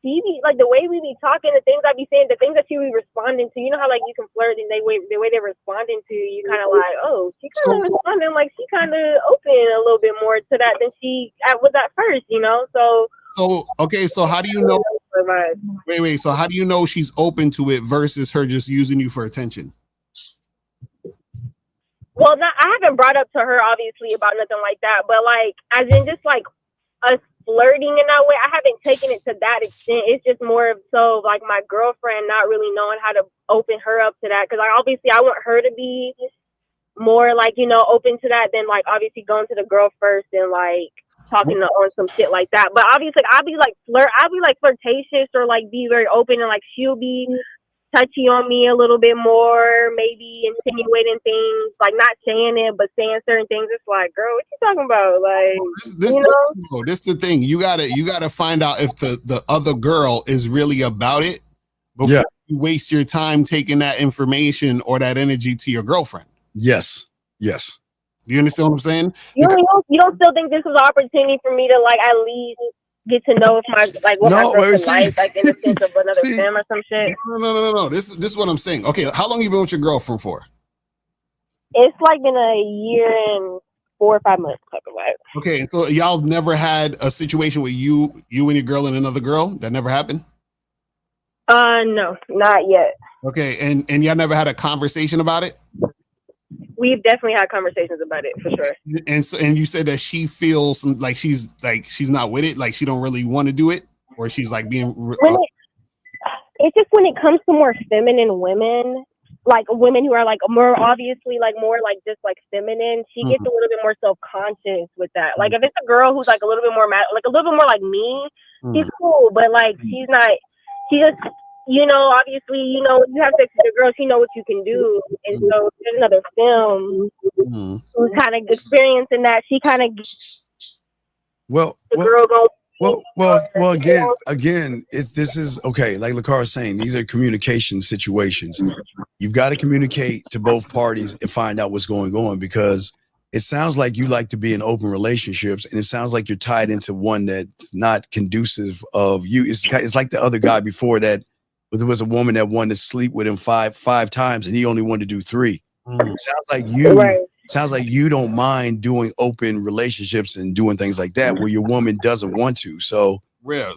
she be like, the way we be talking, the things I be saying, the things that she be responding to, you know how like you can flirt and the way they're responding to you, kind of like, oh, she kind of responding like she kind of open a little bit more to that than she was at first, you know. So okay, so how do you know? Wait. So how do you know she's open to it versus her just using you for attention? Well, I haven't brought up to her obviously about nothing like that, but like as in just like us flirting in that way, I haven't taken it to that extent. It's just more of so like my girlfriend not really knowing how to open her up to that, because like obviously I want her to be more like, you know, open to that than like obviously going to the girl first and like talking on some shit like that. But obviously I'll be like flirtatious or like be very open, and like she'll be touchy on me a little bit more, maybe insinuating things, like not saying it but saying certain things. It's like, girl, what you talking about? Like, this is the thing. You gotta find out if the other girl is really about it before you waste your time taking that information or that energy to your girlfriend. Yes. Do you understand what I'm saying? You don't still think this was an opportunity for me to like at least get to know if my like what my girlfriend like in the sense of another femme or some shit? No. This is what I'm saying. Okay, how long you been with your girlfriend for? It's like been a year and 4 or 5 months type of vibe. Okay, so y'all never had a situation with you and your girl and another girl? That never happened? No, not yet. Okay, and y'all never had a conversation about it? We've definitely had conversations about it for sure. And you said that she feels like she's not with it, like she don't really want to do it, or she's like being. It it's just when it comes to more feminine women, like women who are like more obviously like more like just like feminine, she gets a little bit more self-conscious with that. Like if it's a girl who's like a little bit more like a little bit more like me, she's cool, but like she just obviously, when you have sex with a girl, she know what you can do. And so there's another film who's kind of experiencing that. She kind of Well, again, if this is okay, like Lakar is saying, these are communication situations. You've got to communicate to both parties and find out what's going on, because it sounds like you like to be in open relationships, and it sounds like you're tied into one that's not conducive of you. It's like the other guy before that. There was a woman that wanted to sleep with him five times, and he only wanted to do 3. It sounds like you don't mind doing open relationships and doing things like that where your woman doesn't want to. So why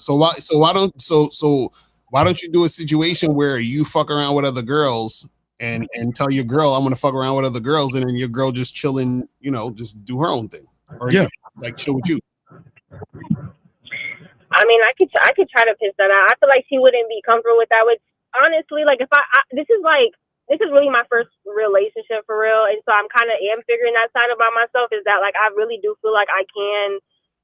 don't you do a situation where you fuck around with other girls and tell your girl I'm gonna fuck around with other girls, and then your girl just chilling, just do her own thing, or like chill with you. I mean, I could try to pitch that out. I feel like she wouldn't be comfortable with that. Which honestly, like if this is really my first relationship for real, and so I'm kind of figuring that side about myself, is that like I really do feel like I can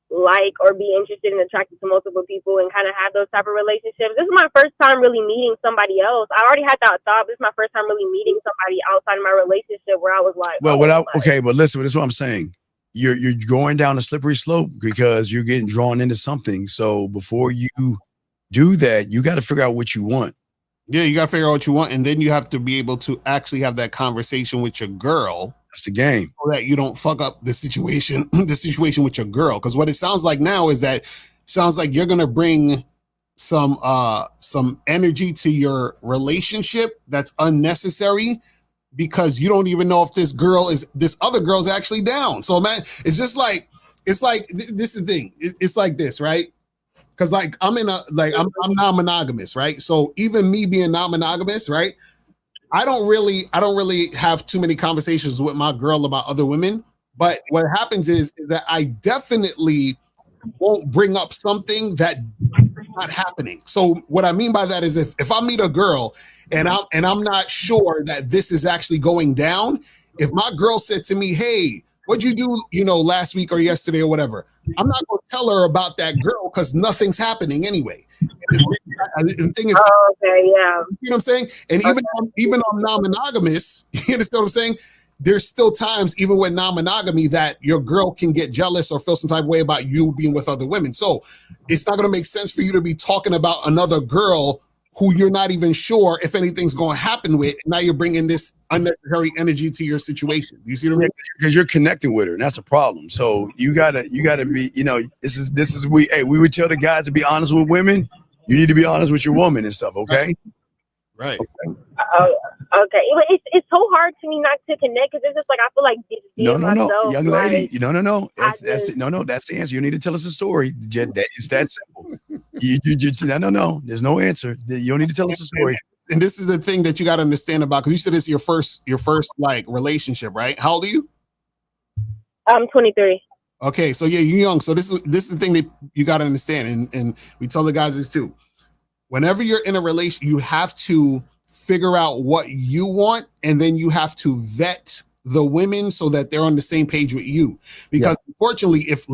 like or be interested and attracted to multiple people and kind of have those type of relationships. This is my first time really meeting somebody else. I already had that thought. But this is my first time really meeting somebody outside of my relationship where I was like, but listen, this is what I'm saying. You're going down a slippery slope because you're getting drawn into something. So before you do that, you got to figure out what you want. Yeah, you got to figure out what you want, and then you have to be able to actually have that conversation with your girl. That's the game. So that you don't fuck up the situation with your girl. Because what it sounds like now is that you're gonna bring some energy to your relationship that's unnecessary, because you don't even know if this other girl's actually down. So man, this is the thing. It's like this, right? Because like I'm non-monogamous, right? So even me being non-monogamous, right? I don't really have too many conversations with my girl about other women. But what happens is that I definitely won't bring up something that's not happening. So what I mean by that is if I meet a girl and I'm not sure that this is actually going down, if my girl said to me, "Hey, what'd you do, last week or yesterday or whatever?" I'm not going to tell her about that girl because nothing's happening anyway. And the thing is, okay, yeah, you know what I'm saying? And even on non-monogamous, you understand what I'm saying? There's still times, even with non-monogamy, that your girl can get jealous or feel some type of way about you being with other women. So it's not going to make sense for you to be talking about another girl who you're not even sure if anything's going to happen with. Now you're bringing this unnecessary energy to your situation. You see what I mean? Because you're connecting with her, and that's a problem. So you gotta be, this is we would tell the guys to be honest with women. You need to be honest with your woman and stuff, okay? Right. Okay. It's so hard to me not to connect, because it's just like I feel like no, young lady, no. That's the answer. You need to tell us a story. It's that simple. No. There's no answer. You don't need to tell us a story. And this is the thing that you got to understand about, because you said it's your first like relationship, right? How old are you? I'm 23. Okay, so yeah, you're young. So this is the thing that you got to understand, and we tell the guys this too. Whenever you're in a relation, you have to figure out what you want, and then you have to vet the women so that they're on the same page with you. Because unfortunately, if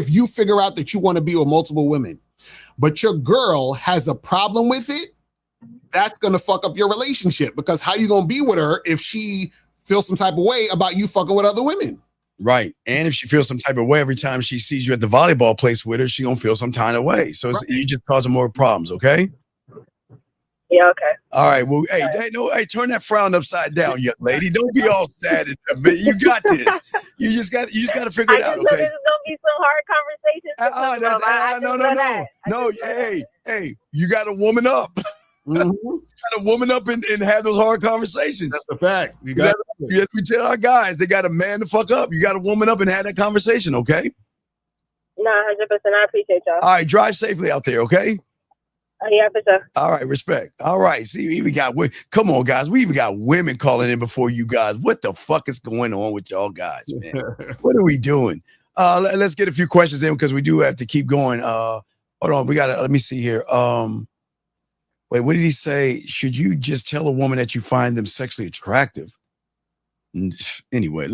you figure out that you want to be with multiple women, but your girl has a problem with it, that's gonna fuck up your relationship. Because how you gonna be with her if she feels some type of way about you fucking with other women? Right. And if she feels some type of way every time she sees you at the volleyball place with her, she gonna feel some kind of way. So you just causing more problems, okay? Yeah, okay. All right. Well, hey, turn that frown upside down, young lady. Don't be all sad. You got this. You just got to figure it out, okay? This is gonna be some hard conversations. No. Hey, you got to woman up. Mm-hmm. You got to woman up and have those hard conversations. That's a fact. We tell our guys, they got a man to fuck up. You got to woman up and have that conversation, okay? No, 100%. I appreciate y'all. All right, drive safely out there, okay? Yeah, for sure. All right, respect. All right, see, we even got come on, guys. We even got women calling in before you guys. What the fuck is going on with y'all guys, man? What are we doing? Let's get a few questions in because we do have to keep going. Hold on, let me see here. Wait, what did he say? Should you just tell a woman that you find them sexually attractive? Anyway,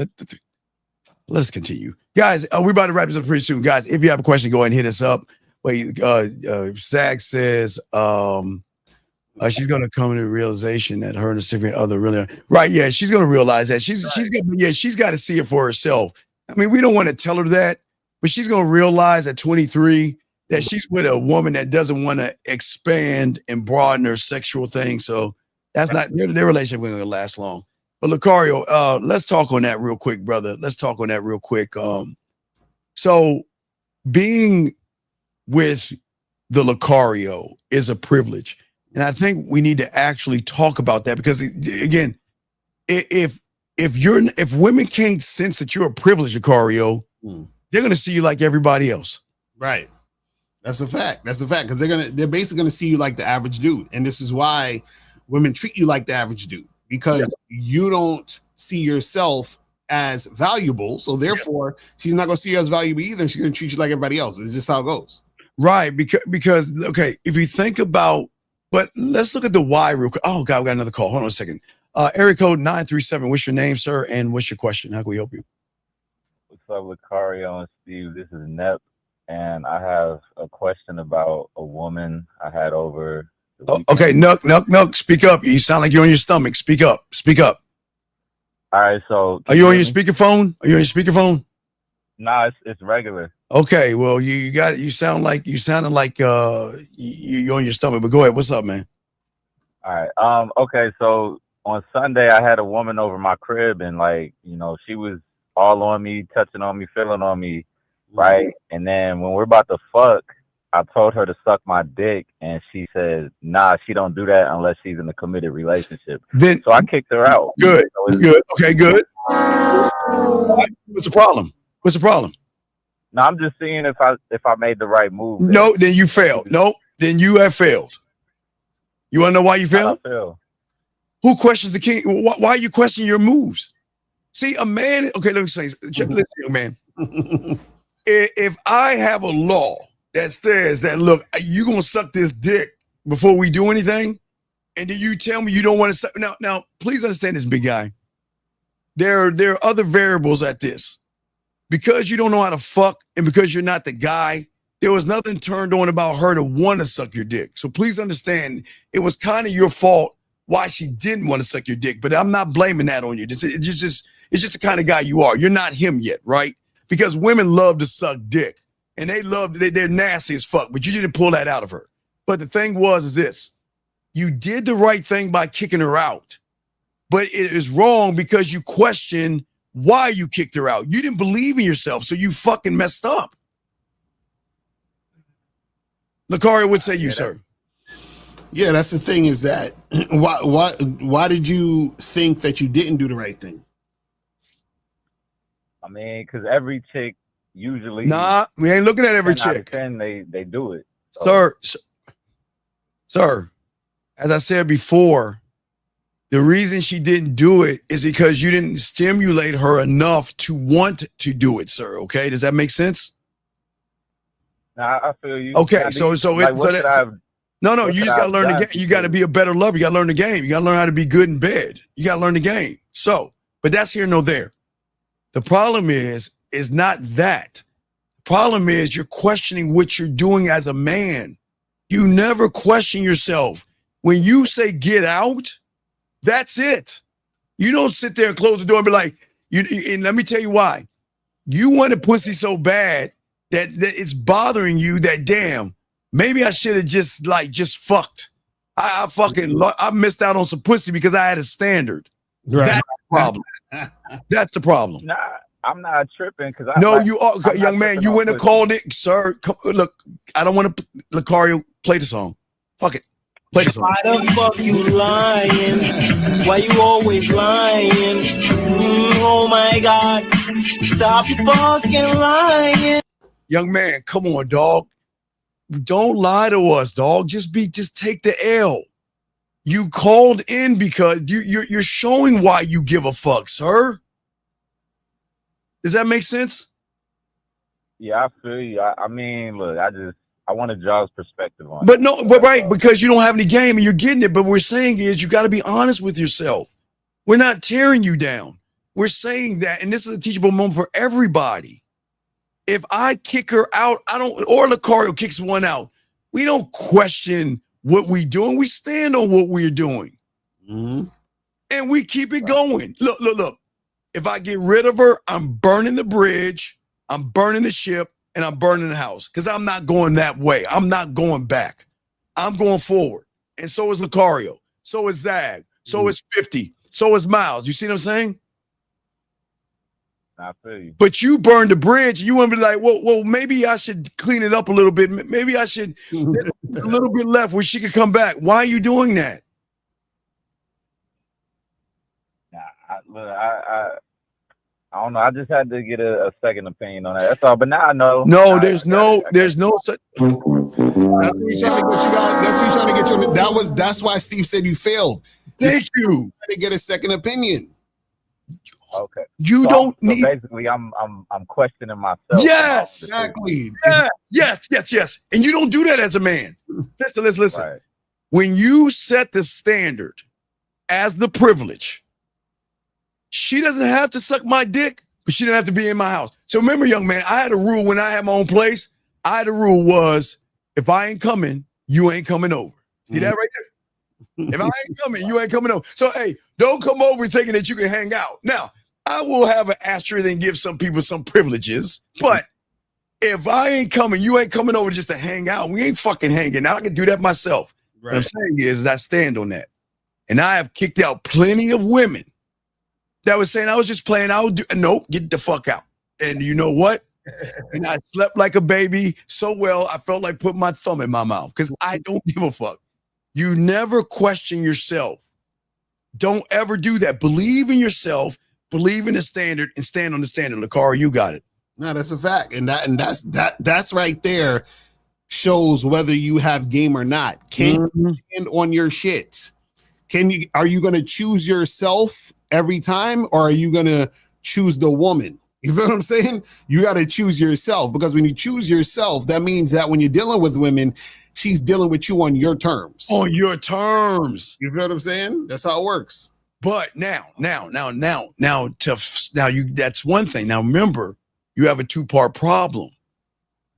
let's continue. Guys, we're about to wrap this up pretty soon. Guys, if you have a question, go ahead and hit us up. Wait, Zach says she's gonna come to the realization that her and a significant other really right. Yeah, she's gonna realize that. She's got to see it for herself. I mean, we don't want to tell her that, but she's gonna realize at 23 that she's with a woman that doesn't want to expand and broaden her sexual thing. So that's not their relationship isn't gonna last long. But Lucario, let's talk on that real quick, brother. Let's talk on that real quick. So being with the Lucario is a privilege. And I think we need to actually talk about that because again, if women can't sense that you're a privileged Lucario, they're gonna see you like everybody else. Right. That's a fact. That's a fact. Because they're basically gonna see you like the average dude. And this is why women treat you like the average dude, because you don't see yourself as valuable. So therefore, she's not gonna see you as valuable either. She's gonna treat you like everybody else. It's just how it goes. Right. Because okay, if you think about, but let's look at the why real quick. Oh God, we got another call. Hold on a second. Area code 937. What's your name, sir? And what's your question? How can we help you? What's up with Lucario and Steve? This is Nep, and I have a question about a woman I had over. Okay, Nuck. Speak up. You sound like you're on your stomach. Speak up. All right, so are you on your speakerphone? Nah, it's regular. Okay, well you sounded like you're on your stomach, but go ahead. What's up, man? All right. Okay, so on Sunday I had a woman over my crib and she was all on me, touching on me, feeling on me, right? And then when we're about to fuck, I told her to suck my dick and she said, nah, she don't do that unless she's in a committed relationship. So I kicked her out. Good. Okay, good. What's the problem? No, I'm just seeing if I made the right move. No, then you failed. No, then you have failed. You want to know why you failed? I failed. Who questions the king? Why are you questioning your moves? See, a man. Okay, let me say. Listen, young man. If I have a law that says that, look, you gonna suck this dick before we do anything, and then you tell me you don't want to suck. Now, please understand this, big guy. There are other variables at this. Because you don't know how to fuck and because you're not the guy, there was nothing turned on about her to want to suck your dick. So please understand, it was kind of your fault why she didn't want to suck your dick. But I'm not blaming that on you. It's just the kind of guy you are. You're not him yet, right? Because women love to suck dick. And they're nasty as fuck, but you didn't pull that out of her. But the thing is this. You did the right thing by kicking her out. But it is wrong because you question why you kicked her out. You didn't believe in yourself, so you fucking messed up. Lucario would say sir. Yeah, that's the thing is that why did you think that you didn't do the right thing? I mean, because every chick usually. Nah, we ain't looking at every chick. 10 they do it. So. Sir, as I said before, the reason she didn't do it is because you didn't stimulate her enough to want to do it, sir. Okay, does that make sense? Nah, I feel you. Okay, you just gotta learn the game. You got to be a better lover. You got to learn the game. You got to learn how to be good in bed. You got to learn the game. So, but that's here nor there. The problem is not that. The problem is you're questioning what you're doing as a man. You never question yourself. When you say get out, that's it. You don't sit there and close the door and be like, and let me tell you why. You want a pussy so bad that it's bothering you that, damn, maybe I should have just fucked. I missed out on some pussy because I had a standard. Right. That's the problem. That's the problem. Nah, I'm not tripping because you are, young man. You wouldn't have called it, sir. Look, I don't want to. Lucario, play the song. Fuck it. Play the song. Why the fuck you lying? Why you always lying? Oh my God! Stop fucking lying. Young man, come on, dog. Don't lie to us, dog. Just take the L. You called in because you're showing why you give a fuck, sir. Does that make sense? Yeah, I feel you. I mean, look, I want a Jaws perspective on But it. no, but right, because you don't have any game and you're getting it. But we're saying is you got to be honest with yourself. We're not tearing you down. We're saying that, and this is a teachable moment for everybody. If I kick her out, or Lucario kicks one out, we don't question what we're doing. We stand on what we're doing. Mm-hmm. And we keep it going. Look. If I get rid of her, I'm burning the bridge, I'm burning the ship, and I'm burning the house. Because I'm not going that way. I'm not going back. I'm going forward. And so is Lucario. So is Zag. So is 50. So is Miles. You see what I'm saying? I feel you. But you burned the bridge. You want to be like, well, maybe I should clean it up a little bit. Maybe I should there's a little bit left where she could come back. Why are you doing that? I don't know. I just had to get a second opinion on that. That's all. But now I know. No, there's no such. That's what he's trying to get you guys. That's what he's trying to get you. That's why Steve said you failed. Thank you. Trying to get a second opinion. Okay. You don't need. Basically, I'm questioning myself. Yes, exactly. Yes. And you don't do that as a man. Listen. Right. When you set the standard as the privilege, she doesn't have to suck my dick, but she didn't have to be in my house. So remember, young man, I had a rule when I had my own place. The rule was, if I ain't coming, you ain't coming over. See that right there? If I ain't coming, you ain't coming over. So, hey, don't come over thinking that you can hang out. Now, I will have an asterisk and give some people some privileges, but if I ain't coming, you ain't coming over just to hang out. We ain't fucking hanging out. I can do that myself. Right. What I'm saying is I stand on that. And I have kicked out plenty of women that was saying I was just playing. Nope, get the fuck out. And you know what? And I slept like a baby so well, I felt like putting my thumb in my mouth because I don't give a fuck. You never question yourself. Don't ever do that. Believe in yourself, believe in the standard, and stand on the standard. Lucario, you got it. No, that's a fact. And that's right there shows whether you have game or not. Can you stand on your shit? Are you gonna choose yourself every time, or are you gonna choose the woman? You feel what I'm saying? You got to choose yourself, because when you choose yourself, that means that when you're dealing with women, she's dealing with you on your terms. On your terms. You feel what I'm saying? That's how it works. But now, that's one thing. Now remember, you have a two-part problem.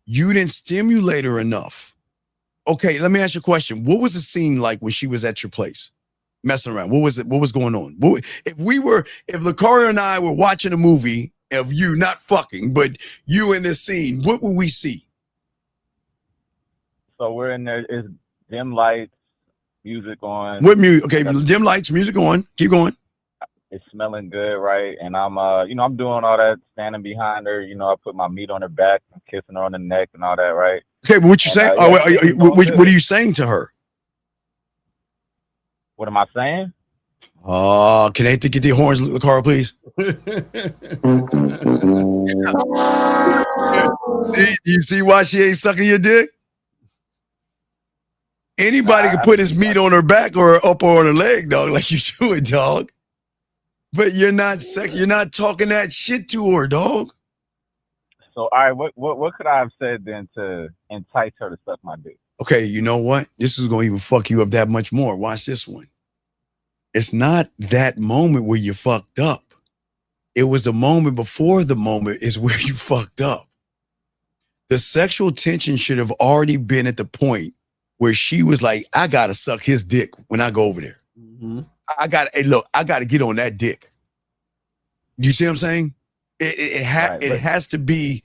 You didn't stimulate her enough. Okay, let me ask you a question. What was the scene like when she was at your place? Messing around. What was it? What was going on? If Lucario and I were watching a movie of you not fucking, but you in this scene, what would we see? So we're in there. It's dim lights, music on. What music? Okay, dim lights, music on. Keep going. It's smelling good, right? And I'm, I'm doing all that, standing behind her. I put my meat on her back, I'm kissing her on the neck and all that, right? Okay, but what you saying? What are you saying to her? What am I saying? Can I get the horns, Lucario, please? You see why she ain't sucking your dick? Anybody can put his meat on her back or up on her leg, dog, like you do it, dog. But you're not talking that shit to her, dog. So, all right, what could I have said then to entice her to suck my dick? Okay, you know what? This is going to even fuck you up that much more. Watch this one. It's not that moment where you fucked up. It was the moment before the moment is where you fucked up. The sexual tension should have already been at the point where she was like, I got to suck his dick when I go over there. Mm-hmm. I got to get on that dick. You see what I'm saying? It has to be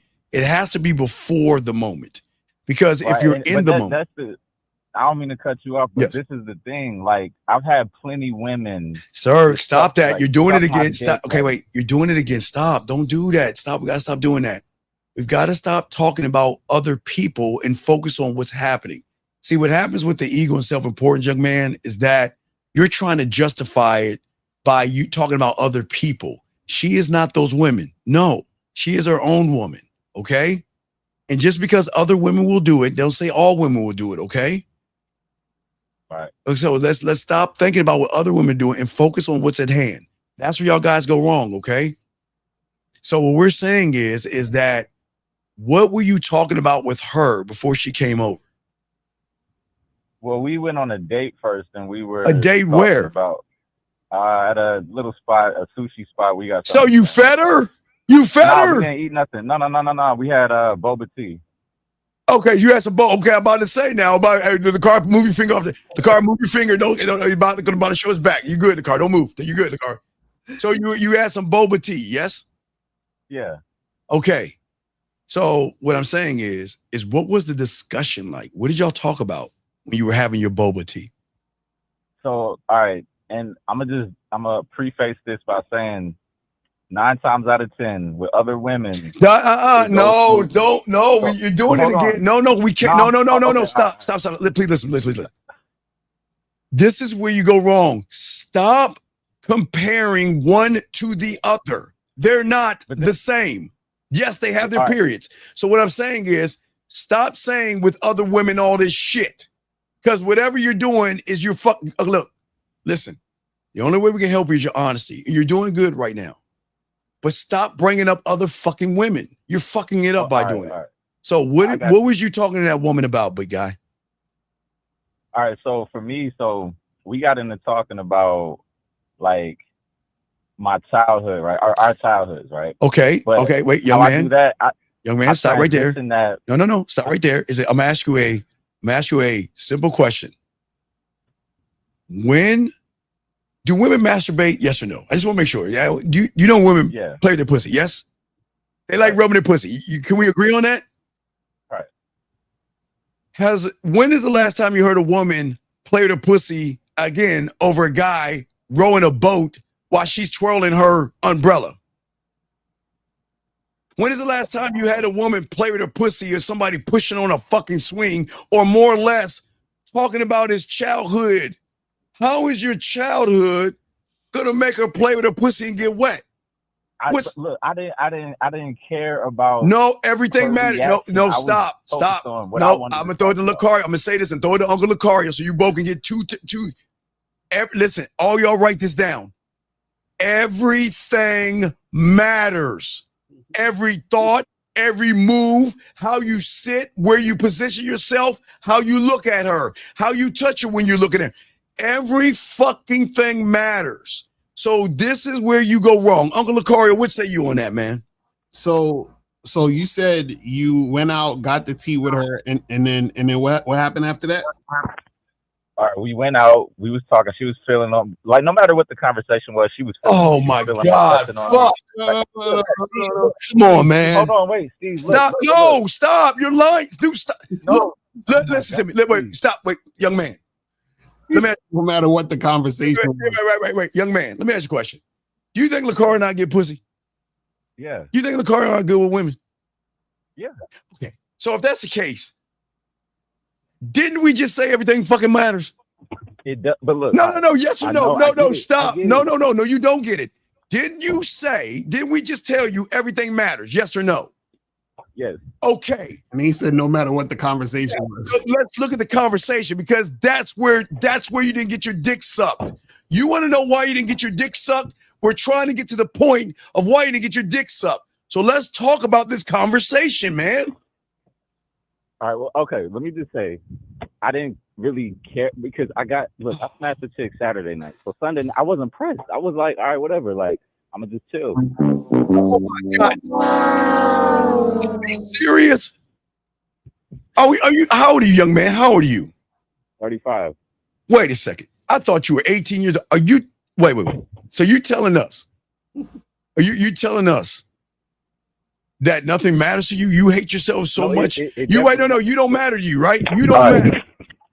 before the moment, because if you're in the moment. I don't mean to cut you off, but this is the thing. Like, I've had plenty women. Sir, stop that. You're doing it again. Stop. Okay, wait. You're doing it again. Stop. Don't do that. Stop. We got to stop doing that. We've got to stop talking about other people and focus on what's happening. See, what happens with the ego and self-importance, young man, is that you're trying to justify it by you talking about other people. She is not those women. No, she is her own woman. Okay. And just because other women will do it, don't say all women will do it. Okay. Right. So let's stop thinking about what other women are doing and focus on what's at hand. That's where y'all guys go wrong. Okay. So what we're saying is that What were you talking about with her before she came over? Well, we went on a date first, and we were a date where? About at a little spot, a sushi spot. We got. So you fed her? You fed her? We didn't eat nothing. No. We had boba tea. Okay, you had some boba. Okay, I'm about to say now about the car. Move your finger off the car. Move your finger. Don't. You're about to show us back. You good? The car. Don't move. You good? The car. So you had some boba tea, yes? Yeah. Okay. So what I'm saying is what was the discussion like? What did y'all talk about when you were having your boba tea? So, all right. And I'm gonna preface this by saying 9 times out of 10 with other women. No, don't. No, you're doing it again. No, we can't. No. Stop. Please listen. This is where you go wrong. Stop comparing one to the other. They're not the same. Yes, they have their periods. So what I'm saying is stop saying with other women all this shit. Because whatever you're doing is you're fucking. Look, listen. The only way we can help you is your honesty. You're doing good right now. But stop bringing up other fucking women. You're fucking it up by doing it. So what was you talking to that woman about, big guy? All right. So for me, we got into talking about like my childhood, right? Our childhoods, right? Okay. But okay. Wait, young man. Young man, stop right there. No. Stop right there. I'm gonna ask you a simple question. When do women masturbate? Yes or no? I just want to make sure. Yeah. Do you know women play with their pussy? Yes. They like rubbing their pussy. Can we agree on that? Right. When is the last time you heard a woman play with her pussy again over a guy rowing a boat while she's twirling her umbrella? When is the last time you had a woman play with her pussy or somebody pushing on a fucking swing or more or less talking about his childhood? How is your childhood gonna make her play with her pussy and get wet? I didn't care about. No, everything mattered. No, stop. No, I'm gonna throw it to Lucario. I'm gonna say this and throw it to Uncle Lucario so you both can get two. Listen, all y'all write this down. Everything matters. Every thought, every move, how you sit, where you position yourself, how you look at her, how you touch her when you're looking at her. Every fucking thing matters. So this is where you go wrong. Uncle Lucario, what say you on that, man? So you said you went out, got the tea with her, and then what happened after that? All right, we went out. We was talking. She was feeling on, like, no matter what the conversation was, she was feeling. Oh my God! Fuck. Come on, man. Hold on, wait, Steve. Stop! No, stop! You're lying, dude. Stop. No, listen to me. Wait, stop. Wait, young man. No matter what the conversation. Wait, young man. Let me ask you a question. Do you think Lucario and I get pussy? Yeah. You think Lucario and I are good with women? Yeah. Okay. So if that's the case, didn't we just say everything fucking matters? It does, but look. No. Yes or no? No. Stop. No. You don't get it. Didn't we just tell you everything matters? Yes or no? Yes. Okay. And he said no matter what the conversation was. Let's look at the conversation because that's where you didn't get your dick sucked. You want to know why you didn't get your dick sucked? We're trying to get to the point of why you didn't get your dick sucked. So let's talk about this conversation, man. All right. Well, okay. Let me just say, I didn't really care because I smashed the chick Saturday night. So Sunday, I wasn't pressed. I was like, all right, whatever. Like, I'm gonna just chill. Oh my God! Are you serious? Are you? How old are you, young man? How old are you? 35. Wait a second. I thought you were 18 years old. Are you? Wait. So you're telling us? Are you telling us that nothing matters to you? You hate yourself so much. You don't matter to you, right? You don't matter.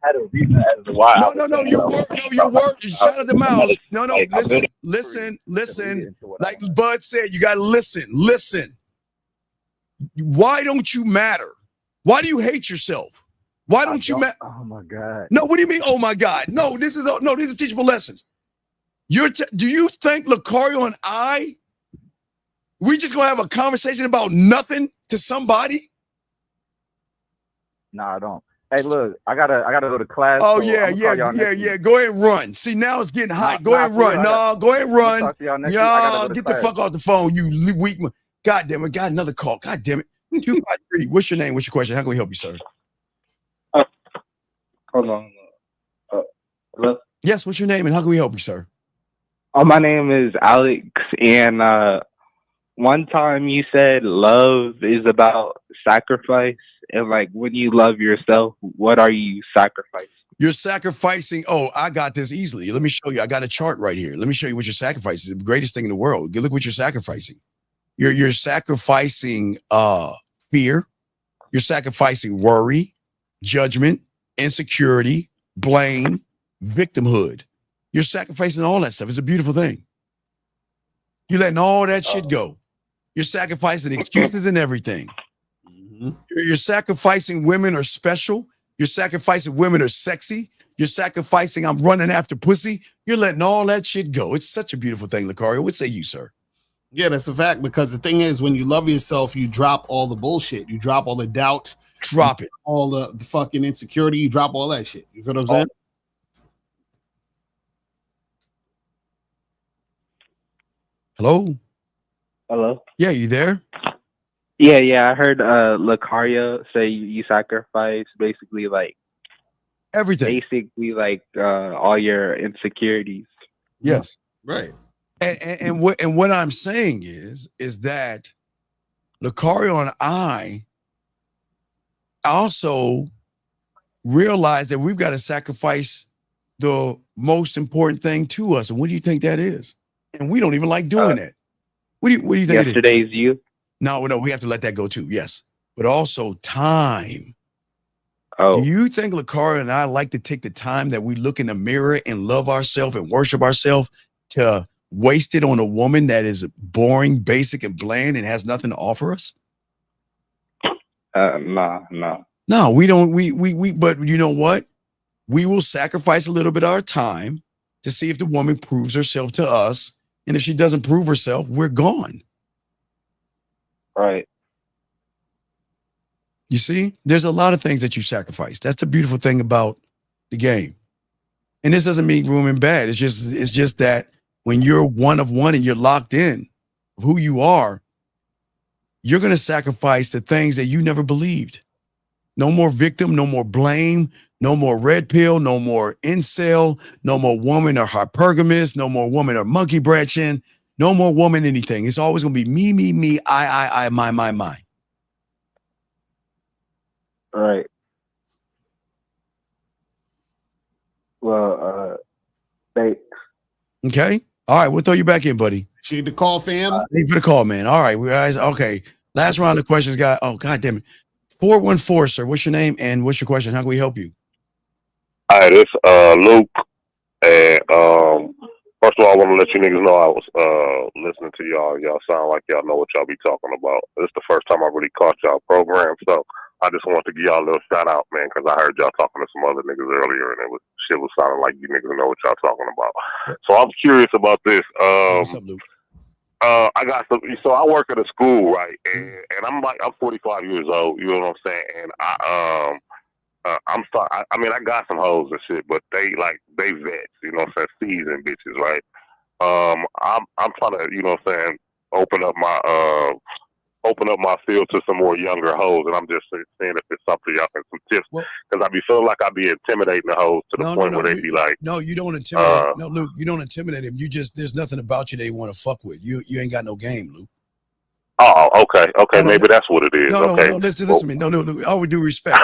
I had a reason as to why. No, your word. Shut up the mouth. No, listen. Like Bud said, you gotta listen. Why don't you matter? Why do you hate yourself? Why don't you matter? Oh my God. No, what do you mean? Oh my God. No, these are teachable lessons. Do you think Lucario and I, we just gonna have a conversation about nothing to somebody? No, I don't. Hey, look, I gotta go to class. Oh, so yeah. Go ahead and run. See, now it's getting hot. Go ahead and run. Go ahead and run. Y'all, get the fuck off the phone, you weak man. God damn it. Got another call. God damn it. 253. What's your name? What's your question? How can we help you, sir? Hold on. Hello? Yes, what's your name and how can we help you, sir? My name is Alex, and one time you said love is about sacrifice, and like when you love yourself, what are you sacrificing? You're sacrificing. Oh, I got this easily. Let me show you. I got a chart right here. Let me show you what you're sacrificing. The greatest thing in the world. Look what you're sacrificing. You're sacrificing fear. You're sacrificing worry, judgment, insecurity, blame, victimhood. You're sacrificing all that stuff. It's a beautiful thing. You're letting all that shit go. You're sacrificing excuses and everything. You're sacrificing women are special. You're sacrificing women are sexy. You're sacrificing I'm running after pussy. You're letting all that shit go. It's such a beautiful thing, Lucario. What say you, sir? Yeah, that's a fact, because the thing is, when you love yourself, you drop all the bullshit. You drop all the doubt. Drop it. All the fucking insecurity. You drop all that shit. You feel what I'm saying? Hello? Hello? Yeah, you there? Yeah. I heard Lucario say you sacrifice basically like everything. Basically like all your insecurities. Yes. Right. And what I'm saying is that Lucario and I also realize that we've got to sacrifice the most important thing to us. And what do you think that is? And we don't even like doing that. What do you think? Yesterday's you? No, we have to let that go too. Yes. But also time. Oh. Do you think Lucario and I like to take the time that we look in the mirror and love ourselves and worship ourselves to waste it on a woman that is boring, basic, and bland and has nothing to offer us? No. No, we don't. But you know what? We will sacrifice a little bit of our time to see if the woman proves herself to us. And if she doesn't prove herself, we're gone. Right. You see, there's a lot of things that you sacrifice. That's the beautiful thing about the game. And this doesn't mean women bad. It's just that when you're one of one and you're locked in of who you are, you're going to sacrifice the things that you never believed. No more victim, no more blame, no more red pill, no more incel, no more woman or hypergamous, no more woman or monkey branching, no more woman anything. It's always going to be me, I, my. Right. Well, thanks. Okay. All right. We'll throw you back in, buddy. Appreciate the call, fam. Thank you for the call, man. All right. We guys. Okay. Last round of questions, guy. Oh, God damn it. 414, sir. What's your name and what's your question? How can we help you? Hi, this Luke. And first of all, I want to let you niggas know I was listening to y'all. Y'all sound like y'all know what y'all be talking about. This is the first time I really caught y'all program, so I just want to give y'all a little shout out, man, because I heard y'all talking to some other niggas earlier, and shit was sounding like you niggas know what y'all talking about. So I'm curious about this. What's up, Luke? I got some. So I work at a school, right? And I'm 45 years old. You know what I'm saying? And I got some hoes and shit, but they vets. You know what I'm saying? Seasoned bitches, right? I'm trying to, you know what I'm saying, open up my field to some more younger hoes, and I'm just saying if it's something y'all can some tips, because I be feeling like I be intimidating the hoes to the point where they be like, no, you don't intimidate. No, Luke, you don't intimidate him. There's nothing about you they want to fuck with. You ain't got no game, Luke. Oh, okay, maybe that's what it is. No, okay, listen to me. No, Luke, all we do respect.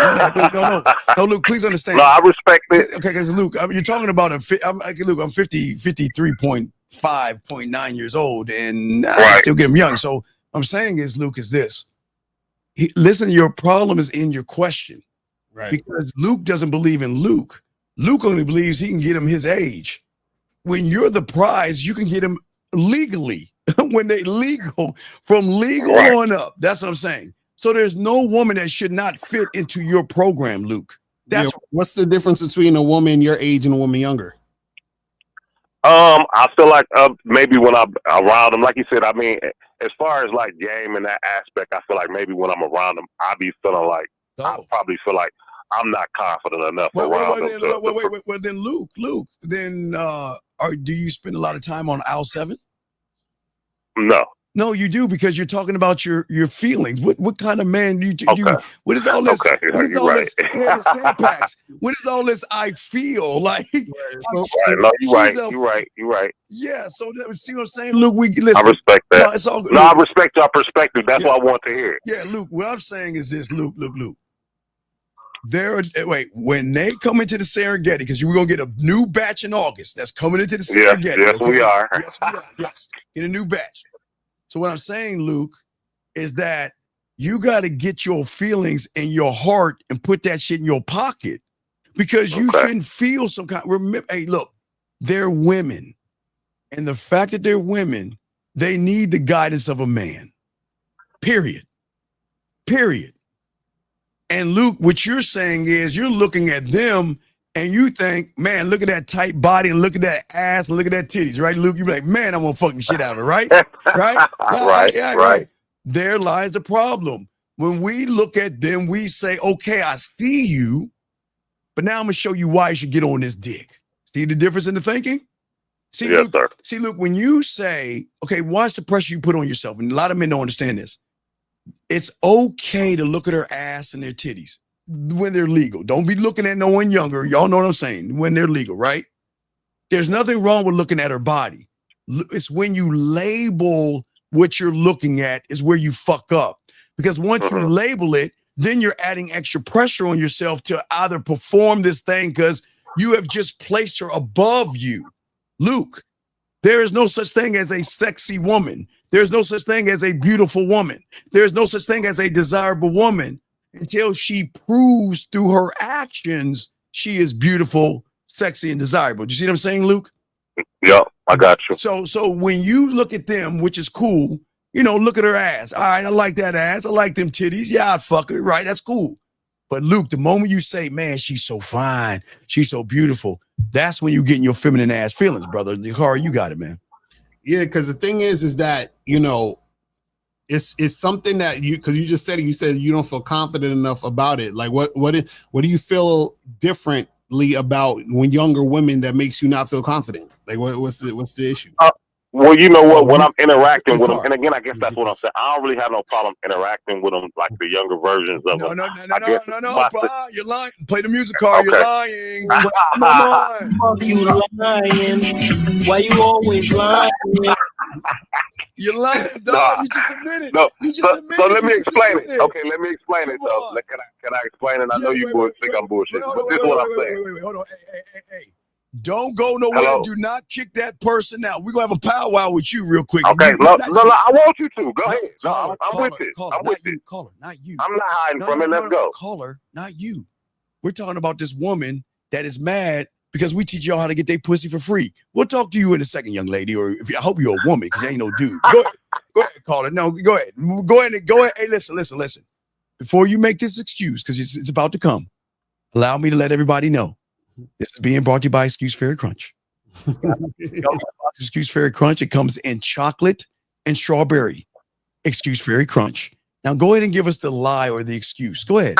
No, Luke, please understand. No, I respect it. Okay, because Luke, you're talking about I'm 53.5.9 years old, and I still get him young. So I'm saying is, Luke, is this. Listen, your problem is in your question. Right. Because Luke doesn't believe in Luke. Luke only believes he can get him his age. When you're the prize, you can get him legally. When they from legal on up. That's what I'm saying. So there's no woman that should not fit into your program, Luke. What's the difference between a woman your age and a woman younger? I feel like maybe when I'm around them, like you said, I mean, as far as like game and that aspect, I feel like maybe when I'm around them, I be feeling like I probably feel like I'm not confident enough around them. Well, then Luke, then do you spend a lot of time on aisle 7? No. No, you do, because you're talking about your feelings. What kind of man do you? Okay. What is all this? Okay, What is you're all right. this? Yeah, this Tampax. What is all this? I feel like. Right. No, you're right. You're right. You're right. Yeah. So see what I'm saying, Luke? We listen. I respect that. No, it's all good. No, Luke. I respect your perspective. That's Yeah. what I want to hear. Yeah, Luke. What I'm saying is this, Luke. When they come into the Serengeti, because we're gonna get a new batch in August that's coming into the Serengeti. Yes, we are. Yes, we are. Yes, get a new batch. So what I'm saying, Luke, is that you got to get your feelings in your heart and put that shit in your pocket, because you shouldn't feel some kind. Remember, hey, look, they're women, and the fact that they're women, they need the guidance of a man. Period. And Luke, what you're saying is you're looking at them and you think, man, look at that tight body and look at that ass and look at that titties, right, Luke? You be like, man, I'm gonna fucking shit out of it, right? Right? Right. There lies the problem. When we look at them, we say, okay, I see you, but now I'm gonna show you why you should get on this dick. See the difference in the thinking? See, yes, Luke, sir. See, Luke, when you say, okay, watch the pressure you put on yourself, and a lot of men don't understand this. It's okay to look at her ass and their titties when they're legal. Don't be looking at no one younger. Y'all know what I'm saying. When they're legal, right? There's nothing wrong with looking at her body. It's when you label what you're looking at is where you fuck up. Because once you label it, then you're adding extra pressure on yourself to either perform this thing because you have just placed her above you. Luke, there is no such thing as a sexy woman. There's no such thing as a beautiful woman. There's no such thing as a desirable woman until she proves through her actions she is beautiful, sexy, and desirable. Do you see what I'm saying, Luke? Yep, I got you. So when you look at them, which is cool, look at her ass. All right, I like that ass. I like them titties. Yeah, I'd fuck her. Right, that's cool. But Luke, the moment you say, man, she's so fine, she's so beautiful, that's when you get in your feminine ass feelings, brother. Nicari, you got it, man. Yeah, because the thing is that, it's something that because you just said it, you said you don't feel confident enough about it. Like what do you feel differently about when younger women that makes you not feel confident? Like what's the issue? Well, you know what? When I'm interacting with them, and again, I guess that's what I'm saying. I don't really have no problem interacting with them, like the younger versions of them. No, you're lying. Play the music card. Okay. You're lying. You lying? Why you always lying? You're lying, dog. You just admitted. No. You just admitted. So let me explain it. Okay, let me explain it. So can I explain it? I know you think I'm bullshit, but this is what I'm saying. Wait, hold on. Hey. Don't go nowhere. Hello? Do not kick that person out. We're going to have a powwow with you real quick. Okay, no, I want you to. Go ahead. No, I'm with you. I'm with you. Caller, not you. I'm not hiding from it. Let's go. Caller, not you. We're talking about this woman that is mad because we teach y'all how to get their pussy for free. We'll talk to you in a second, young lady, or I hope you're a woman because you ain't no dude. Go ahead, caller. No, go ahead. Go ahead. Hey, listen. Before you make this excuse, because it's about to come, allow me to let everybody know. This is being brought to you by Excuse Fairy Crunch. Excuse Fairy Crunch. It comes in chocolate and strawberry. Excuse Fairy Crunch. Now go ahead and give us the lie or the excuse. Go ahead.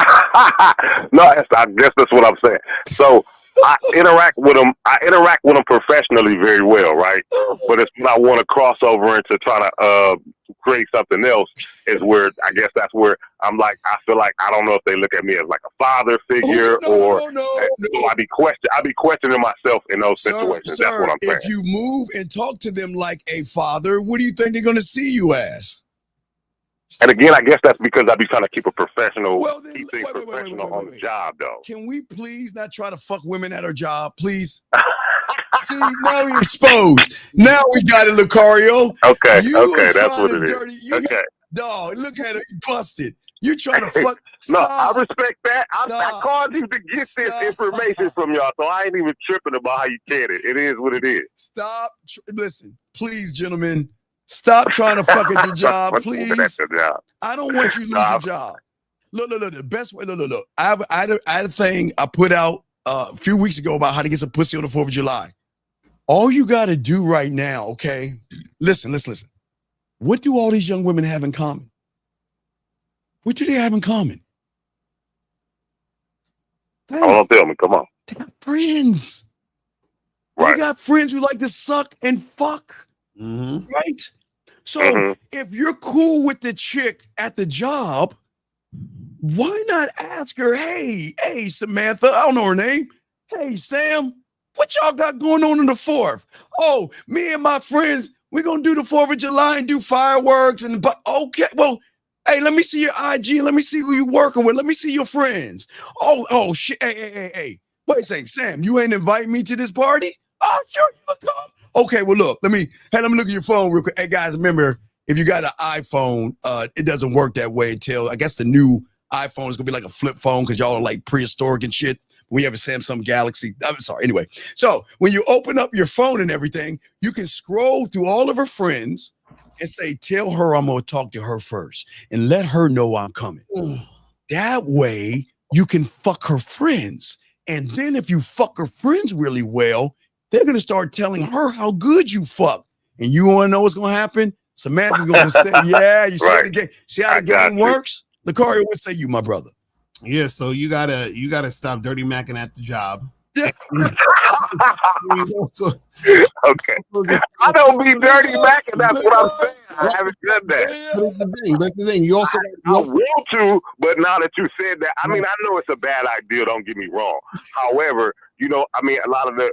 No, I guess that's what I'm saying. So I interact with them professionally very well, right? But it's when I want to cross over into trying to create something else is where I guess that's where I'm like, I feel like I don't know if they look at me as like a father figure so I be questioning myself in those situations. That's what I'm saying. If you move and talk to them like a father, what do you think they're going to see you as? And again, I guess that's because I be trying to keep a professional, keep things wait, professional on the job, though. Can we please not try to fuck women at her job, please? See, now we exposed. Now we got it, Lucario. Okay, that's what it is. Okay. Dog, look at her, you busted. You trying to fuck. No, I respect that. I called you to get this information from y'all, so I ain't even tripping about how you get it. It is what it is. Stop. Listen, please, gentlemen. Stop trying to fuck at your job, please. I don't want you to lose your job. Look. The best way. Look. I had a thing I put out a few weeks ago about how to get some pussy on the 4th of July. All you got to do right now, okay? Listen. What do all these young women have in common? What do they have in common? Don't tell me. Come on. They got friends. Right. They got friends who like to suck and fuck. Mm-hmm. Right? So if you're cool with the chick at the job, why not ask her, hey, Samantha, I don't know her name. Hey, Sam, what y'all got going on the 4th? Oh, me and my friends, we're going to do the 4th of July and do fireworks. But okay, well, hey, let me see your IG. Let me see who you working with. Let me see your friends. Oh, shit. Hey. Wait a second, Sam, you ain't invite me to this party? Oh, sure, you will come. Okay, well, look, let me look at your phone real quick. Hey, guys, remember, if you got an iPhone, it doesn't work that way until, I guess, the new iPhone is going to be like a flip phone because y'all are like prehistoric and shit. We have a Samsung Galaxy. I'm sorry. Anyway, so when you open up your phone and everything, you can scroll through all of her friends and say, tell her I'm going to talk to her first and let her know I'm coming. That way you can fuck her friends. And then if you fuck her friends really well, they're going to start telling her how good you fuck. And you want to know what's going to happen? Samantha's going to say, yeah, you see how the game, works? Lucario, what say you, my brother? Yeah, so you gotta stop dirty macking at the job. Okay. I don't be dirty macking. That's what I'm saying. I haven't said that. That's the thing. You also I will to, but now that you said that, I mean, I know it's a bad idea. Don't get me wrong. However, I mean, a lot of the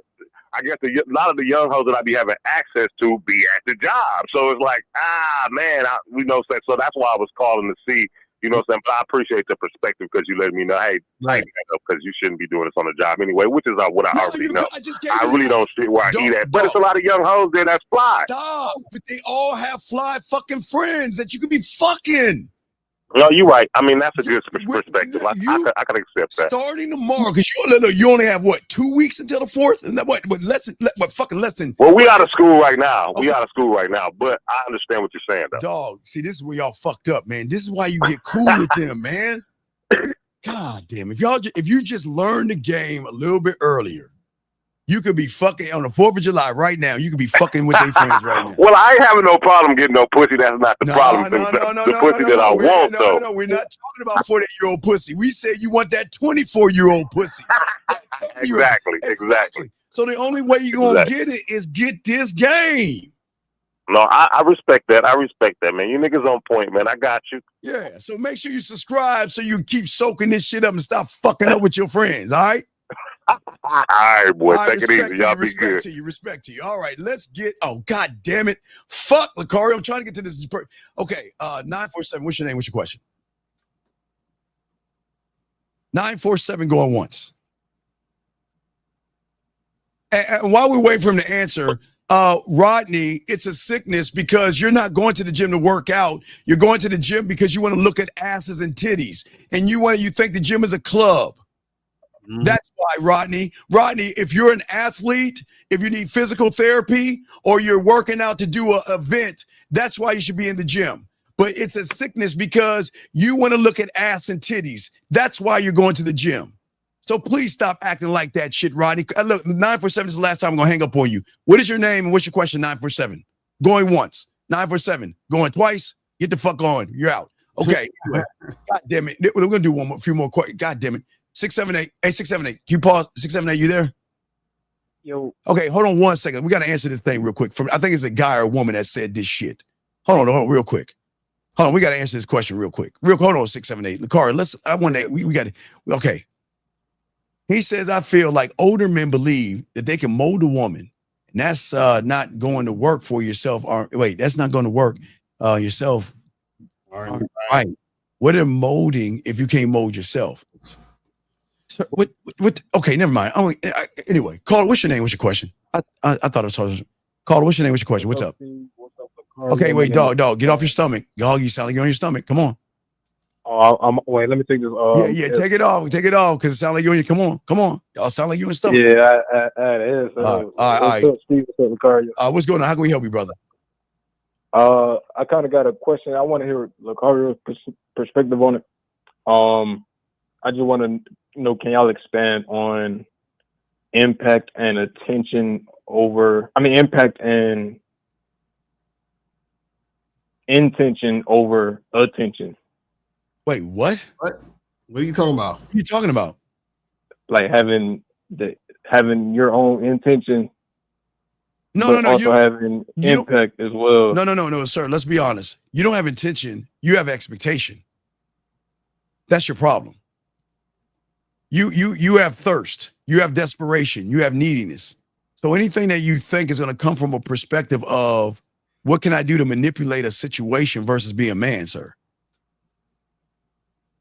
young hoes that I be having access to be at the job. So it's like, man, so that's why I was calling to see. You know what I'm saying? But I appreciate the perspective because you let me know, hey, because you shouldn't be doing this on the job anyway, which is what I already know. I really don't see where I eat at. But it's a lot of young hoes there that's fly. Stop. But they all have fly fucking friends that you could be fucking. No, you're right. I mean, that's a good perspective. I can accept that. Starting tomorrow, because you only have, 2 weeks until the 4th? And less than. Well, we out of school right now. Okay. We out of school right now, but I understand what you're saying, though. Dog, see, this is where y'all fucked up, man. This is why you get cool with them, man. God damn, if you just learn the game a little bit earlier, you could be fucking on the 4th of July right now. You could be fucking with their friends right now. Well, I ain't having no problem getting no pussy. That's not the problem. The pussy that I want, though. No, we're not talking about 48-year-old pussy. We said you want that 24-year-old pussy. Exactly. So the only way you're going to get it is get this game. No, I respect that. Man. You niggas on point, man. I got you. Yeah, so make sure you subscribe so you can keep soaking this shit up and stop fucking up with your friends, all right? All right, boy. Take it easy. Y'all be good. Respect to you. All right, let's get. Oh, God damn it. Fuck, Lucario. I'm trying to get to this. Okay, 947. What's your name? What's your question? 947 going once. And while we wait for him to answer, Rodney, it's a sickness because you're not going to the gym to work out. You're going to the gym because you want to look at asses and titties, and you think the gym is a club. That's why, Rodney. Rodney, if you're an athlete, if you need physical therapy, or you're working out to do an event, that's why you should be in the gym. But it's a sickness because you want to look at ass and titties. That's why you're going to the gym. So please stop acting like that shit, Rodney. Look, 947 is the last time I'm going to hang up on you. What is your name and what's your question, 947? Going once. 947. Going twice. Get the fuck on. You're out. Okay. God damn it. We're going to do a few more questions. God damn it. 678. Hey, 678. Can you pause? 678, you there? Yo. Okay, hold on 1 second. We got to answer this thing real quick. I think it's a guy or a woman that said this shit. Hold on, real quick. Hold on, we got to answer this question real quick. Hold on, 678. Car, okay. He says, I feel like older men believe that they can mold a woman. And that's not going to work for yourself. That's not going to work yourself. All right. What are molding if you can't mold yourself? So, what? Okay, never mind. Anyway, Carl, what's your name? What's your question? I thought I was talking. Carl, what's your name? What's your question? What's up? Okay, wait, dog, get off your stomach. Dog, you sound like you're on your stomach. Come on. Wait, let me take this. Take it off, because it sounds like you're on your. Come on. Y'all sound like you're in your stomach. Yeah, it is. All right. What's up, Steve? What's up, Lucario? What's going on? How can we help you, brother? I kind of got a question. I want to hear Lucario's perspective on it. I just want to know, can y'all expand on impact and intention over attention? Wait, what? What are you talking about? What are you talking about? Like having your own intention but also having impact as well. No, sir. Let's be honest. You don't have intention. You have expectation. That's your problem. You have thirst. You have desperation. You have neediness. So anything that you think is going to come from a perspective of what can I do to manipulate a situation versus be a man, sir?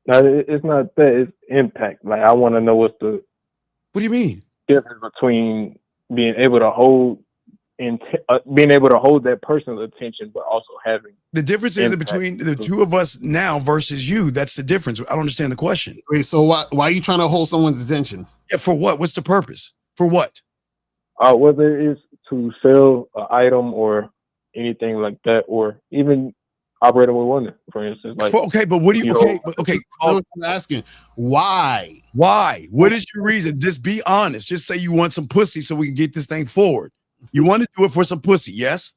No, it's not that. It's impact. Like I want to know what's the. What do you mean? Difference between being able to hold being able to hold that person's attention, but also having the difference is between the two of us now versus you. That's the difference. I don't understand the question. Wait, so why are you trying to hold someone's attention? Yeah, for what? What's the purpose? For what? Whether it's to sell an item or anything like that, or even operating with women, for instance. Like, okay, but what do you? Okay. I'm asking why. Why? What is your reason? Just be honest. Just say you want some pussy so we can get this thing forward. You want to do it for some pussy, yes?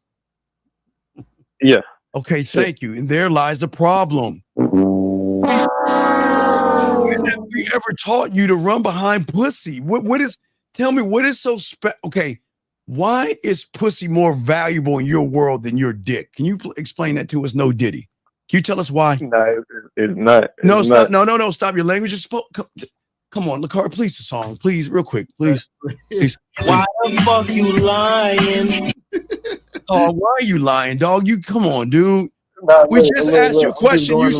Yeah. Okay, thank you. And there lies the problem. Have we ever taught you to run behind pussy? What is? Tell me what is so special? Okay, why is pussy more valuable in your world than your dick? Can you explain that to us? No Diddy. Can you tell us why? No, it's not. No, stop. No. Stop. Your language is spoke. Come on, Lakar, please the song. Please, real quick. Please. Why the fuck you lying? Oh, why are you lying, dog? You come on, dude. We just asked you a question. You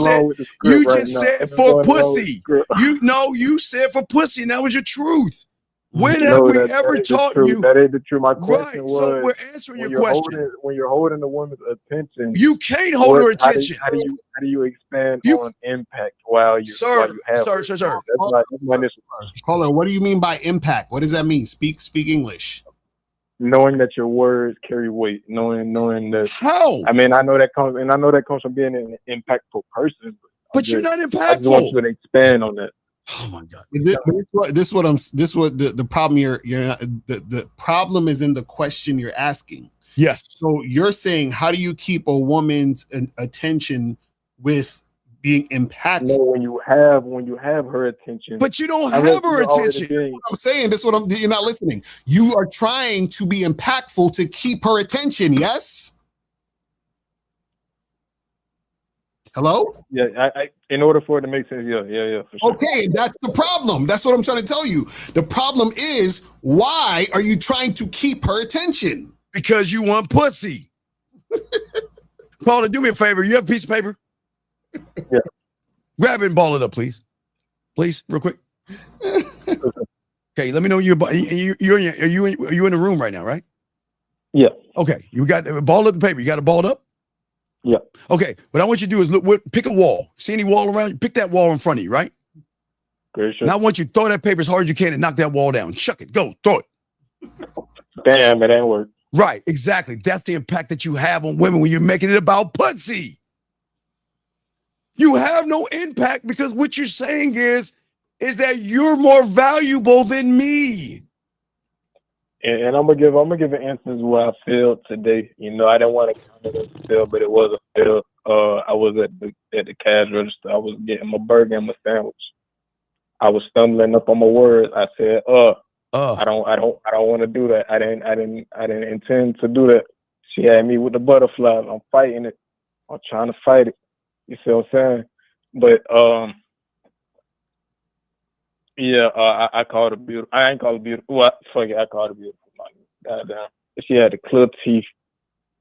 said for pussy. You said for pussy, and that was your truth. When have we ever taught you? That ain't the truth. My question right, was, so we're answering your question. When you're holding a woman's attention, you can't hold her attention. How do you expand on impact while you have sir. That's my initial question. Caller, what do you mean by impact? What does that mean? Speak English. Knowing that your words carry weight, knowing that. How? I mean, I know that comes from being an impactful person. But you're not impactful. I just want you to expand on that. Oh my God! The problem is in the question you're asking. Yes. So you're saying, how do you keep a woman's attention with being impactful? No, when you have her attention, but you don't have her attention. I'm saying you're not listening. You are trying to be impactful to keep her attention. Yes. Hello? Yeah, I in order for it to make sense, yeah, for sure. Okay, that's the problem. That's what I'm trying to tell you. The problem is, why are you trying to keep her attention? Because you want pussy. Caller, do me a favor. You have a piece of paper? Yeah. Grab it and ball it up, please. Please, real quick. Okay, let me know you're in the room right now, right? Yeah. Okay, you got ball up the paper. You got it balled up? Yeah. Okay. What I want you to do is pick a wall. See any wall around you? Pick that wall in front of you, right? Very sure. Now I want you to throw that paper as hard as you can and knock that wall down. Chuck it. Go. Throw it. Damn, it ain't work. Right. Exactly. That's the impact that you have on women when you're making it about pussy. You have no impact because what you're saying is that you're more valuable than me. And I'm gonna give an instance where I failed today. You know, I didn't want to count it as a fail, but it was a fail. I was at the cash register. I was getting my burger and my sandwich. I was stumbling up on my words. I said, I don't want to do that. I didn't intend to do that. She had me with the butterflies. I'm fighting it. I'm trying to fight it. You see what I'm saying? But yeah, I called her beautiful. I ain't called her beautiful. Well, fuck it, I called her beautiful. Goddamn. She had the clear teeth,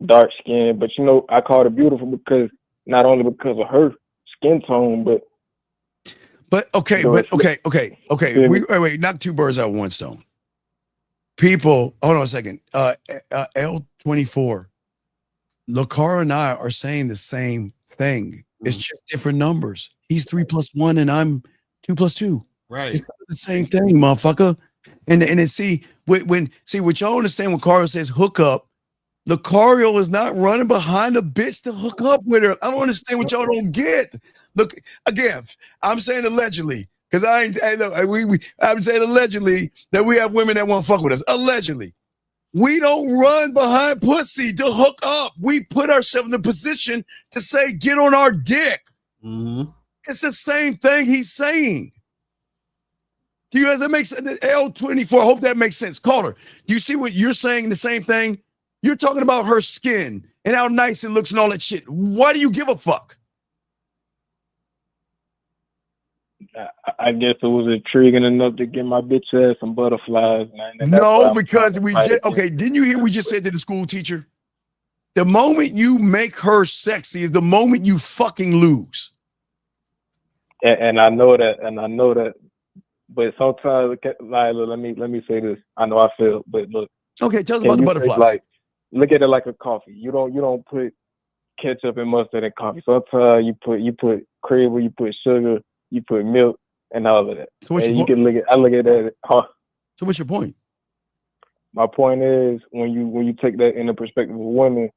dark skin, but you know, I called her beautiful because not only because of her skin tone, but okay. Wait, knock two birds out with one stone. People, hold on a second. L24. Lakar and I are saying the same thing. It's just different numbers. He's 3 + 1 and I'm 2 + 2. Right. It's the same thing, motherfucker. And then see what y'all understand when Cario says hook up. Lucario is not running behind a bitch to hook up with her. I don't understand what y'all don't get. Look, again, I'm saying allegedly, because I'm saying allegedly that we have women that want to fuck with us. Allegedly. We don't run behind pussy to hook up. We put ourselves in a position to say, get on our dick. Mm-hmm. It's the same thing he's saying. Do you guys, that makes sense? L24, I hope that makes sense. Caller, do you see what you're saying? The same thing You're talking about her skin and how nice it looks and all that shit. Why do you give a fuck? I guess it was intriguing enough to get my bitch ass some butterflies, man. And No, because didn't you hear we just said to the school teacher? The moment you make her sexy is the moment you fucking lose. And I know that, but sometimes, like, let me say this. I know I feel, but look. Okay, tell us about the butterflies. Like, look at it like a coffee. You don't put ketchup and mustard in coffee. Sometimes you put cream, you put sugar, you put milk, and all of that. So what's your point? I look at that. So what's your point? My point is when you take that in the perspective of women,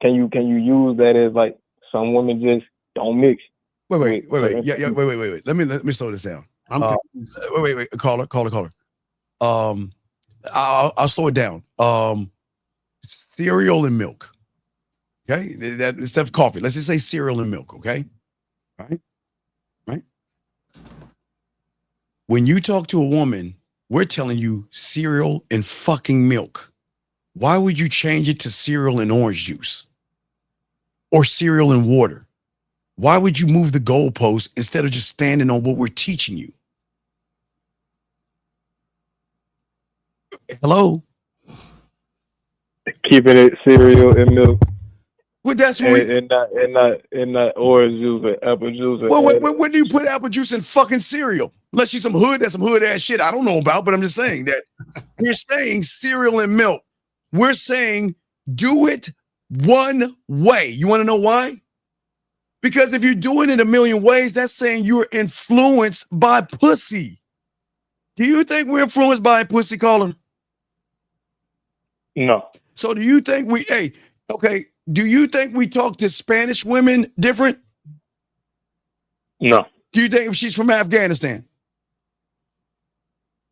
can you use that as like some women just don't mix? Wait. Yeah. Wait. Let me slow this down. Wait. Caller. I'll slow it down. Cereal and milk. Okay, that instead of coffee, let's just say cereal and milk. Okay, right. When you talk to a woman, we're telling you cereal and fucking milk. Why would you change it to cereal and orange juice or cereal and water? Why would you move the goalpost instead of just standing on what we're teaching you? Hello? Keeping it cereal and milk. Well, that's what and not orange juice or apple juice. When do you put apple juice in fucking cereal? Unless you that's some hood ass shit I don't know about, but I'm just saying that we're saying cereal and milk. We're saying do it one way. You want to know why? Because if you're doing it a million ways, that's saying you're influenced by pussy. Do you think we're influenced by pussy, caller? No. So do you think do you think we talk to Spanish women different? No. Do you think if she's from Afghanistan?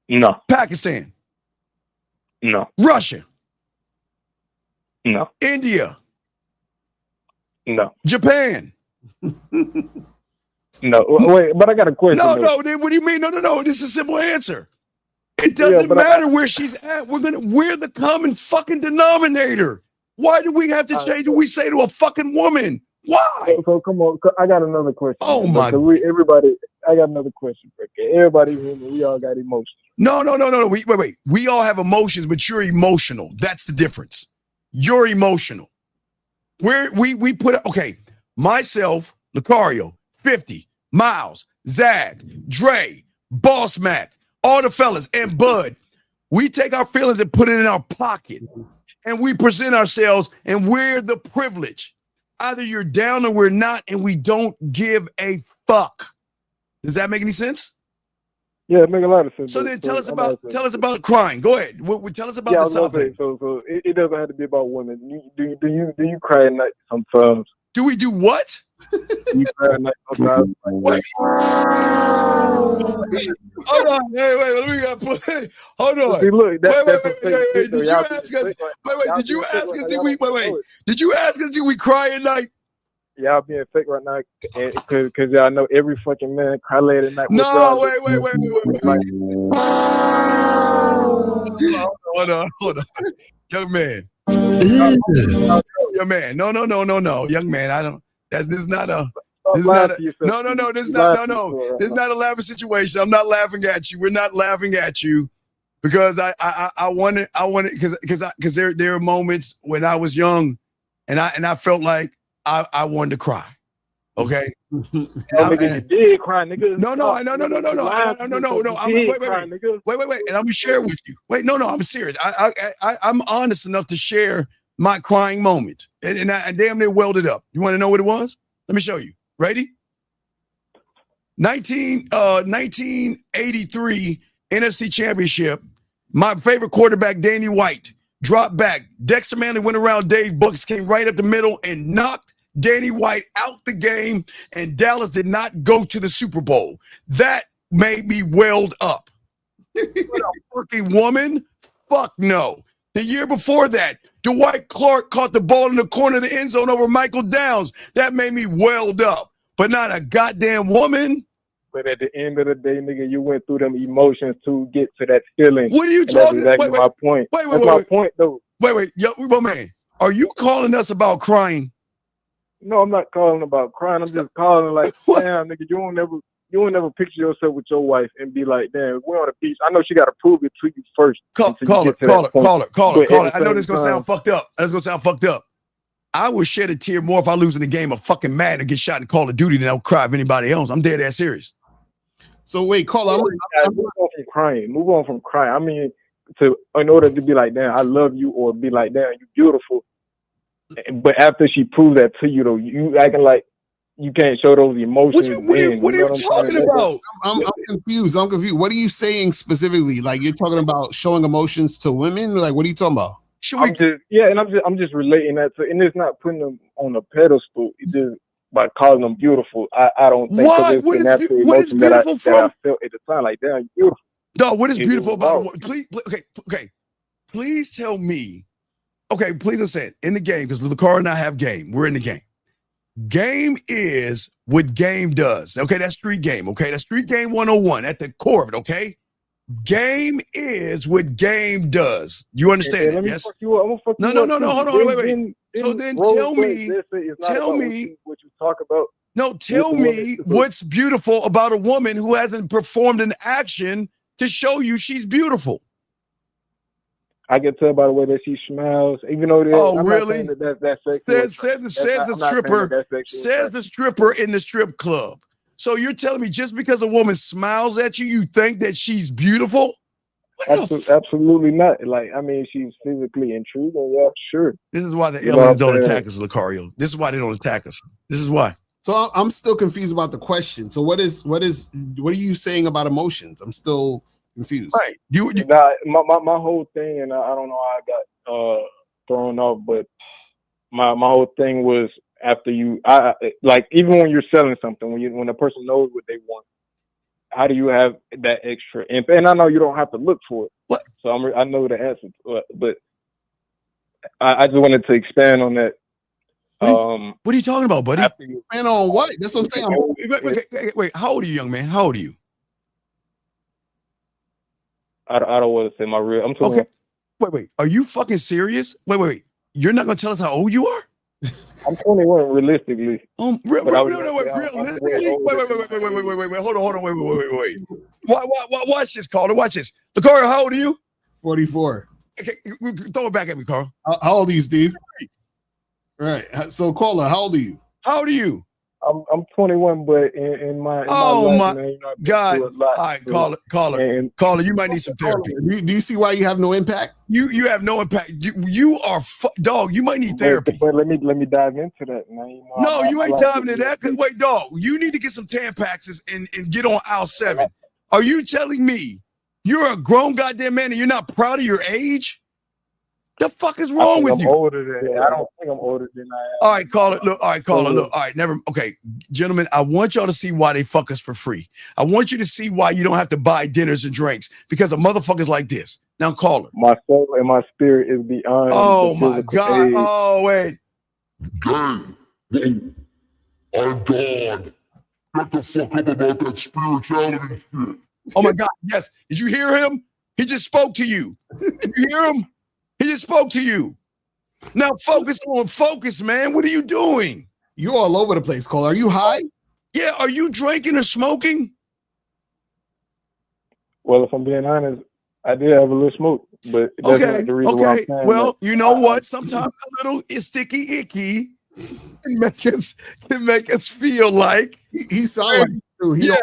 No. Pakistan? No. Russia? No. India? No. Japan? No. Wait, but I got a question. No. Then what do you mean? No. This is a simple answer. It doesn't matter where she's at. We're the common fucking denominator. Why do we have to change what we say to a fucking woman? Why? So come on, I got another question. Oh my! I got another question. Everybody, we all got emotions. No. Wait. We all have emotions, but you're emotional. That's the difference. You're emotional. We put myself, Lucario, 50, Miles, Zag, Dre, Boss Mac, all the fellas, and Bud. We take our feelings and put it in our pocket, and we present ourselves, and we're the privilege. Either you're down or we're not, and we don't give a fuck. Does that make any sense? Yeah, it makes a lot of sense. So then tell us about crying. Go ahead. Tell us about the topic. So it doesn't have to be about women. Do you cry at night sometimes? Do we do what? You cry at night sometimes. Wait. Hold on. Wait. Let me put. Hold on. See, look, wait. Did you ask us? Did you ask us? Did you ask us? Did we cry at night? Y'all being fake right now, because y'all know every fucking man cry late at night. No, wait. Hold on. Young man. Young man. No. Young man, I don't. This is not a. This is not a laughing situation. I'm not laughing at you. We're not laughing at you because I wanted because there are moments when I was young and I felt like I wanted to cry. Okay. You did cry, nigga. No. Wait. And I'm gonna share it with you. Wait, no. I'm serious. I'm honest enough to share my crying moment, and I damn near welded up. You want to know what it was? Let me show you. Ready? 1983 NFC Championship. My favorite quarterback, Danny White, dropped back. Dexter Manley went around Dave Books, came right up the middle and knocked Danny White out the game, and Dallas did not go to the Super Bowl. That made me welled up. What a fucking woman? Fuck no. The year before that, Dwight Clark caught the ball in the corner of the end zone over Michael Downs. That made me welled up. But not a goddamn woman. But at the end of the day, nigga, you went through them emotions to get to that feeling. What are you and talking? That's exactly my point. That's my point, though. Wait, yo, man, are you calling us about crying? No, I'm not calling about crying. I'm just calling like, damn, nigga, you won't never picture yourself with your wife and be like, damn, we're on the beach. I know she got to prove it to you first. Call it. I know this is gonna sound fucked up. That's gonna sound fucked up. I would shed a tear more if I lose in the game of fucking Madden or get shot in Call of Duty than I'll cry if anybody else. I'm dead ass serious. So wait, caller, move on from crying. Move on from crying. I mean, in order to be like, damn, I love you, or be like, damn, you beautiful. But after she proves that to you, though, you acting like you can't show those emotions. What are you talking about? I'm confused. What are you saying specifically? Like, you're talking about showing emotions to women? Like, what are you talking about? I'm just relating that to, and it's not putting them on a pedestal. It's just by calling them beautiful. I don't think because it's the natural emotion that I felt at the time. Like, damn, you beautiful. Dog, what is beautiful about it? Please, okay. Please tell me. Okay, please listen. In the game, because LaCar and I have game. We're in the game. Game is what game does. Okay, that's street game. Okay, that's street game 101 at the core of it. Okay, game is what game does. You understand? Let me yes. fuck you up. I'm gonna fuck no. you up. Hold on. Wait. So then tell me what you talk about. No, tell me what's beautiful about a woman who hasn't performed an action to show you she's beautiful. I can tell by the way that she smiles, even though I'm really? Not saying that's sexual. Says the stripper in the strip club. So you're telling me just because a woman smiles at you, you think that she's beautiful? Absolutely not. Like, I mean, she's physically intriguing. Yeah, sure. This is why the aliens don't attack us, Lucario. This is why they don't attack us. This is why. So I'm still confused about the question. So what are you saying about emotions? I'm still confused. Right. My whole thing, and I don't know how I got thrown off, but my whole thing was after I like, even when you're selling something, when a person knows what they want, how do you have that extra impact? And I know you don't have to look for it. What? So I know the answer to it, but I just wanted to expand on that. What are you talking about, buddy? And on what? That's what I'm saying. Wait, how old are you, young man? How old are you? I don't want to say my real. I'm talking. Okay. Wait. Are you fucking serious? Wait. You're not gonna tell us how old you are? I'm 21 realistically. Realistically? Wait. Hold on. Wait. Watch this, Carl. Watch this. Carl, how old are you? 44. Okay, throw it back at me, Carl. How old are you, Steve? Right. So, caller, how old are you? How old are you? I'm 21, but in my life, man, God! All right, caller, you might need some therapy. Do you see why you have no impact? You have no impact. You are dog. You might need therapy. But let me dive into that, man. You ain't diving into that. Wait, dog, you need to get some Tampaxes and get on aisle 7. Are you telling me you're a grown goddamn man and you're not proud of your age? The fuck is wrong with you? I don't think I'm older than I am. All right, caller. Look. All right, never. Okay, gentlemen, I want y'all to see why they fuck us for free. I want you to see why you don't have to buy dinners and drinks because of motherfuckers like this. Now, caller. My soul and my spirit is beyond. Oh my God. Age. Oh wait. Gang, I'm gone. Shut the fuck up about that spirituality shit. Oh my God. Yes. Did you hear him? He just spoke to you. Did you hear him? He just spoke to you. Now focus, man. What are you doing? You're all over the place, Cole. Are you high? Yeah. Are you drinking or smoking? Well, if I'm being honest, I did have a little smoke, but that's not the reason why I'm saying well, you know what? Sometimes a little sticky icky can make us feel like he's sound like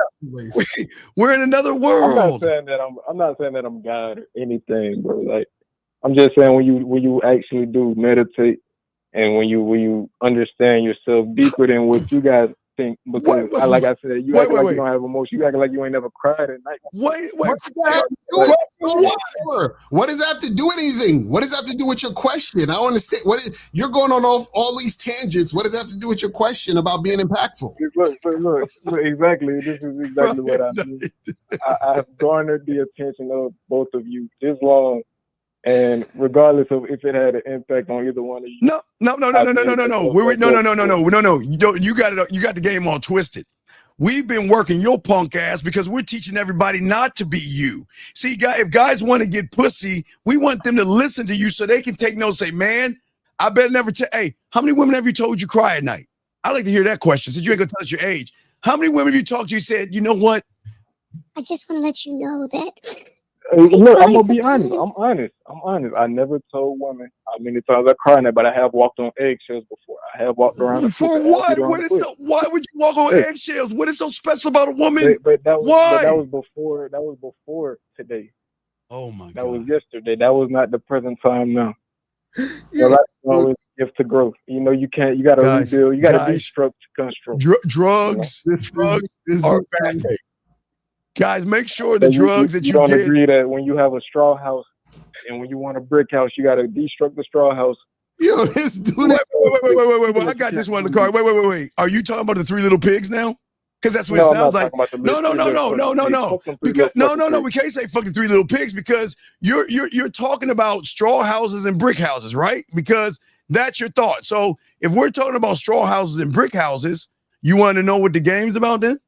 we're in another world. I'm not saying that I'm God or anything, bro. Like, I'm just saying when you actually do meditate and when you understand yourself deeper than what you guys think, because like I said, you act like you don't have emotion. You act like you ain't never cried at night. What does that have to do with anything? What does that have to do with your question? I don't understand. You're going on all these tangents. What does that have to do with your question about being impactful? Look, exactly. This is exactly what I mean. I've garnered the attention of both of you this long. And regardless of if it had an impact on either one of you, no. You got it. You got the game all twisted. we've been working your punk ass because we're teaching everybody not to be you. See, if guys want to get pussy, we want them to listen to you so they can take notes. Say, man, I better never tell. Hey, how many women have you told you cry at night? I like to hear that question. Since you ain't gonna tell us your age, how many women have you talked to? You said, you know what? I just want to let you know that. Look, I'm gonna be honest. I'm honest. I never told women how many times I cried at, but I have walked on eggshells before. I have walked around the For what? Why would you walk on eggshells? What is so special about a woman? But that Why? was before. That was before today. Oh my God. That was yesterday. That was not the present time now. Well, that's always a gift to growth. You know, you can't. You got to rebuild. You got to destruct, construct. Drugs. Drugs are bad. Guys, make sure the But drugs that you you don't get. agree that when you have a straw house and when you want a brick house, you got to destruct the straw house. Yo, this dude. Wait. I got this one in the car. Wait. Are you talking about the Three Little Pigs now? Because that's what it sounds like. No. Because no. We can't say fucking Three Little Pigs because you're talking about straw houses and brick houses, right? Because that's your thought. So if we're talking about straw houses and brick houses, you want to know what the game's about then?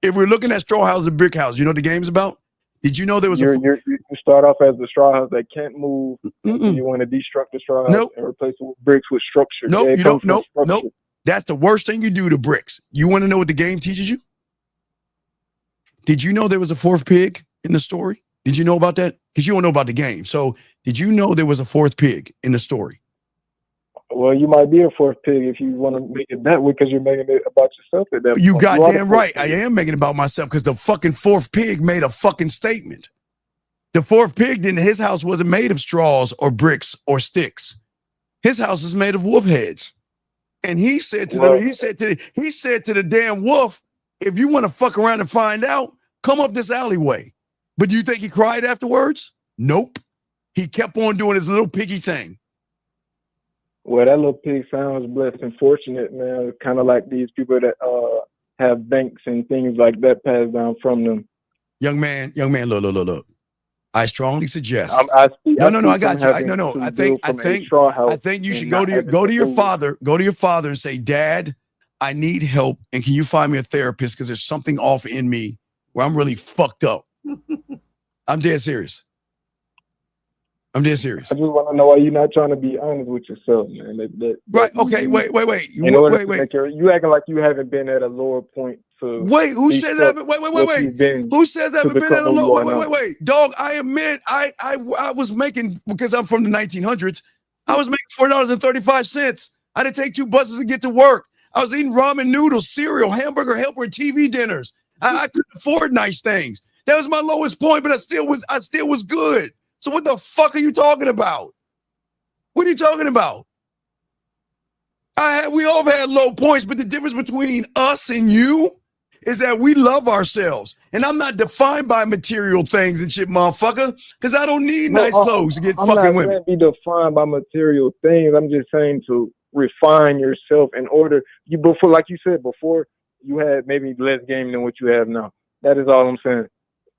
If we're looking at straw houses and brick houses, you know what the game's about? Did you know there was you start off as the straw house that can't move. You want to destruct the straw house and replace it with bricks with structure. Nope, you don't. Nope. That's the worst thing you do to bricks. You want to know what the game teaches you? Did you know there was a fourth pig in the story? Did you know about that? Because you don't know about the game. So did you know there was a fourth pig in the story? Well, you might be a fourth pig if you want to make it that way because you're making it about yourself at that point. You goddamn right. I am making it about myself because the fucking fourth pig made a fucking statement. The fourth pig his house wasn't made of straws or bricks or sticks. His house is made of wolf heads. And he said to the damn wolf, if you want to fuck around and find out, come up this alleyway. But do you think he cried afterwards? Nope. He kept on doing his little piggy thing. Well, that little pig sounds blessed and fortunate, man. Kind of like these people that have banks and things like that passed down from them. Young man, look. I strongly suggest. I got you. I think you should go to your father. Go to your father and say, Dad, I need help, and can you find me a therapist because there's something off in me where I'm really fucked up. I'm dead serious. I just want to know why you're not trying to be honest with yourself, man. Right? Okay. Wait. You acting like you haven't been at a lower point. Who says that? Wait. Who says that? Haven't been at a lower? Wait. Dog, I admit, I was making, because I'm from the 1900s. I was making $4.35. I had to take 2 buses to get to work. I was eating ramen noodles, cereal, hamburger helper, and TV dinners. I couldn't afford nice things. That was my lowest point, but I still was good. So what the fuck are you talking about? What are you talking about? We all had low points, but the difference between us and you is that we love ourselves. And I'm not defined by material things and shit, motherfucker, because I don't need nice clothes to get fucking women. I'm not going to be defined by material things. I'm just saying to refine yourself in order. Like you said before, you had maybe less game than what you have now. That is all I'm saying.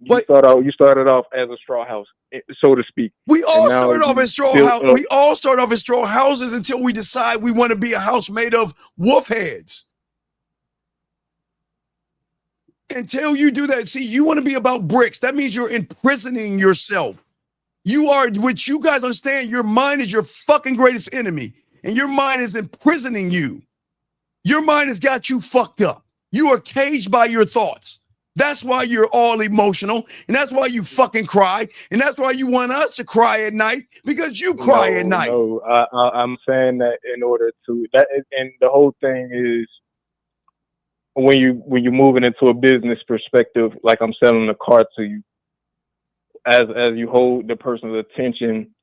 You started off as a straw house, so to speak. We all started off as straw house. We all start off as straw houses until we decide we want to be a house made of wolf heads. Until you do that, see, you want to be about bricks. That means you're imprisoning yourself. You are, which you guys understand, your mind is your fucking greatest enemy, and your mind is imprisoning you. Your mind has got you fucked up. You are caged by your thoughts. That's why you're all emotional, and that's why you fucking cry, and that's why you want us to cry at night, because you cry at night. No, I'm saying that in order to that, and the whole thing is when you're moving into a business perspective, like I'm selling a car to you, as you hold the person's attention,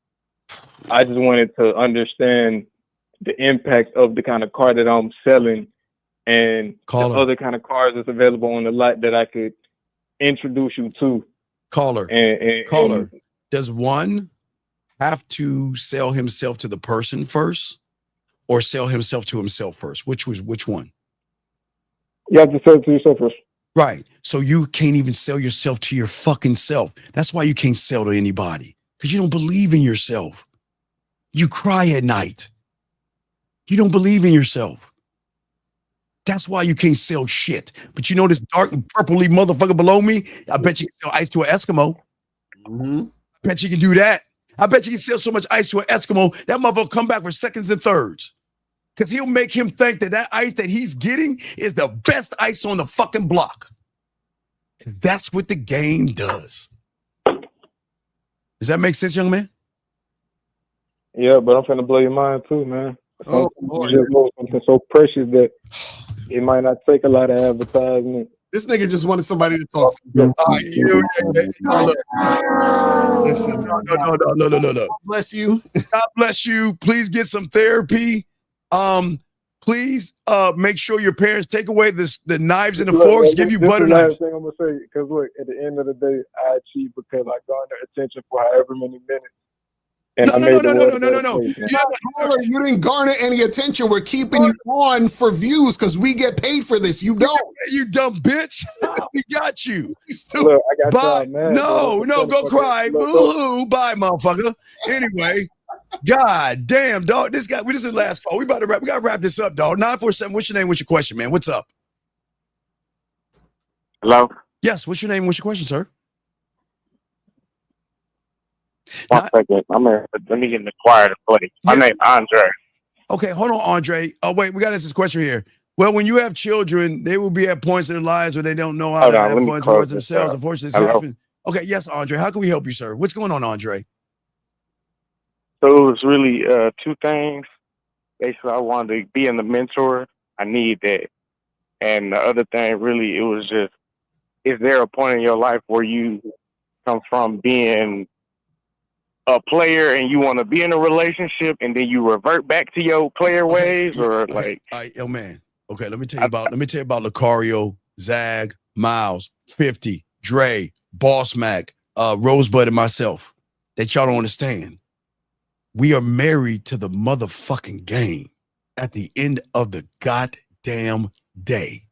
I just wanted to understand the impact of the kind of car that I'm selling. And the other kind of cars that's available on the lot that I could introduce you to. Caller. Does one have to sell himself to the person first, or sell himself to himself first? Which one? You have to sell it to yourself first. Right. So you can't even sell yourself to your fucking self. That's why you can't sell to anybody, because you don't believe in yourself. You cry at night. You don't believe in yourself. That's why you can't sell shit. But you know this dark and purpley motherfucker below me? I bet you can sell ice to an Eskimo. I bet you can do that. I bet you can sell so much ice to an Eskimo, that motherfucker come back for seconds and thirds. Because he'll make him think that ice that he's getting is the best ice on the fucking block. That's what the game does. Does that make sense, young man? Yeah, but I'm finna blow your mind too, man. Oh, Lord. Something so precious that it might not take a lot of advertisement. This nigga just wanted somebody to talk to. Listen, no. Bless you. God bless you. Please get some therapy. Please make sure your parents take away the knives and the forks, give you butter knives. This is the last thing I'm gonna say, because look, at the end of the day, I achieved because I garnered attention for however many minutes. And No. You didn't garner any attention. We're keeping you on for views because we get paid for this. You don't. You dumb bitch. We got you. Look, I got Bye. y'all mad, No, go cry. Boo-hoo. Bye, motherfucker. Anyway, God damn, dog. This is the last call. We gotta wrap this up, dog. 947. What's your name? What's your question, man? What's up? Hello? Yes, what's your name? What's your question, sir? One second. Let me get in the choir to play. My name Andre. Okay, hold on, Andre. Oh, wait, we got to answer this question here. Well, when you have children, they will be at points in their lives where they don't know how to have fun towards themselves. Unfortunately, this happens. Okay, yes, Andre. How can we help you, sir? What's going on, Andre? So it was really two things. Basically, I wanted to be in the mentor. I need that. And the other thing, really, it was just, is there a point in your life where you come from being a player and you want to be in a relationship and then you revert back to your player ways, or like? Yo, man. Okay, let me tell you about Lucario, Zag, Miles, 50, Dre, Boss Mac, Rosebud, and myself. That y'all don't understand. We are married to the motherfucking game at the end of the goddamn day.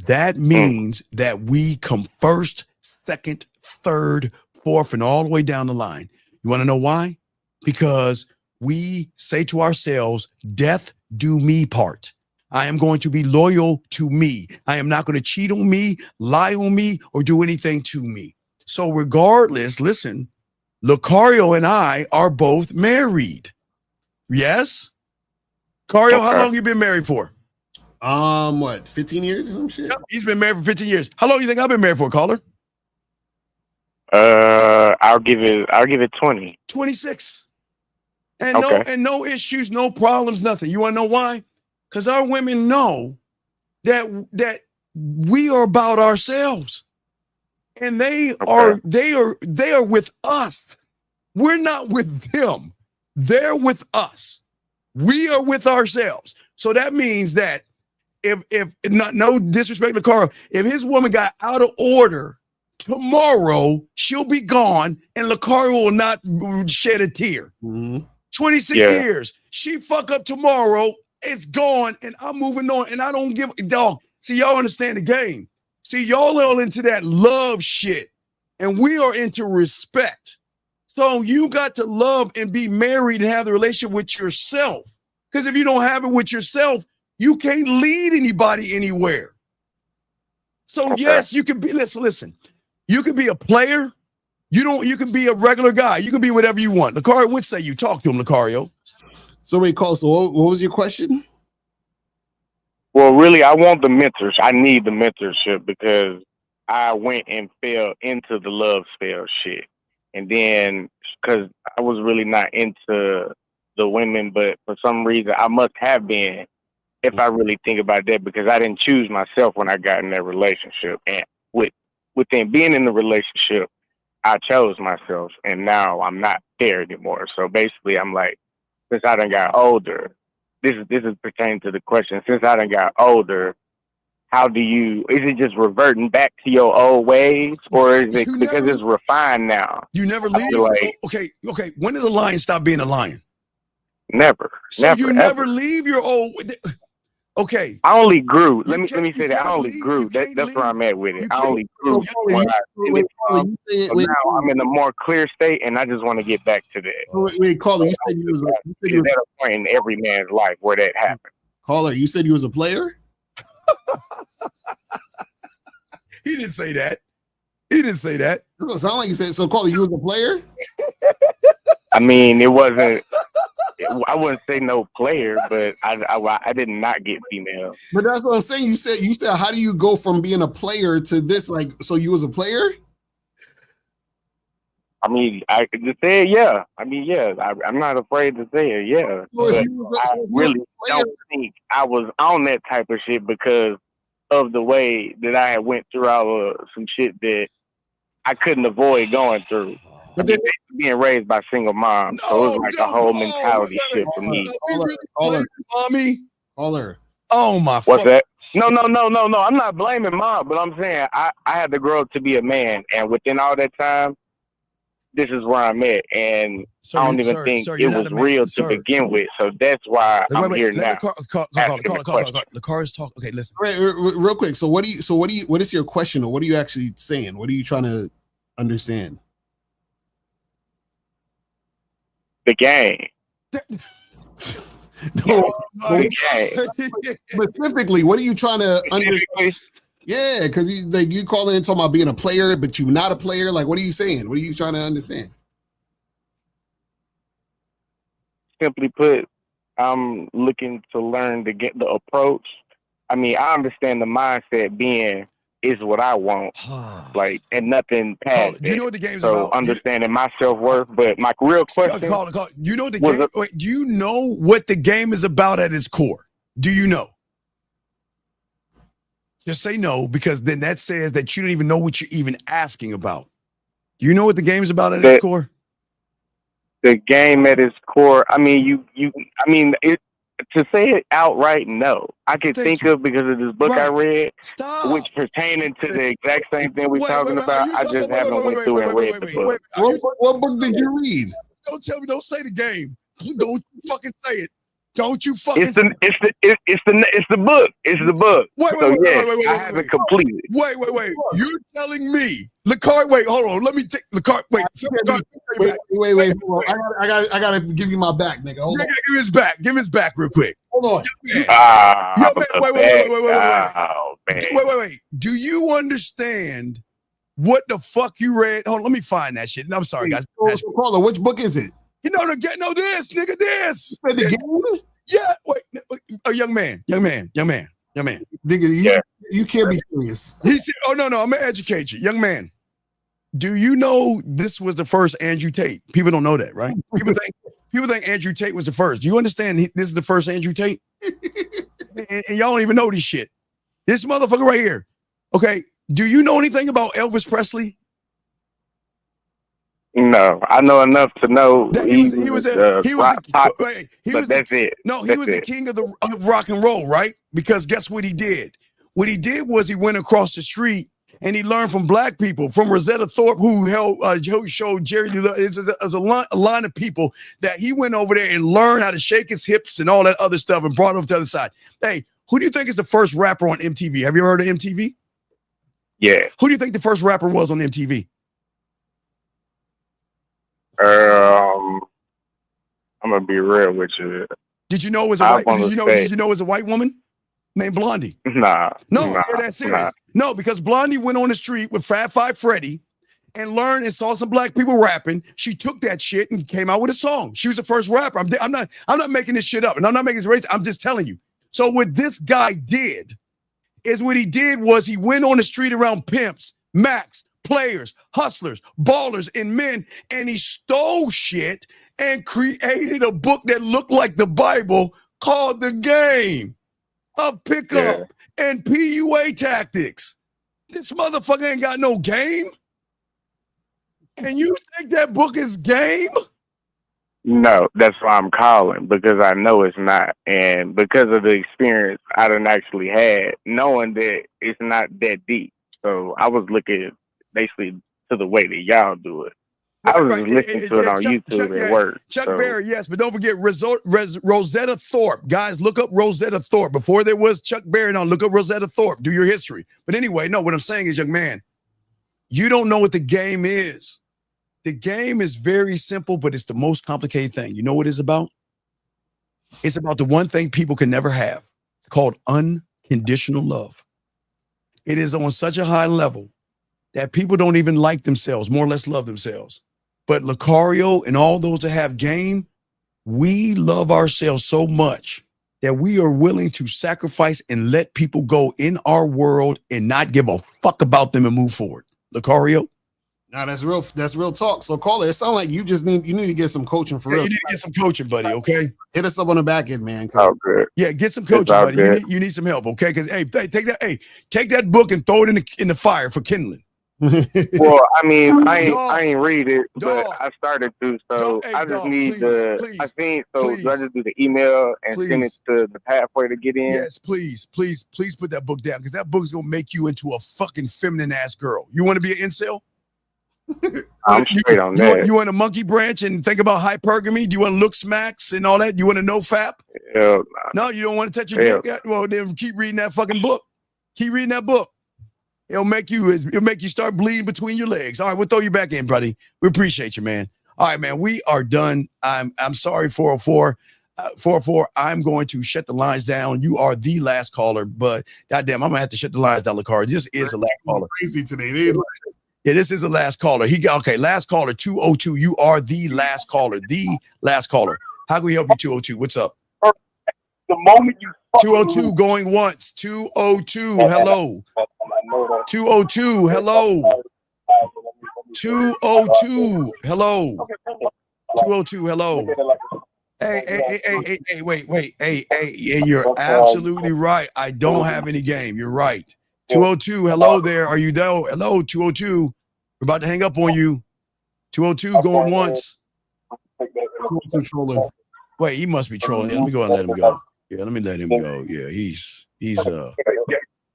That means that we come first, second, third, fourth, and all the way down the line. You want to know why? Because we say to ourselves, death do me part. I am going to be loyal to me. I am not going to cheat on me, lie on me, or do anything to me. So regardless, listen, Lucario and I are both married. Yes? Cario, how long you been married for? What, 15 years or some shit? Yep, he's been married for 15 years. How long do you think I've been married for, caller? I'll give it 20. 26. And no issues, no problems, nothing. You want to know why? Because our women know that we are about ourselves. And they are with us. We're not with them. They're with us. We are with ourselves. So that means that if no disrespect to Carl, if his woman got out of order tomorrow, she'll be gone, and Lucario will not shed a tear. 26 years. She fuck up tomorrow, it's gone, and I'm moving on, and I don't give a dog. See, y'all understand the game. See, y'all are into that love shit, and we are into respect. So you got to love and be married and have the relationship with yourself. Because if you don't have it with yourself, you can't lead anybody anywhere. So yes, you can be, listen, you can be a player. You can be a regular guy. You can be whatever you want. Lucario, what say you? Talk to him, Lucario. So wait, Cole, so what was your question? Well, really, I want the mentors. I need the mentorship because I went and fell into the love spell shit. And then, because I was really not into the women, but for some reason, I must have been, if I really think about that, because I didn't choose myself when I got in that relationship. And within being in the relationship, I chose myself, and now I'm not there anymore. So basically, I'm like, since I done got older, this is pertaining to the question. Since I done got older, is it just reverting back to your old ways, or is it because it's refined now? You never leave? Okay. When does a lion stop being a lion? Never. So you never leave your old... Okay. I only grew. Let me say that I only grew. That's where I'm at with it. I only grew. Now I'm in a more clear state, and I just want to get back to that. Wait, caller, you said you was at a point in every man's life where that happened. Caller, you said you was a player? He didn't say that. He didn't say that. It doesn't sound like he said. So, Carla, you was a player? I mean, it wasn't. I wouldn't say no player, but I did not get female. But that's what I'm saying. You said, how do you go from being a player to this? Like, so you was a player? I mean, I could just say it, yeah. I mean, yeah. I'm not afraid to say it, yeah. But I really don't think I was on that type of shit because of the way that I had went through some shit that I couldn't avoid going through. But then being raised by single moms, so it was like a whole mentality shift for me. Mommy, Caller. Oh my! What's that? No. I'm not blaming mom, but I'm saying I had to grow up to be a man, and within all that time, this is where I'm at, and I don't even think it was real to begin with. So that's why I'm here now. The car is talking. Okay, listen. Real quick. So what is your question, or what are you actually saying? What are you trying to understand? The game. No, specifically, what are you trying to understand? Yeah, because you calling and talking about being a player, but you're not a player. Like, what are you saying? What are you trying to understand? Simply put, I'm looking to learn to get the approach. I mean, I understand the mindset being is what I want, like, and nothing past you know what the game's about? Understanding my self-worth, but my real question. You know what the game? Wait, do you know what the game is about at its core? Do you know? Just say no, because then that says that you don't even know what you're even asking about. Do you know what the game is about at its core? The game at its core. I mean, to say it outright, no. I could think of because of this book I read, which pertaining to the exact same thing we're talking about. I just haven't went through and read the book. What book did you read? Don't tell me. Don't say the game. Don't fucking say it. Don't you fucking. It's the book. It's the book. Wait, I haven't completed. Wait. You're telling me, Lecard? Wait, hold on. Let me take Lecard. Wait. Wait. Hold on. I gotta give you my back, nigga. Hold on. Give his back. Give his back real quick. Hold on. Wait. Do you understand what the fuck you read? Hold on. Let me find that shit. I'm sorry, guys. So, Carla, which book is it? You know the get this, nigga, this. The game? Yeah, wait, a young man. Nigga, you can't be serious. He said, "Oh no, I'm gonna educate you, young man. Do you know this was the first Andrew Tate? People don't know that, right? People think Andrew Tate was the first. Do you understand? This is the first Andrew Tate, and y'all don't even know this shit. This motherfucker right here. Okay, do you know anything about Elvis Presley? No, I know enough to know he was the king of rock and roll, right? Because guess what he did? What he did was he went across the street and he learned from black people, from Rosetta Thorpe, who showed Jerry. It's a line of people that he went over there and learned how to shake his hips and all that other stuff and brought over to the other side. Hey, who do you think is the first rapper on MTV? Have you ever heard of MTV? Yeah. Who do you think the first rapper was on MTV? I'm gonna be real with you. Did you know it was a white? Did you know it was a white woman named Blondie? Nah. That's serious. No, because Blondie went on the street with Fat Five Freddy and learned and saw some black people rapping. She took that shit and came out with a song. She was the first rapper. I'm not making this shit up, and I'm not making this race. I'm just telling you. So what this guy did is he went on the street around pimps, Macs, players, hustlers, ballers, and men, and he stole shit and created a book that looked like the Bible called The Game of Pickup and PUA Tactics. This motherfucker ain't got no game. And you think that book is game? No, that's why I'm calling, because I know it's not. And because of the experience I done actually had, knowing that it's not that deep. So I was looking basically to the way that y'all do it. I was listening to it on YouTube at work. Chuck Berry, yes, but don't forget Rosetta Thorpe. Guys, look up Rosetta Thorpe. Before there was Chuck Berry, now look up Rosetta Thorpe. Do your history. But anyway, no, what I'm saying is, young man, you don't know what the game is. The game is very simple, but it's the most complicated thing. You know what it's about? It's about the one thing people can never have. It's called conditional love. It is on such a high level that people don't even like themselves, more or less love themselves. But Lucario and all those that have game, we love ourselves so much that we are willing to sacrifice and let people go in our world and not give a fuck about them and move forward. Lucario? Now that's real talk. So caller, it sounds like you need to get some coaching for real. You need to get some coaching, buddy. Okay, hit us up on the back end, man. Oh, good. Yeah, get some coaching, buddy. You need some help, okay? Because take that book and throw it in the fire for kindling. Well, I mean, I ain't read it, but I started to, so I just need do I just do the email and send it to the pathway to get in? Yes, please put that book down, because that book is gonna make you into a fucking feminine ass girl. You want to be an incel? I'm straight on that. You want a monkey branch and think about hypergamy? Do you want to look smacks and all that? You want to know fap? Hell no, you don't want to touch your dick. Well, then keep reading that fucking book. Keep reading that book. It'll make you start bleeding between your legs. All right, we'll throw you back in, buddy. We appreciate you, man. All right, man, we are done. I'm sorry, 404. 404, I'm going to shut the lines down. You are the last caller, but goddamn, I'm gonna have to shut the lines down, Lucario. This is the last caller. Crazy today. Yeah, this is the last caller. Last caller, 202. You are the last caller. The last caller. How can we help you, 202? What's up? The moment you 202 going once. 202, hello. 202, hello. 202, hello. 202, hello. Hey, wait. Hey, you're absolutely right. I don't have any game. You're right. 202, hello there. Are you there? Hello, 202. We're about to hang up on you. 202 going once. Wait, he must be trolling. Let me go and let him go. Yeah, let me let him go. Yeah, he's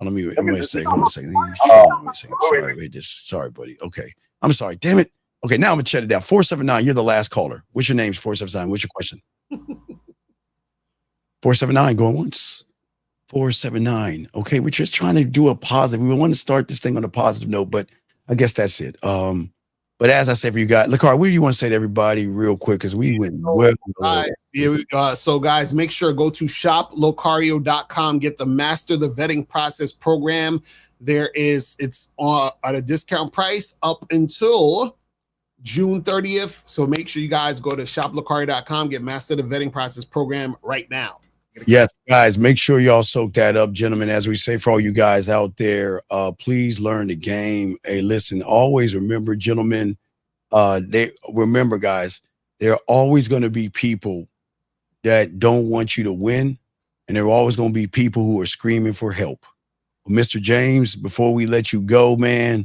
let me wait a second. He's trolling. Wait a second. Sorry, buddy. Okay. I'm sorry. Damn it. Okay, now I'm gonna shut it down. 479, you're the last caller. What's your name? 479. What's your question? 479 going once. 479. Okay, we're just trying to do a positive. We want to start this thing on a positive note, but I guess that's it. But as I said for you guys, Lucario, what do you want to say to everybody real quick? Because we went well. So guys, make sure go to shoplocario.com, get the Master the Vetting Process program. It's at a discount price up until June 30th. So make sure you guys go to shoplocario.com, get Master the Vetting Process program right now. Yes, guys, make sure y'all soak that up, gentlemen. As we say for all you guys out there, please learn the game. Hey, listen, always remember, gentlemen, guys, there are always going to be people that don't want you to win, and there are always going to be people who are screaming for help. Mr. James, before we let you go, man,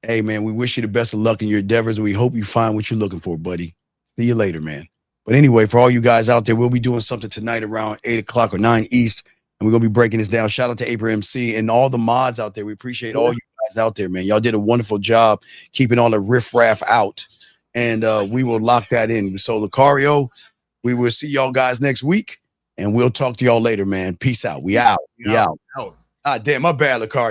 hey, man, we wish you the best of luck in your endeavors, and we hope you find what you're looking for, buddy. See you later, man. But anyway, for all you guys out there, we'll be doing something tonight around 8 o'clock or 9 East, and we're going to be breaking this down. Shout out to Abraham MC and all the mods out there. We appreciate all you guys out there, man. Y'all did a wonderful job keeping all the riffraff out, and we will lock that in. So, Lucario, we will see y'all guys next week, and we'll talk to y'all later, man. Peace out. We out. Ah, damn, my bad, Lucario.